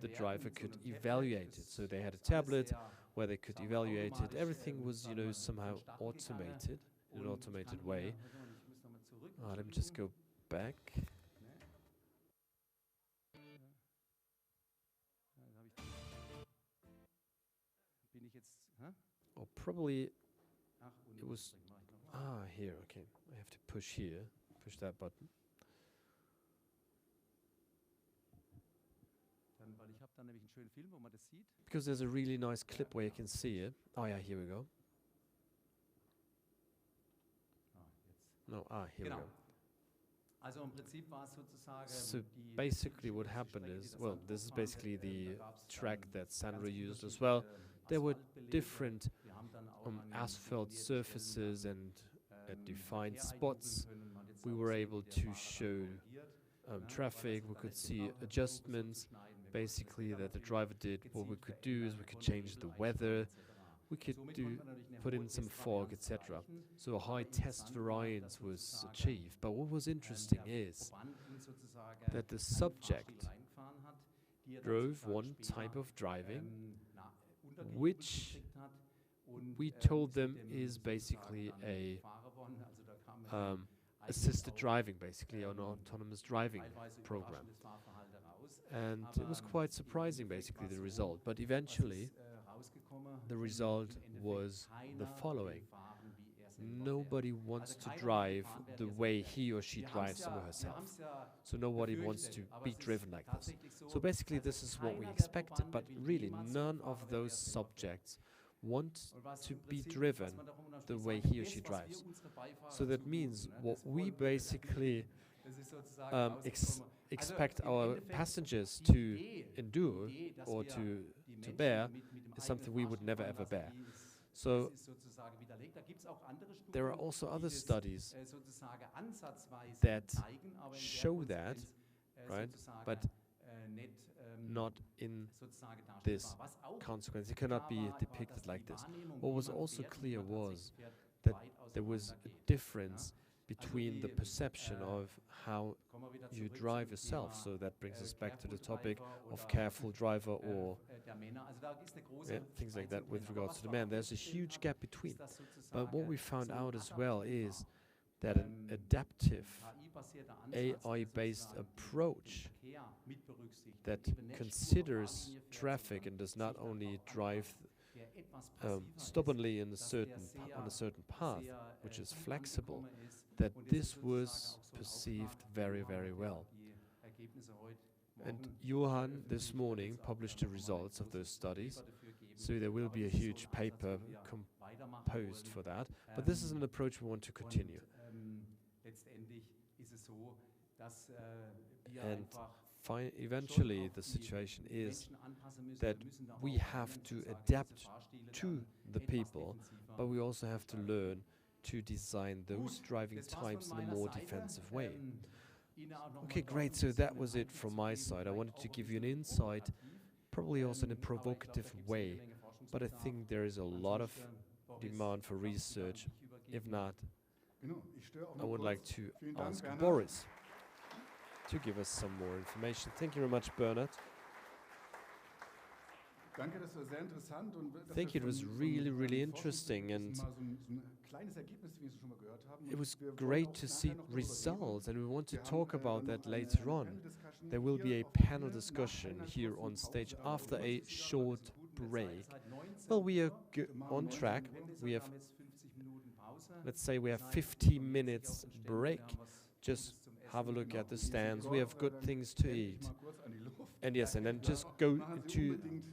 the driver could evaluate it. So they had a tablet where they could evaluate it. Everything was, somehow automated in an automated way. Let me just go back. Or probably it was here. Okay, I have to push that button. Because there's a really nice clip where you can see it. Oh yeah, here we go. No, here we go. So basically what happened is, well, this is basically the track that Sandro used as well. There were different asphalt surfaces and at defined spots. We were able to show traffic. We could see adjustments, basically, that the driver did. What we could do is we could change the weather. We could put in some fog, etc. So a high test variance was achieved. But what was interesting is that the subject drove one type of driving, which we told them is basically a assisted driving, basically, an autonomous driving program. And it was quite surprising, basically, the result. But eventually, the result was the following. Nobody wants to drive the way he or she drives him or herself. So nobody wants to be driven like this. So basically this is what we expected, but really none of those subjects want to be driven the way he or she drives. So that means what we basically expect our passengers to endure or to bear is something we would never ever bear. So there are also other studies that show that, right? But not in this consequence. It cannot be depicted like this. What was also clear was that there was a difference between the perception of how you drive yourself. So that brings us back to the topic of careful driver or things like that with regards to the man. There's a huge gap between. But what we found out as well is that an adaptive AI-based approach that considers traffic and does not only drive stubbornly on a certain path, which is flexible, that this was perceived very, very well. And Johann this morning published the results of those studies, so there will be a huge paper posed for that, but this is an approach we want to continue. And eventually the situation is that we have to adapt to the people, but we also have to learn to design those driving types in a more defensive way. Okay, great. So that was it from my side. I wanted to give you an insight, probably also in a provocative way, but I think there is a lot of demand for research. If not, I would like to ask Boris to give us some more information. Thank you very much, Bernhard. Thank you. It was really, really interesting, and it was great to see results, and we want to talk about that later on. There will be a panel discussion here on stage after a short break. Well, we are on track. We have, let's say, we have 15 minutes break. Just have a look at the stands. We have good things to eat. And yes, and then just go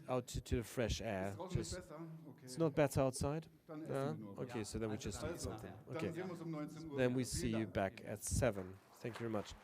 out to the fresh air. Just, it's not better outside? Okay, so then we just eat something. Okay, then we see you back at 7. Thank you very much.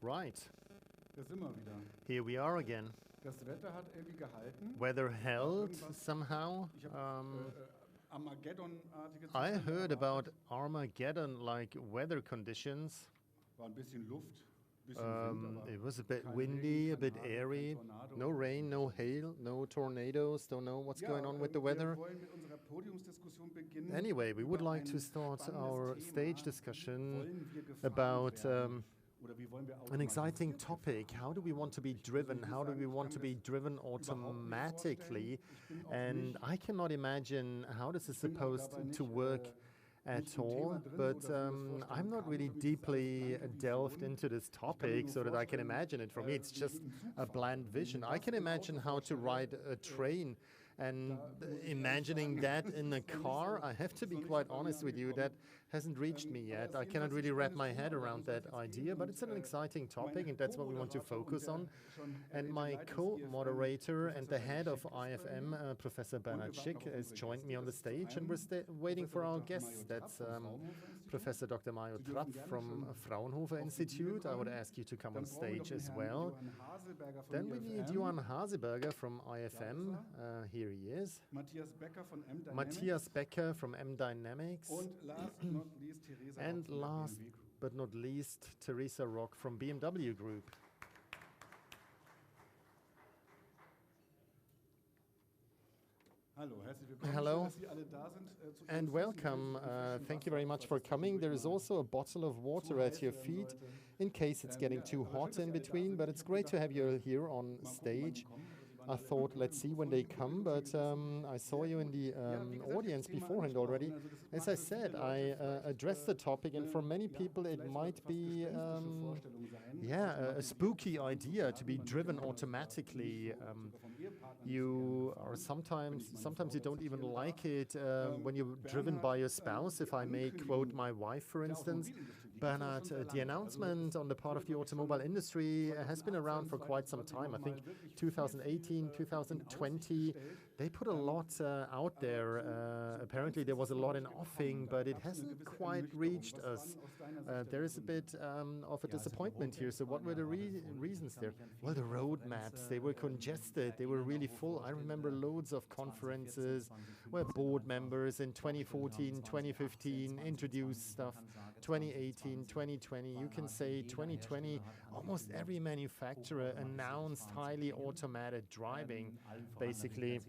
Right, Da sind wir wieder. here we are again. Das Wetter hat irgendwie gehalten. Weather held Irgendwas- somehow. Ich habe Armageddon-artige I Zustände heard erwartet. about Armageddon-like weather conditions. War ein bisschen Luft, bisschen Wind, aber It was a bit kein windy, a Regen, bit kein Hagel, kein airy. Tornado. No rain, no hail, no tornadoes. Don't know what's Ja, going on with the wir weather. wollen mit unserer Podiumsdiskussion beginnen. Anyway, we would über like ein to start spannendes our Thema. stage Wie discussion wollen wir gefahren about werden? Oder wie wollen wir an exciting automatisiert topic. How do we want to be driven? How do we want to be driven automatically? And I cannot imagine how this is supposed to work at all, but I'm not really deeply delved into this topic so that I can imagine it. For me, it's just a bland vision. I can imagine how to ride a train, and imagining that in a car, I have to be quite honest with you, that hasn't reached me yet. I cannot really wrap my head around that idea, but it's an exciting topic, and that's what we want to focus on. And my co-moderator and the head of IFM, Professor Bernhard Schick, has joined me on the stage, and we're waiting for our guests. That's Professor Dr. Mario Trapp from Fraunhofer Institute. I would ask you to come on stage as well. Then we need Johann Haseberger from IFM. Here he is. Matthias Becker von M Dynamics. Matthias Becker from M Dynamics. And last but not least, Theresa And Rock von der last BMW Group. but not least, Theresa Rock from BMW Group. Hallo, herzlich willkommen. Hello. Schön, dass Sie alle da sind, zu Ihrem And Fuß. welcome. Thank you very much for coming. There is also a bottle of water at your feet in case it's getting too hot in between, but it's great to have you here on stage. I thought, let's see when they come, but I saw you in the audience beforehand already. As I said, I addressed the topic, and for many people it might be, a spooky idea to be driven automatically. You are sometimes you don't even like it when you're driven by your spouse, if I may quote my wife, for instance. Bernhard, the announcement on the part of the automobile industry has been around for quite some time. I think 2018, 2020, they put a lot out there. Apparently there was a lot in offing, but it hasn't quite reached us. There is a bit of a disappointment here. So what were the reasons there? Well, the roadmaps, they were congested, they were really full. I remember loads of conferences where board members in 2014, 2015 introduced stuff. 2018, 2020, you can say 2020, almost every manufacturer announced highly automated driving, basically.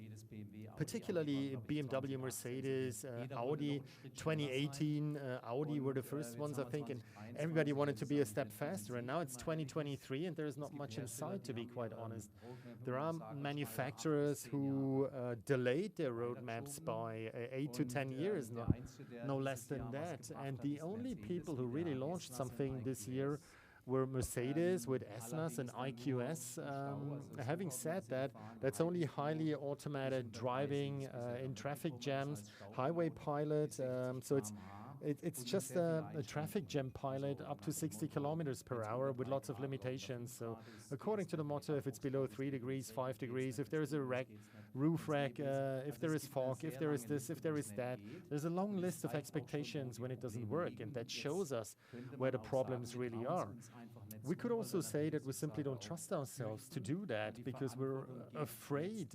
Particularly BMW, Mercedes, Audi. 2018, Audi were the first ones, I think, and everybody wanted to be a step faster. And now it's 2023, and there's not much in sight, to be quite honest. There are manufacturers who delayed their roadmaps by 8 to 10 years, no less than that. And the only people who really launched something this year were Mercedes with S-Class and IQS. Having said that, that's only highly automated driving in traffic jams, highway pilot. So it's just a traffic jam pilot up to 60 kilometers per hour with lots of limitations. So according to the motto, if it's below 3 degrees, 5 degrees, if there is a wreck, roof wreck, if there is fog, if there is this, if there is that, there's a long list of expectations when it doesn't work, and that shows us where the problems really are. We could also say that we simply don't trust ourselves to do that because we're afraid,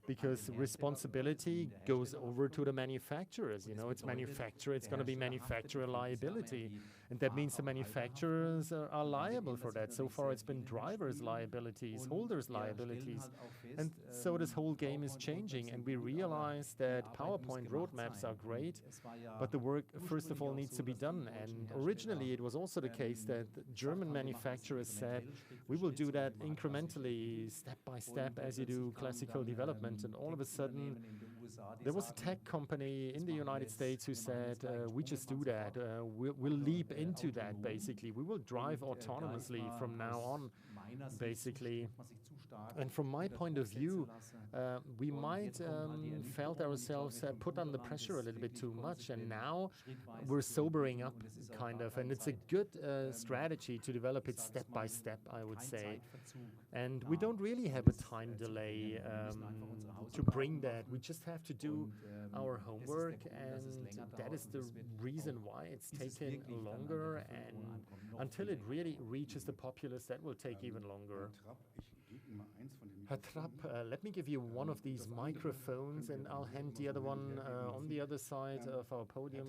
because responsibility goes over to the manufacturers. You know, it's manufacturer, it's going to be manufacturer liability. And that means the manufacturers are liable for that. So far it's been drivers' liabilities, holders' liabilities. And so this whole game is changing, and we realize that PowerPoint roadmaps are great, but the work, first of all, needs to be done. And originally it was also the case that German manufacturers said, we will do that incrementally, step by step, as you do classical development. And all of a sudden, there was a tech company in the United States who said, we just do that. We'll leap into that, basically. We will drive autonomously from now on, basically. And from my point of view, we might felt ourselves put under pressure a little bit too much, and now we're sobering up, kind of, and it's a good strategy to develop it step by step, I would say. And we don't really have a time delay to bring that. We just have to do our homework, and that is the reason why it's taken longer, and until it really reaches the populace, that will take even longer. Herr Trapp, let me give you one of these microphones, and I'll hand the other one on the other side of our podium.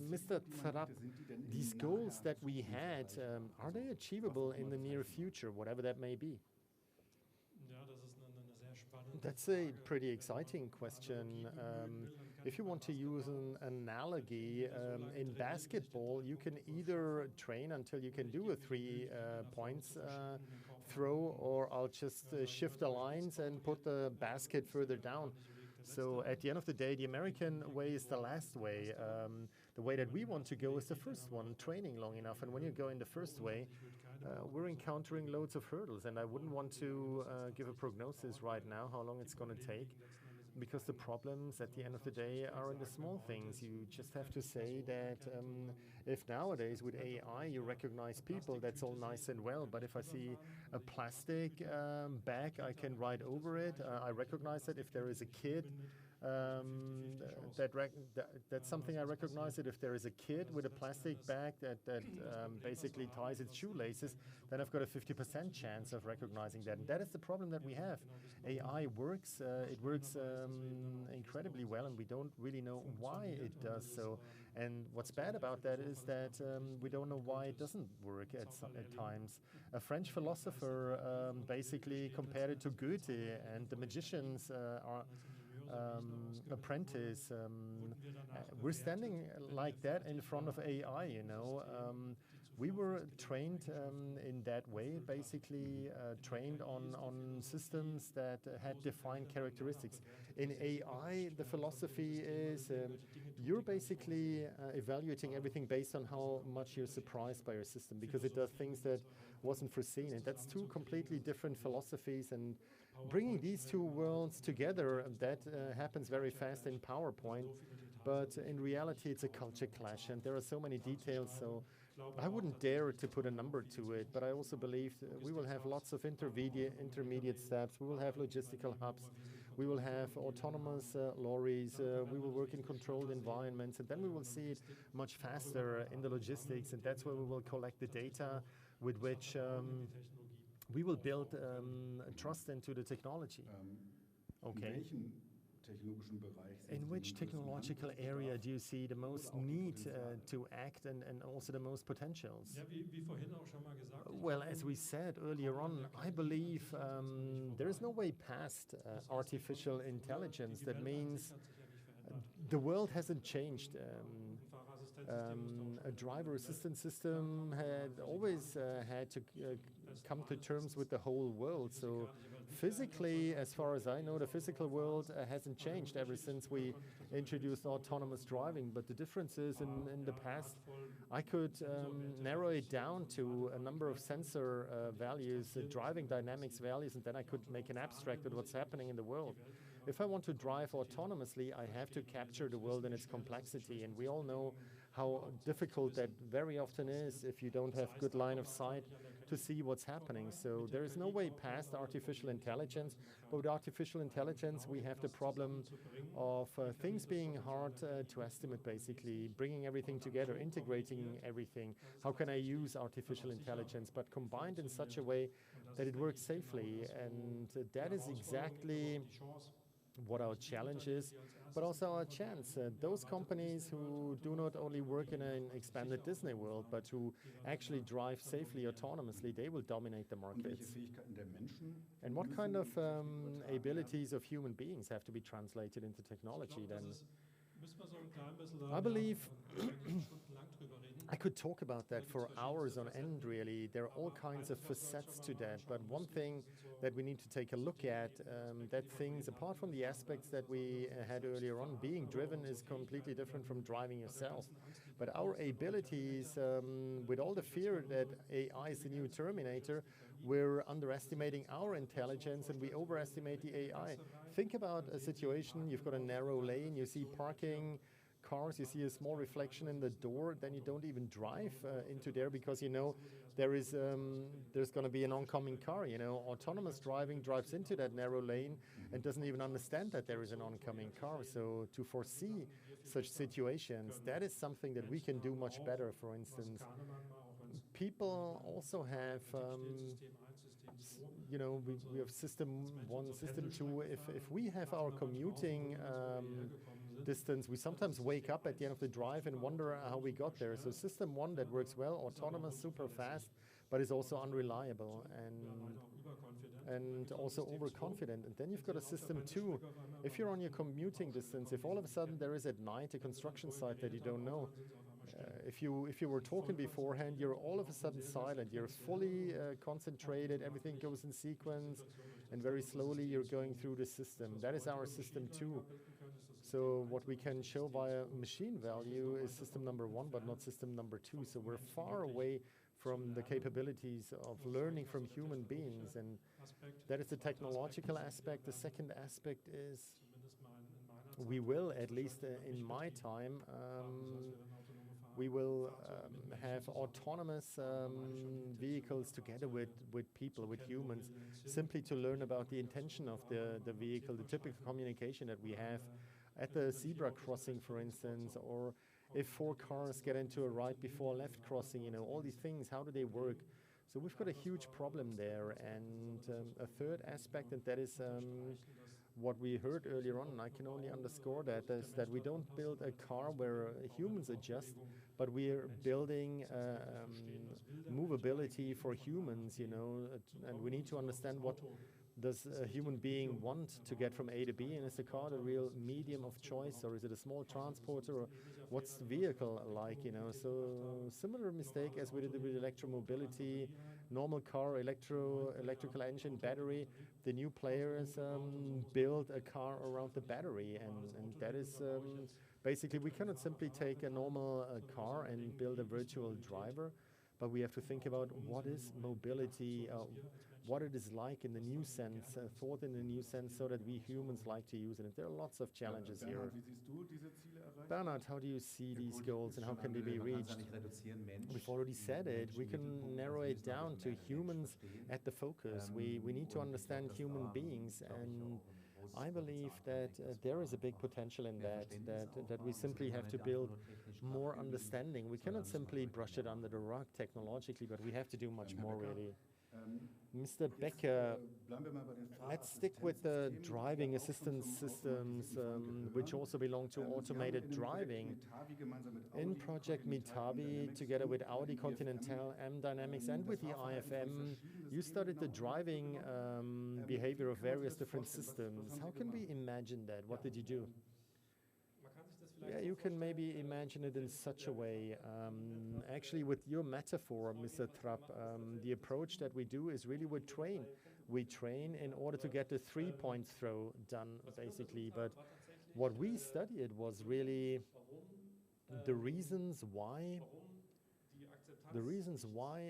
Mr. Trapp, these goals that we had, are they achievable in the near future, whatever that may be? That's a pretty exciting question. If you want to use an analogy, in basketball, you can either train until you can do a 3 points throw, or I'll just shift the lines and put the basket further down. So at the end of the day, the American way is the last way. The way that we want to go is the first one, training long enough. And when you go in the first way, we're encountering loads of hurdles, and I wouldn't want to give a prognosis right now how long it's going to take, because the problems at the end of the day are in the small things. You just have to say that if nowadays with AI you recognize people, that's all nice and well, but if I see a plastic bag, I can ride over it. I recognize that if there is a kid, that's something I recognize, that if there is a kid with a plastic bag that basically ties its shoelaces, then I've got a 50% chance of recognizing that. And that is the problem that we have. AI works, it works incredibly well, and we don't really know why it does so. And what's bad about that is that we don't know why it doesn't work at times. A French philosopher basically compared it to Goethe and the magician's apprentice. We're standing like that in front of AI, you know. We were trained in that way, basically trained on systems that had defined characteristics. In AI, the philosophy is you're basically evaluating everything based on how much you're surprised by your system, because it does things that wasn't foreseen. And that's two completely different philosophies, and bringing these two worlds together, that happens very fast in PowerPoint, but in reality it's a culture clash, and there are so many details, so I wouldn't dare to put a number to it. But I also believe we will have lots of intermediate steps. We will have logistical hubs. We will have autonomous lorries. We will work in controlled environments, and then we will see it much faster in the logistics, and that's where we will collect the data with which we will build trust into the technology. Okay. In which technological area do you see the most need to act and also the most potentials? Well, as we said earlier on, I believe there is no way past artificial intelligence. That means the world hasn't changed. A driver assistance system had always had to come to terms with the whole world. So physically, as far as I know, the physical world hasn't changed ever since we introduced autonomous driving. But the difference is in the past, I could narrow it down to a number of sensor values, driving dynamics values, and then I could make an abstract of what's happening in the world. If I want to drive autonomously, I have to capture the world in its complexity, and we all know how difficult that very often is if you don't have good line of sight to see what's happening. So there is no way past artificial intelligence, but with artificial intelligence we have the problem of things being hard to estimate, basically, bringing everything together, integrating everything. How can I use artificial intelligence, but combined in such a way that it works safely? And that is exactly what our challenge is, but also our chance. Those companies who do not only work in an expanded Disney world, but who actually drive safely autonomously, they will dominate the markets. And what kind of abilities of human beings have to be translated into technology then? I believe I could talk about that for hours on end, really. There are all kinds of facets to that. But one thing that we need to take a look at, that things, apart from the aspects that we had earlier on, being driven is completely different from driving yourself. But our abilities, with all the fear that AI is the new Terminator, we're underestimating our intelligence and we overestimate the AI. Think about a situation, you've got a narrow lane, you see parking cars, you see a small reflection in the door, then you don't even drive into there because you know there's going to be an oncoming car. You know, autonomous driving drives into that narrow lane and doesn't even understand that there is an oncoming car. So to foresee such situations, that is something that we can do much better. For instance, people also have you know, we have system 1, system 2. If we have our commuting distance, we sometimes wake up at the end of the drive and wonder how we got there. So system 1 that works well, autonomous, super fast, but is also unreliable and also overconfident. And then you've got a system 2. If you're on your commuting distance, if all of a sudden there is at night a construction site that you don't know, if you were talking beforehand, you're all of a sudden silent. You're fully concentrated. Everything goes in sequence, and very slowly you're going through the system. That is our system 2. So what we can show via machine value is system number 1, but not system number 2. So we're far away from the capabilities of learning from human beings, and that is the technological aspect. The second aspect is we will, at least in my time, we will have autonomous vehicles together with people, with humans, simply to learn about the intention of the vehicle, the typical communication that we have at the zebra crossing, for instance, or if 4 cars get into a right before left crossing, you know, all these things, how do they work? So we've got a huge problem there. And a third aspect, and that is what we heard earlier on, and I can only underscore that, is that we don't build a car where humans adjust, but we're building movability for humans, you know, and we need to understand what does a human being want to get from A to B, and is the car the real medium of choice, or is it a small transporter, or what's the vehicle like, you know? So similar mistake as we did with electromobility, normal car, electrical engine, battery. The new players build a car around the battery, and that is basically, we cannot simply take a normal car and build a virtual driver, but we have to think about what is mobility, what it is like in the new sense, thought in the new sense, so that we humans like to use it. And there are lots of challenges here. Bernhard, how do you see these goals and how can they be reached? We've already said it. We can narrow it down to humans at the focus. We need to understand human beings, and I believe that there is a big potential in that we simply have to build more understanding. We cannot simply brush it under the rug technologically, but we have to do much more, really. Mr. Becker, let's stick with the driving assistance systems, which also belong to automated driving. In Project Mitavi, together with Audi, Continental, M Dynamics, and with the IFM, you studied the driving behavior of various different systems. How can we imagine that? What did you do? Yeah, you can maybe imagine it in such a way. Actually, with your metaphor, Mr. Trapp, the approach that we do is really we train. We train in order to get the 3-point throw done, basically. But what we studied was really the reasons why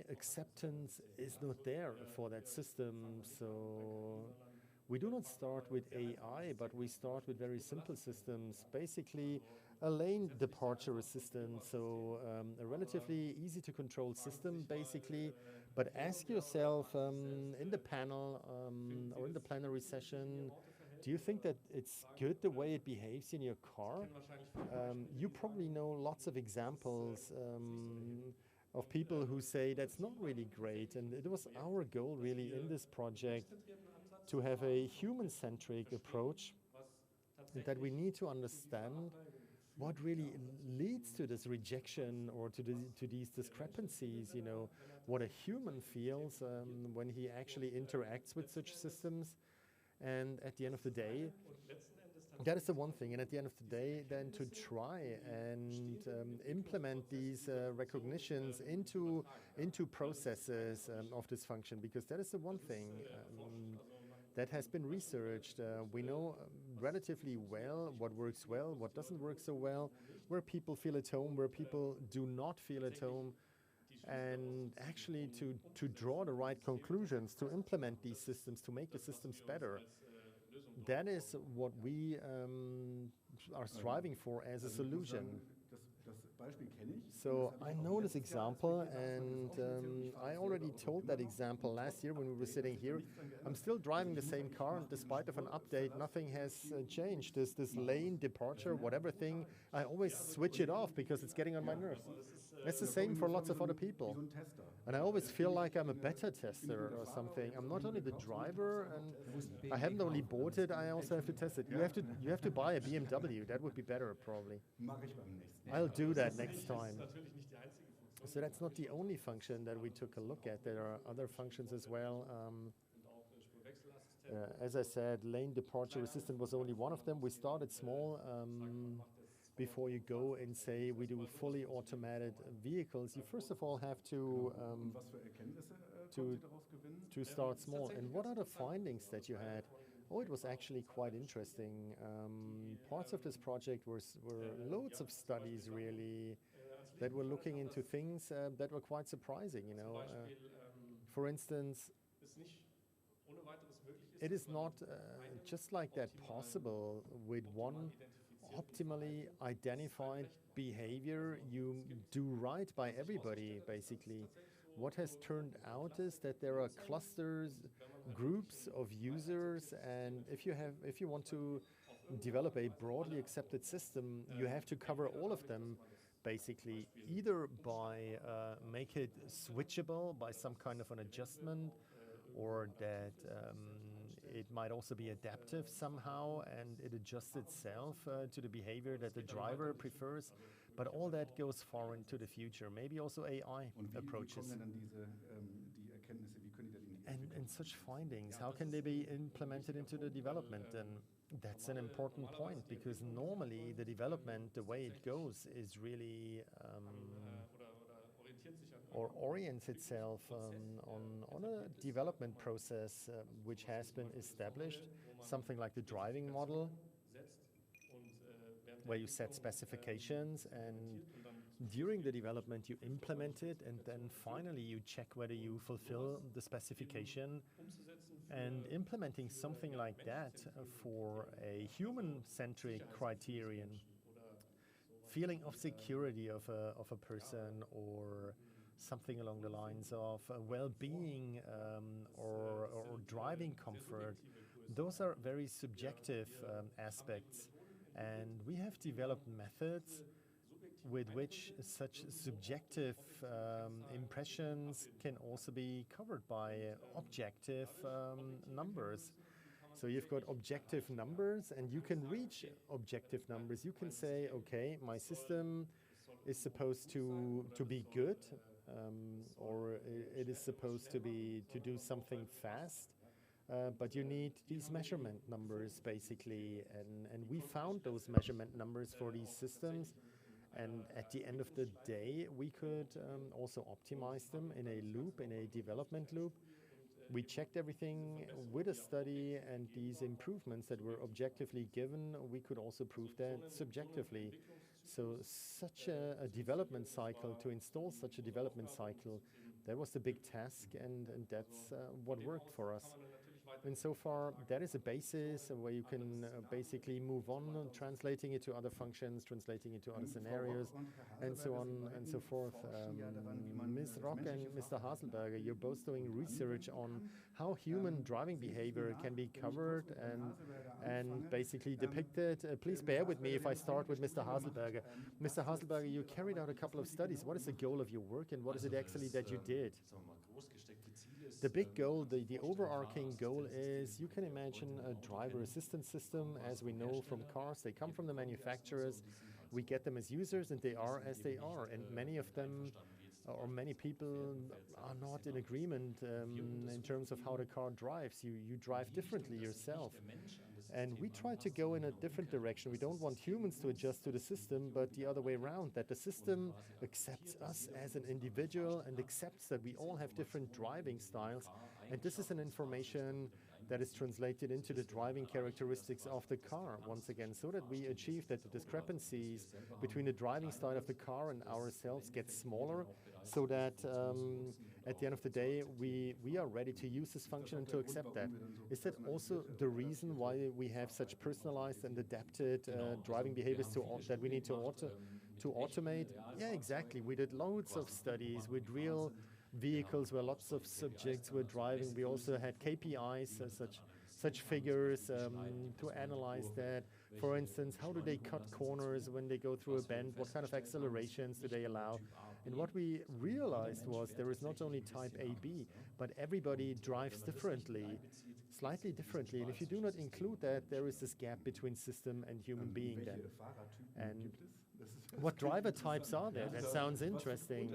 acceptance is not there for that system. So we do not start with AI, but we start with very simple systems, basically a lane departure assistant, so a relatively easy to control system, basically. But ask yourself in the panel or in the plenary session, do you think that it's good the way it behaves in your car? You probably know lots of examples of people who say that's not really great, and it was our goal really in this project to have a human-centric approach, and that we need to understand what really leads to this rejection or to these discrepancies, you know, what a human feels when he actually interacts with such systems. And at the end of the day, That is the one thing, and at the end of the day, then to try and implement these recognitions into processes of this function, because that is the one thing that has been researched. We know relatively well what works well, what doesn't work so well, where people feel at home, where people do not feel at home, and actually to draw the right conclusions, to implement these systems, to make the systems better. That is what we are striving for as a solution. So I know this example, and I already told that example last year when we were sitting here. I'm still driving the same car, and despite of an update, nothing has changed. This lane departure, whatever thing, I always switch it off because it's getting on my nerves. It's the same for lots of other people. And I always feel like I'm a beta tester or something. I'm not only the driver, and I haven't only bought it, I also have to test it. You have to buy a BMW. That would be better, probably. I'll do that next time. So that's not the only function that we took a look at. There are other functions as well. As I said, lane departure assistant was only one of them. We started small. Before you go and say we do fully automated vehicles, you first of all have to start small. And what are the findings that you had? Oh, it was actually quite interesting. Parts of this project were loads of studies, really, that were looking into things that were quite surprising. For instance, it is not just like that possible with one optimally identified behavior you do right by everybody, basically. What has turned out is that there are clusters, groups of users, and if you want to develop a broadly accepted system, you have to cover all of them, basically, either by make it switchable by some kind of an adjustment, or that it might also be adaptive somehow and it adjusts itself to the behavior that the driver prefers. But all that goes far into the future. Maybe also AI approaches. And such findings, how can they be implemented into the development? And that's an important point, because normally the development, the way it goes, is really or orients itself on a development process which has been established, something like the driving model, where you set specifications, and during the development you implement it, and then finally you check whether you fulfill the specification. And implementing something like that for a human-centric criterion, feeling of security of a person, or something along the lines of well-being or driving comfort, those are very subjective aspects. And we have developed methods with which such subjective impressions can also be covered by objective numbers. So you've got objective numbers, and you can reach objective numbers. You can say, okay, my system is supposed to be good, or it is supposed to do something fast. But you need these measurement numbers, basically, and we found those measurement numbers for these systems, and at the end of the day we could also optimize them in a loop, in a development loop. We checked everything with a study, and these improvements that were objectively given, we could also prove that subjectively. So such a development cycle, to install such a development cycle, that was the big task, and that's what worked for us. And so far, that is a basis where you can basically move on, translating it to other functions, translating it to other scenarios, and so on and so forth. Ms. Rock and Mr. Haselberger, you're both doing research on how human driving behavior can be covered and basically depicted. Please bear with me if I start with Mr. Haselberger. Mr. Haselberger, you carried out a couple of studies. What is the goal of your work, and what is it actually that you did? The big goal, the overarching goal is, you can imagine a driver assistance system. As we know from cars, they come from the manufacturers. We get them as users, and they are as they are. And many of them, or many people, are not in agreement in terms of how the car drives. You drive differently yourself. And we try to go in a different direction. We don't want humans to adjust to the system, but the other way around, that the system accepts us as an individual and accepts that we all have different driving styles. And this is an information that is translated into the driving characteristics of the car, once again, so that we achieve that the discrepancies between the driving style of the car and ourselves get smaller, so that at the end of the day, we are ready to use this function and to accept that. Is that also the reason why we have such personalized and adapted driving behaviors that we need to automate? Yeah, exactly. We did loads of studies with real vehicles where lots of subjects were driving. We also had KPIs, such figures to analyze that. For instance, how do they cut corners when they go through a bend? What kind of accelerations do they allow? And what we realized was there is not only type A, B, but everybody drives differently, slightly differently. And if you do not include that, there is this gap between system and human being then. And what driver types are there? That sounds interesting.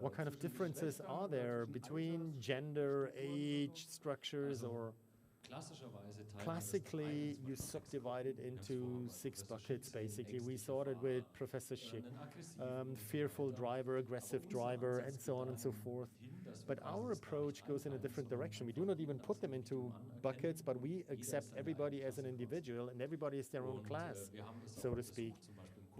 What kind of differences are there between gender, age, structures, or classically you subdivide it into 6 buckets basically. We sorted with Professor Schick, fearful driver, aggressive driver, and so on and so forth. But our approach goes in a different direction. We do not even put them into buckets, but we accept everybody as an individual, and everybody is their own class, so to speak.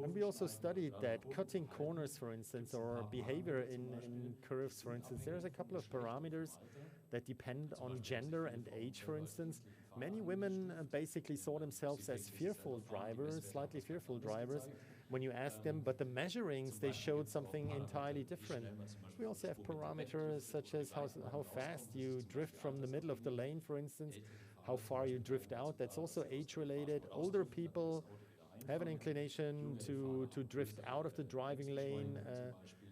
And we also studied that cutting corners, for instance, or behavior in curves, for instance, there's a couple of parameters that depend on gender and age, for instance. Many women basically saw themselves as fearful drivers, slightly fearful drivers, when you ask them, but the measurings, they showed something entirely different. We also have parameters such as how fast you drift from the middle of the lane, for instance, how far you drift out. That's also age-related. Older people have an inclination to drift out of the driving lane.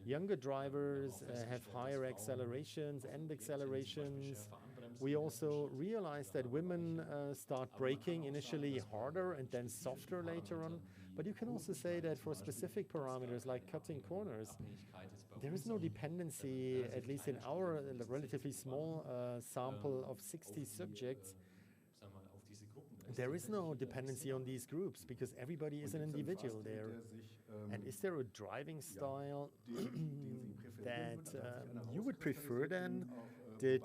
Younger drivers have higher accelerations, end accelerations. We also realized that women start braking initially harder and then softer later on. But you can also say that for specific parameters like cutting corners, there is no dependency, at least in our relatively small sample of 60 subjects. There is no dependency on these groups because everybody is an individual there. And is there a driving style that you would prefer then? Did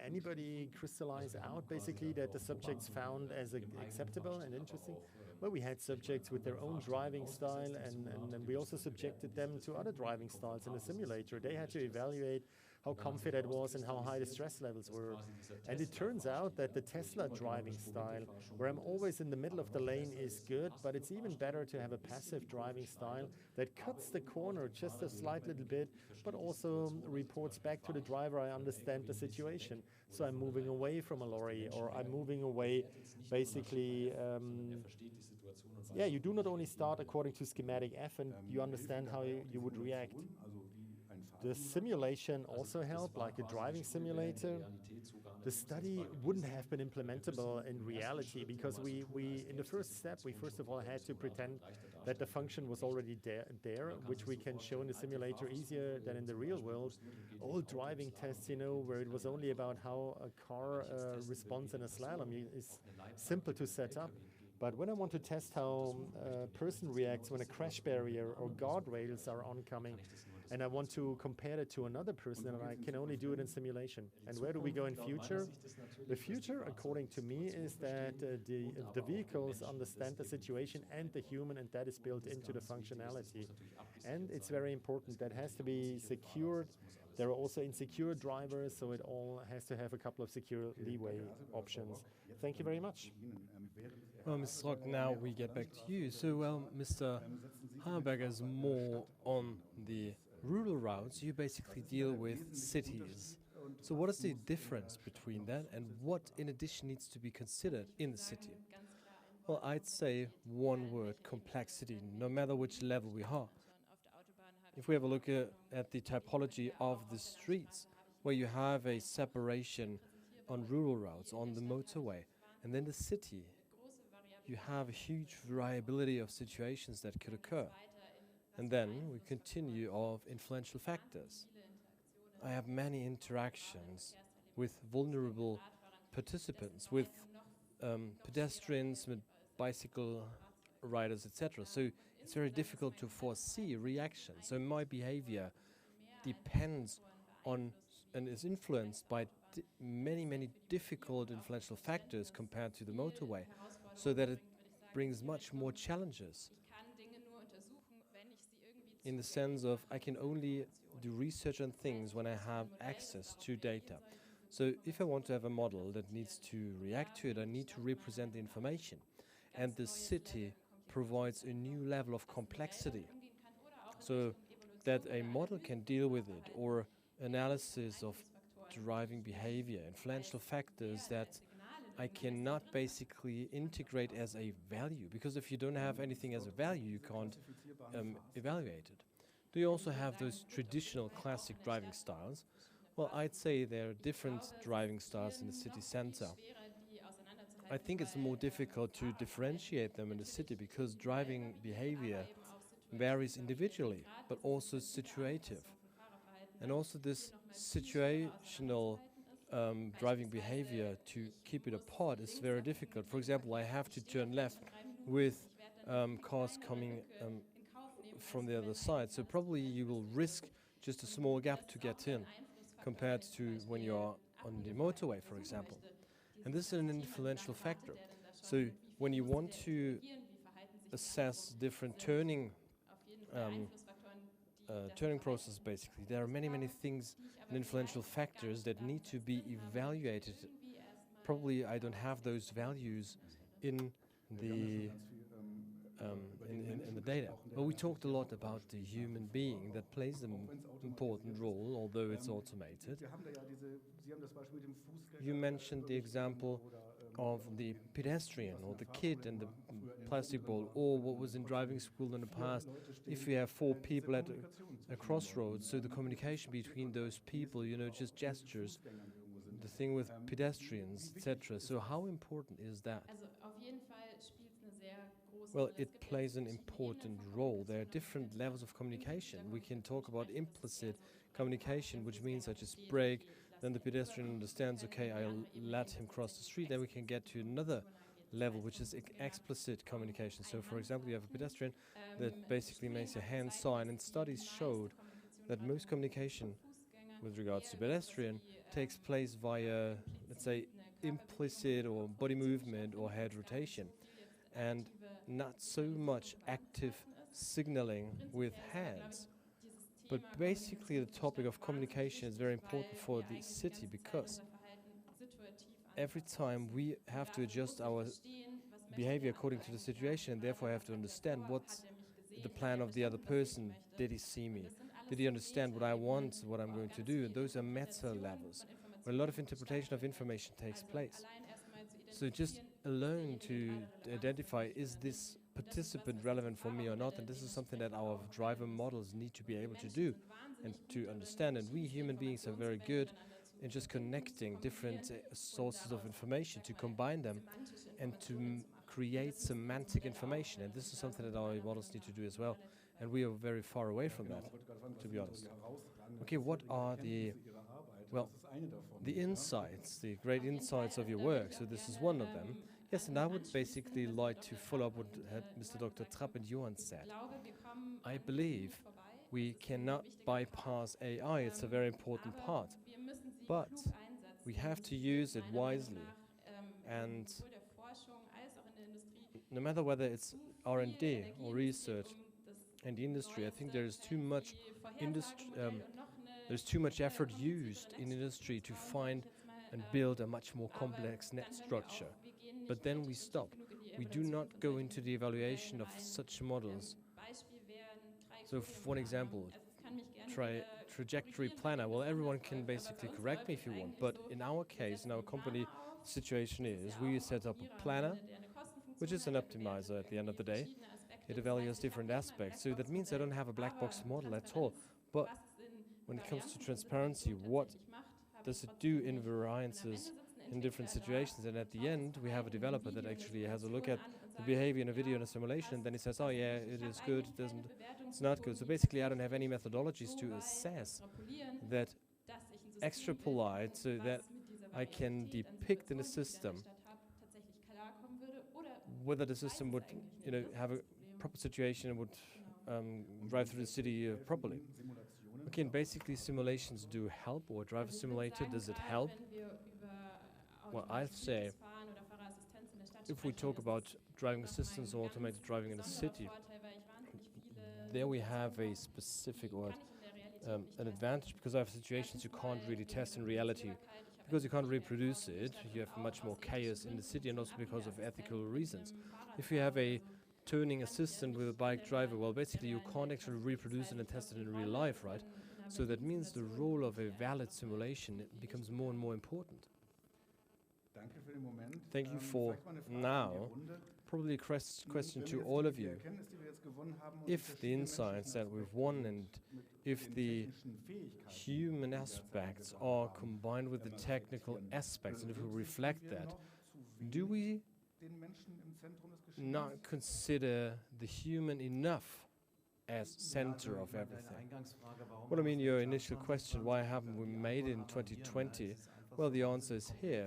anybody crystallize out basically that the subjects found as acceptable and interesting? Well, we had subjects with their own driving style, and we also subjected them to other driving styles in the simulator. They had to evaluate how comfy that was and how high the stress levels were. And it turns out that the Tesla driving style, where I'm always in the middle of the lane, is good, but it's even better to have a passive driving style that cuts the corner just a slight little bit, but also reports back to the driver, I understand the situation. So I'm moving away from a lorry, or I'm moving away basically. Yeah, you do not only start according to schematic F, and you understand how you would react. The simulation also helped, like a driving simulator. The study wouldn't have been implementable in reality because we in the first step, we first of all had to pretend that the function was already there, which we can show in the simulator easier than in the real world. All driving tests, where it was only about how a car responds in a slalom is simple to set up. But when I want to test how a person reacts when a crash barrier or guardrails are oncoming, and I want to compare it to another person, and I can only do it in simulation. And where do we go in future? The future, according to me, is that the vehicles understand the situation and the human, and that is built into the functionality. And it's very important. That has to be secured. There are also insecure drivers, so it all has to have a couple of secure leeway options. Thank you very much. Well, Mrs. Rock, now we get back to you. So, Mr. Harberger is more on the rural routes. You basically deal with cities. So what is the difference between that, and what in addition needs to be considered in the city? Well, I'd say one word: complexity, no matter which level we are. If we have a look at the typology of the streets, where you have a separation on rural routes, on the motorway, and then the city, you have a huge variability of situations that could occur. And then we continue of influential factors. I have many interactions with vulnerable participants, with pedestrians, with bicycle riders, etc. So it's very difficult to foresee reactions. So my behavior depends on and is influenced by many, many difficult influential factors compared to the motorway, so that it brings much more challenges in the sense of I can only do research on things when I have access to data. So if I want to have a model that needs to react to it, I need to represent the information. And the city provides a new level of complexity so that a model can deal with it, or analysis of driving behavior, influential factors that I cannot basically integrate as a value, because if you don't have anything as a value, you can't evaluate it. Do you also have those traditional classic driving styles? Well, I'd say there are different driving styles in the city center. I think it's more difficult to differentiate them in the city because driving behavior varies individually, but also situative. And also this situational driving behavior, to keep it apart, is very difficult. For example, I have to turn left with cars coming from the other side. So probably you will risk just a small gap to get in compared to when you're on the motorway, for example. And this is an influential factor. So when you want to assess different um, turning process, basically, there are many, many things and influential factors that need to be evaluated. Probably I don't have those values in the in the data. But we talked a lot about the human being that plays an important role, although it's automated. You mentioned the example of the pedestrian or the kid and the plastic ball, or what was in driving school in the past. If we have four people at a crossroads, so the communication between those people, just gestures, the thing with pedestrians, etc. So how important is that? Well, it plays an important role. There are different levels of communication. We can talk about implicit communication, which means I just brake, then the pedestrian understands, okay, I'll let him cross the street, then we can get to another level, which is explicit communication. So, for example, you have a pedestrian that basically makes a hand sign, and studies showed that most communication with regards to pedestrian takes place via, let's say, implicit or body movement or head rotation, and not so much active signaling with hands. But basically the topic of communication is very important for the city, because every time we have to adjust our behavior according to the situation, and therefore I have to understand what's the plan of the other person. Did he see me? Did he understand what I want, what I'm going to do? And those are meta levels, where a lot of interpretation of information takes place. So just alone to identify, is this participant relevant for me or not? And this is something that our driver models need to be able to do and to understand. And we human beings are very good in just connecting different sources of information, to combine them and to create semantic information. And this is something that our models need to do as well. And we are very far away from that, to be honest. Okay, what are the insights, the great insights of your work? So this is one of them. Yes, and I would basically like to follow up what Mr. Dr. Trapp and Johann said. I believe we cannot bypass AI. It's a very important part. But we have to use it wisely. And no matter whether it's R&D or research and the industry, I think there's too much there's too much effort used in industry to find and build a much more complex net structure. But then we stop. We do not go into the evaluation of such models. So for one example, trajectory planner. Well, everyone can basically correct me if you want, but in our case, in our company, the situation is we set up a planner, which is an optimizer at the end of the day. It evaluates different aspects. So that means I don't have a black box model at all. But when it comes to transparency, what does it do in variances in different situations? And at the end, we have a developer that actually has a look at the behavior in a video and a simulation, and then he says, oh yeah, it is good, it's not good. So basically, I don't have any methodologies to assess that, extrapolate, so that I can depict in a system whether the system would, have a proper situation and would drive through the city properly. Okay, and basically simulations do help, or driver simulator, does it help? Well, I'd say if we talk about driving assistance or automated driving in a city, there we have a specific or an advantage, because I have situations you can't really test in reality because you can't reproduce it. You have much more chaos in the city, and also because of ethical reasons. If you have a turning assistant with a bike driver, well, basically you can't actually reproduce it and test it in real life, right? So that means the role of a valid simulation becomes more and more important. Thank you for now. Probably a question to all of you. If the insights that we've won and if the human aspects are combined with the technical aspects, and if we reflect that, do we not consider the human enough as center of everything? Well, I mean, your initial question, why haven't we made it in 2020? Well, the answer is here.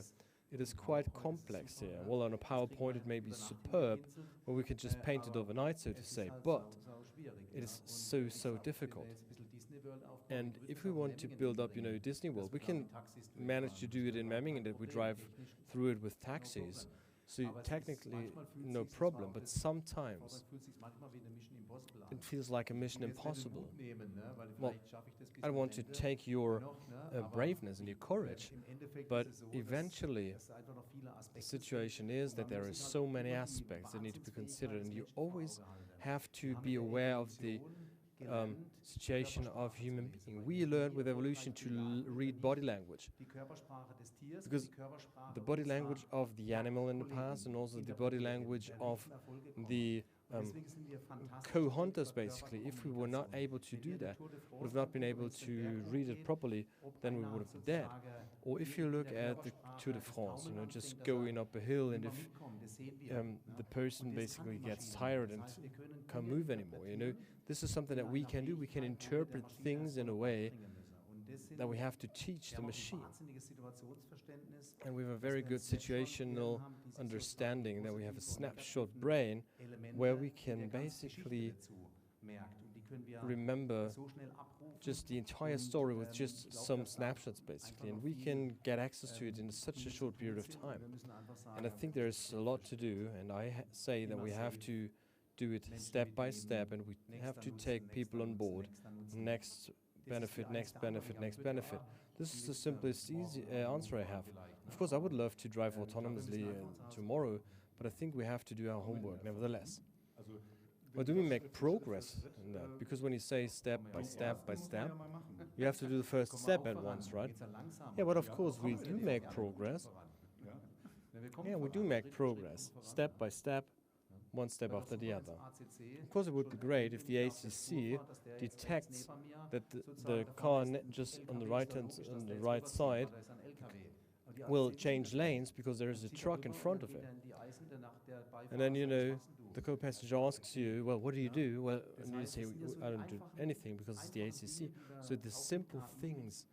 It is quite complex here. Well, on a PowerPoint it may be superb, or we could just paint it overnight, so to say, but it is so difficult. And if we want to build up, Disney World, we can manage to do it in Memmingen, that we drive through it with taxis. So technically, no problem, but sometimes it feels like a mission impossible. Well, I want to take your braveness and your courage, but eventually the situation is that there are so many aspects that need to be considered, and you always have to be aware of the situation of human being. We learned with evolution to read body language, because the body language of the animal in the past, and also the body language of the co-hunters, basically, if we were not able to do that, would have not been able to read it properly, then we would have been dead. Or if you look at the Tour de France, just going up a hill, and if the person basically gets tired and can't move anymore, this is something that we can do. We can interpret things in a way that we have to teach the machine. And we have a very good situational understanding, that we have a snapshot brain where we can basically remember just the entire story with just some snapshots, basically, and we can get access to it in such a short period of time. And I think there's a lot to do, and I say that we have to do it step by step, and we have to take people on board. Next benefit, next benefit, next benefit. This is the simplest answer I have. Of course, I would love to drive autonomously tomorrow, but I think we have to do our homework nevertheless. But do we make progress in that? Because when you say step by step by step, you have to do the first step at once, right? Yeah, but of course we do make progress. Yeah, we do make progress, step by step, one step after the other. Of course, it would be great if the ACC detects that the car just on the right side will change lanes because there is a truck in front of it. And then, the co-passenger asks you, well, what do you do? Well, and you say, I don't do anything because it's the ACC. So the simple things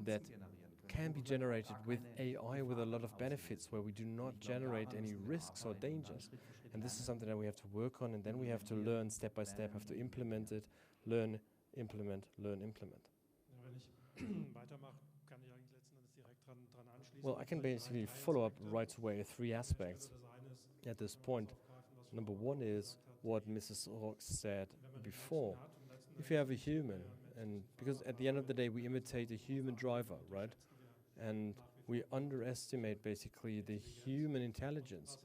that can be generated with AI with a lot of benefits, where we do not generate any risks or dangers. And this is something that we have to work on, and then we have to learn step by step, have to implement it, learn, implement, learn, implement. Well, I can basically follow up right away 3 aspects at this point. Number 1 is what Mrs. Rock said before. If you have a human, and because at the end of the day we imitate a human driver, right? And we underestimate basically the human intelligence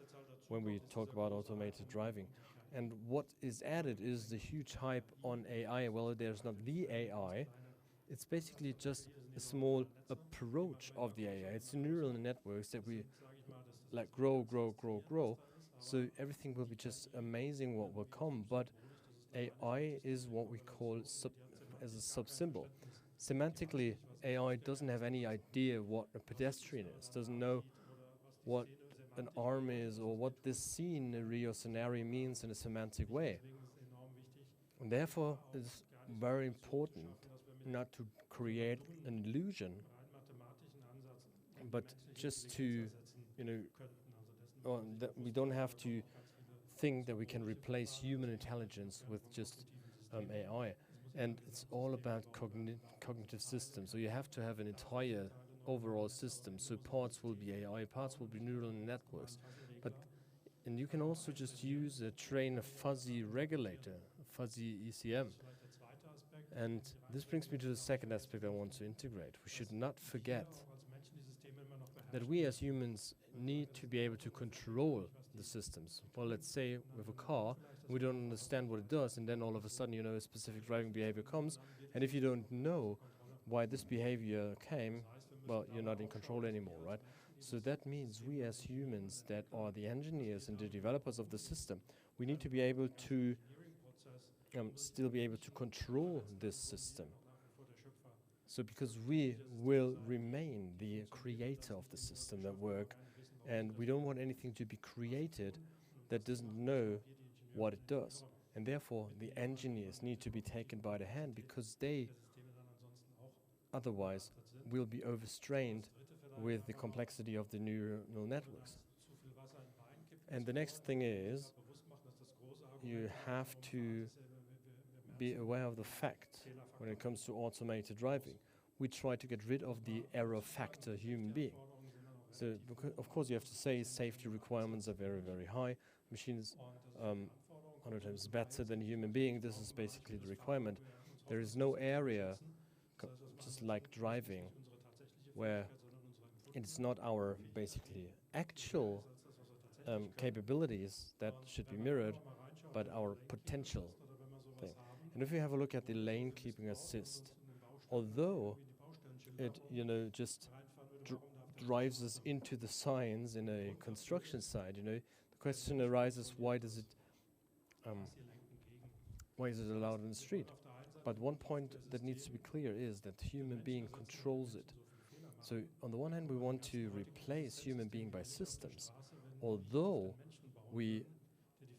when we talk about automated driving. And what is added is the huge hype on AI. Well, there's not the AI. It's basically just a small approach of the AI. It's the neural networks that we like grow. So everything will be just amazing what will come. But AI is what we call as a sub-symbol. Semantically, AI doesn't have any idea what a pedestrian is, doesn't know what an arm is or what this scenery or scenario means in a semantic way. And therefore, it's very important not to create an illusion, but just to, we don't have to think that we can replace human intelligence with just AI. And it's all about cognitive systems. So you have to have an entire overall system. So parts will be AI, parts will be neural networks. But and you can also just use train a fuzzy regulator, a fuzzy ECM. And this brings me to the second aspect I want to integrate. We should not forget that we as humans need to be able to control the systems. Well, let's say with a car, we don't understand what it does, and then all of a sudden, you know, a specific driving behavior comes, and if you don't know why this behavior came, well, you're not in control anymore, right? So that means we as humans that are the engineers and the developers of the system, we need to be able to still be able to control this system. So because we will remain the creator of the system at work, and we don't want anything to be created that doesn't know what it does. And therefore, the engineers need to be taken by the hand because they otherwise will be overstrained with the complexity of the neural networks. And the next thing is, you have to be aware of the fact when it comes to automated driving. We try to get rid of the error factor human being. So, of course, you have to say safety requirements are very, very high. Machines 100 times better than a human being. This is basically the requirement. There is no area, just like driving, where it's not our basically actual capabilities that should be mirrored, but our potential thing. And if you have a look at the lane keeping assist, although it, you know, just drives us into the signs in a construction site, you know, the question arises, why is it allowed on the street? But one point that needs to be clear is that the human being controls it. So on the one hand, we want to replace human being by systems, although we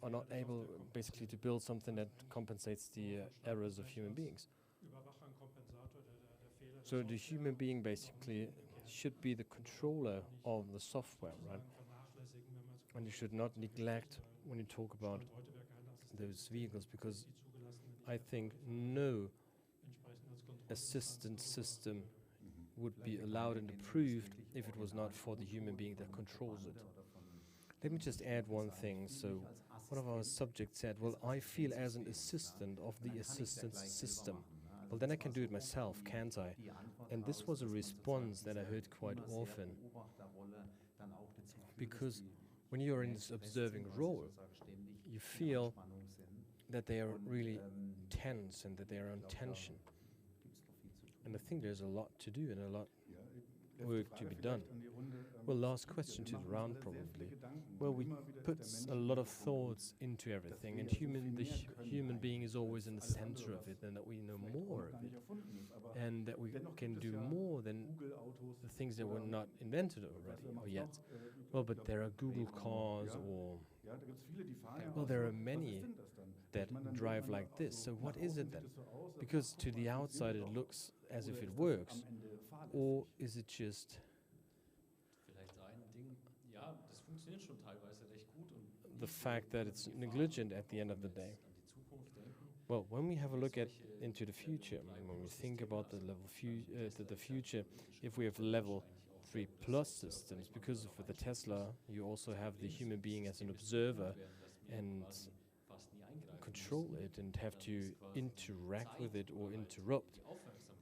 are not able basically to build something that compensates the errors of human beings. So the human being basically should be the controller of the software, right? And you should not neglect when you talk about those vehicles, because I think no assistance system would be allowed and approved if it was not for the human being that controls it. Let me just add one thing. So one of our subjects said, well, I feel as an assistant of the assistance system. Well, then I can do it myself, can't I? And this was a response that I heard quite often. Because when you're in this observing role, you feel that they are really tense and that they are on tension. And I think there's a lot to do and a lot work to be done. Well, last question to the round probably. Well, we put a lot of thoughts into everything, and the human being is always in the center of it, and that we know more of it, and that we can do more than the things that were not invented already or yet. Well, but there are Google cars, or well, there are many that drive like this. So what is it then? Because to the outside it looks as if it works, or is it just the fact that it's negligent at the end of the day? Well, when we have a look into the future, and when we think about the future, if we have level 3 plus systems, because for the Tesla, you also have the human being as an observer and control it and have to interact with it or interrupt.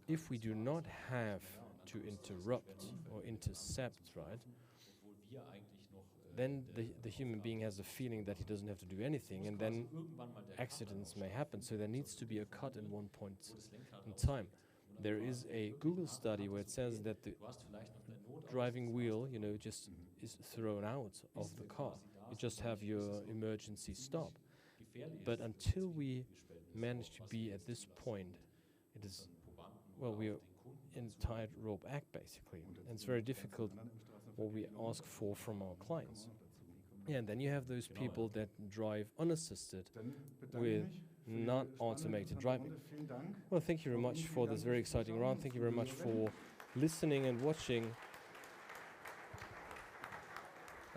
If we do not have to interrupt or intercept, right, then the human being has a feeling that he doesn't have to do anything, and then accidents may happen. So there needs to be a cut in one point in time. There is a Google study where it says that the driving wheel, you know, just is thrown out of the car. You just have your emergency stop. But until we manage to be at this point, it is, well, we are in tightrope act basically. And it's very difficult what we ask for from our clients. Yeah, and then you have those people that drive unassisted with not automated driving. Well, thank you very much for this very exciting round. Thank you very much for listening and watching.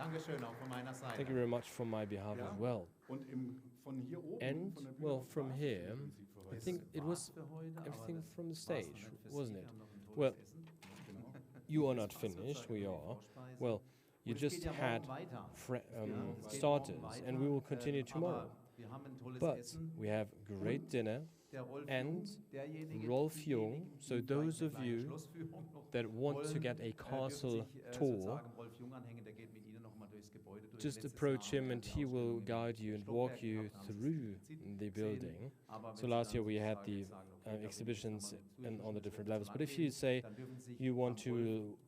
Dankeschön auch von meiner Seite. Thank you very much from my behalf Ja. as well. Und von hier oben, And, von der Bühne well, aus from war's here, im Prinzip für I heute. think it was War's für heute, aber everything das from the war's stage, noch nicht für Sie. wasn't Wir it? haben noch ein tolles Well, Essen. Genau. you are Das not war's finished, sozusagen we die are. Vorspeise. Well, you Und es geht just ja had morgen weiter. Ja, es geht starters, morgen weiter, and we will continue tomorrow. aber wir haben ein tolles But Essen. we have great dinner, Der Rolf and Jung, derjenige, Rolf diejenigen, Jung, die so vielleicht those eine of kleine you Schlossführung noch that want to wollen, get a dürfen castle sich, tour, sozusagen Rolf Jung anhängen, der geht mit Ihnen noch mal durchs Gebäude durch. just Letztes approach Jahr him haben and wir he die will Ausstellung guide in you and Stockwerk walk you gehabt, haben Sie through es the gesehen. building. Aber So wenn last Sie year dann we had sozusagen the sagen, okay, da will ich exhibitions jetzt noch mal and durch on the und different so levels. But if angehen, you say dann dürfen Sie sich you am want Rolf, to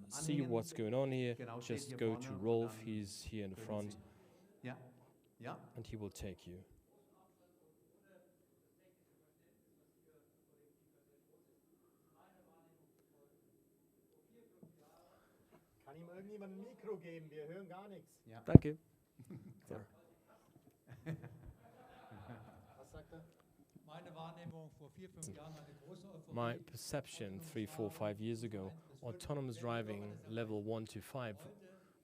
see anhängen. what's going on here, Genau, steht just hier go vorne to und Rolf, dann he's here in the können front, Sie- Ja, ja. and he will take you. Kann ihm irgendjemand ein Mikro geben? Wir hören gar nichts. Ja. Danke. Was sagt er? Meine Wahrnehmung vor 4, 5 Jahren eine große Euphorie. My perception 3, 4, 5 years ago, autonomous driving level 1 to 5,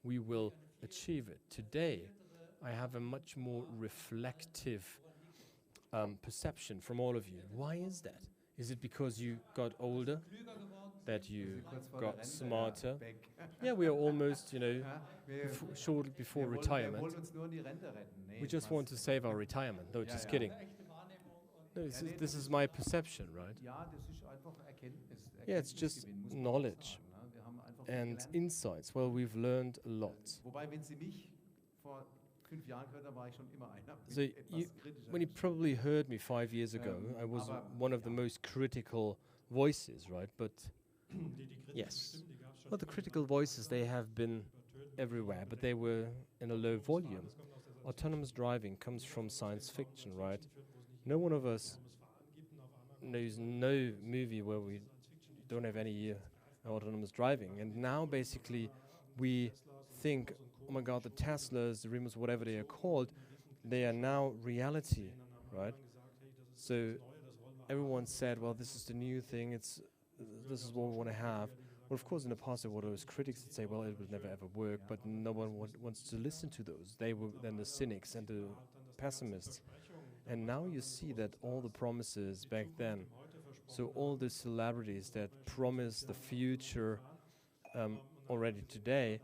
we will achieve it. Today, I have a much more reflective perception from all of you. Why is that? Is it because you got older, that you Kurz vor der got Rente, smarter? Beck. Yeah, we are almost, Ja, wir, shortly before wir retirement. wollen uns nur in die Rente retten. Nee, We just Spaß. want to save our retirement. No, Ja, just ja. kidding. Eine echte Wahrnehmung und No, Ja, nee, this das is my perception, right? Ja, das ist einfach Erkenntnis. Yeah, it's just Erkenntnisgewinn, muss man knowledge auch sagen, ne? Wir haben einfach viel and gelernt. insights. Well, we've learned a lot. Wobei, wenn Sie mich vor 5 Jahren gehört haben, war ich schon immer einer. mit So etwas you, kritischer when you Stimme. probably heard me 5 years ago, I was aber one of the ja. most critical voices, right? But die kritischen yes, Stimmen, die gab's schon well, the immer, critical die voices, they have been übertönen everywhere, but they were in a low volume. Autonomous driving comes from science fiction, right? No one of us knows no movie where we don't have any autonomous driving. And now basically we think, oh my God, the Teslas, the Rimas, whatever they are called, they are now reality, right? So everyone said, well, this is the new thing, this is what we want to have. Well, of course, in the past there were those critics that say, well, it will never ever work, but no one wants to listen to those. They were then the cynics and the pessimists. And now you see that all the promises back then, so all the celebrities that promise the future already today,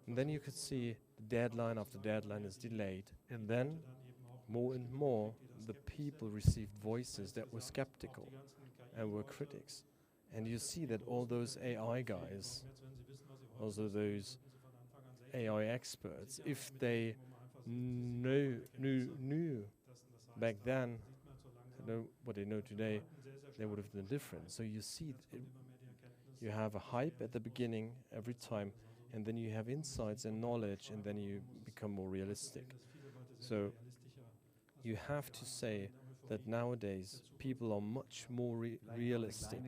and then you could see the deadline after deadline is delayed. And then, more and more, the people received voices that were skeptical and were critics. And you see that all those AI guys, also those AI experts, if they knew back then, know what they know today, they would have been different. So you see, you have a hype at the beginning every time, and then you have insights and knowledge, and then you become more realistic. So you have to say that nowadays people are much more realistic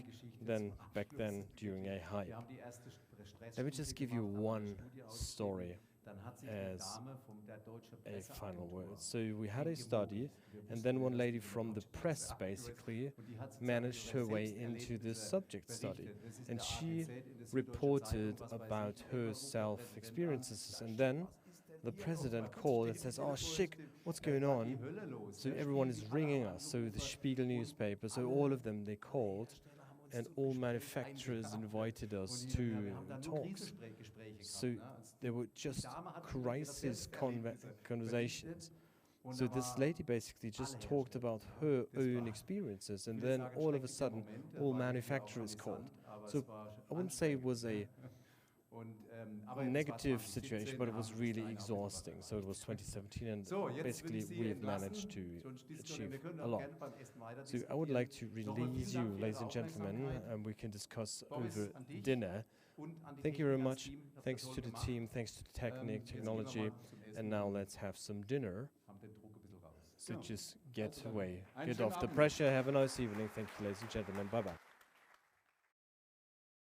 than back then during a hype. Wir haben die erste Stressstudie Let me just give you gemacht, haben one eine Studie story ausgeführt. Dann hat sich eine as Dame der Deutsche a final Presseagentur word. So we had a gewogen. study, Wir and wussten then ja, one dass lady die from the Deutsche press Presseagentur ist, basically und die hat sozusagen managed her ihre way into this Selbsterlebnisse subject study. berichtet. Das ist And der she APZ in der Süddeutschen reported Zeitung, was weiß about ich, her immer self-experiences. da And steht, then was ist denn the hier president los? called and Steht says, im oh Telefon, shit, steht, what's da going war on? die Hölle los. So Ja, everyone spielen is die alle ringing an us, so the Anrufer Spiegel und newspaper, so alle all of them, they called, Hersteller haben uns and so all beschwert, manufacturers eingeladen. invited us Und to wir haben dann nur talks. Krisengespräche So gehabt, ne? Als there were die just Dame hat über ihre crisis Selbsterlebnisse conversations. berichtet. Und So da this war lady basically just alle talked Hersteller about da. her Das own war, experiences, and ich will then sagen, all of a schrecklicher sudden Moment, der all war irgendwie auch manufacturers called. amüsant, aber So es war I wouldn't say it was a Und, a aber es war negative 2017, situation, but it da was haben wir really das eine auch ein exhausting. bisschen So it was 2017, and So, jetzt will basically ich Sie we've entlassen. managed to Sonst diskutieren achieve wir können a auch lot. gerne beim Essen weiter So I would like to diskutieren. Nochmal release vielen you, Dank für ladies Ihre and gentlemen, Aufmerksamkeit. and we can discuss Boris, over an dich dinner. und an die Thank you very Technik, ans much. Team. Habt ihr Thanks toll to the gemacht. team, thanks to the technique, Jetzt gehen wir technology, mal zum Essen and now und let's have some dinner. haben den Druck ein bisschen raus. So Genau. just get Also dann away, einen get schönen off the Abend. pressure. Have a nice evening. Thank you, ladies and gentlemen. Bye bye.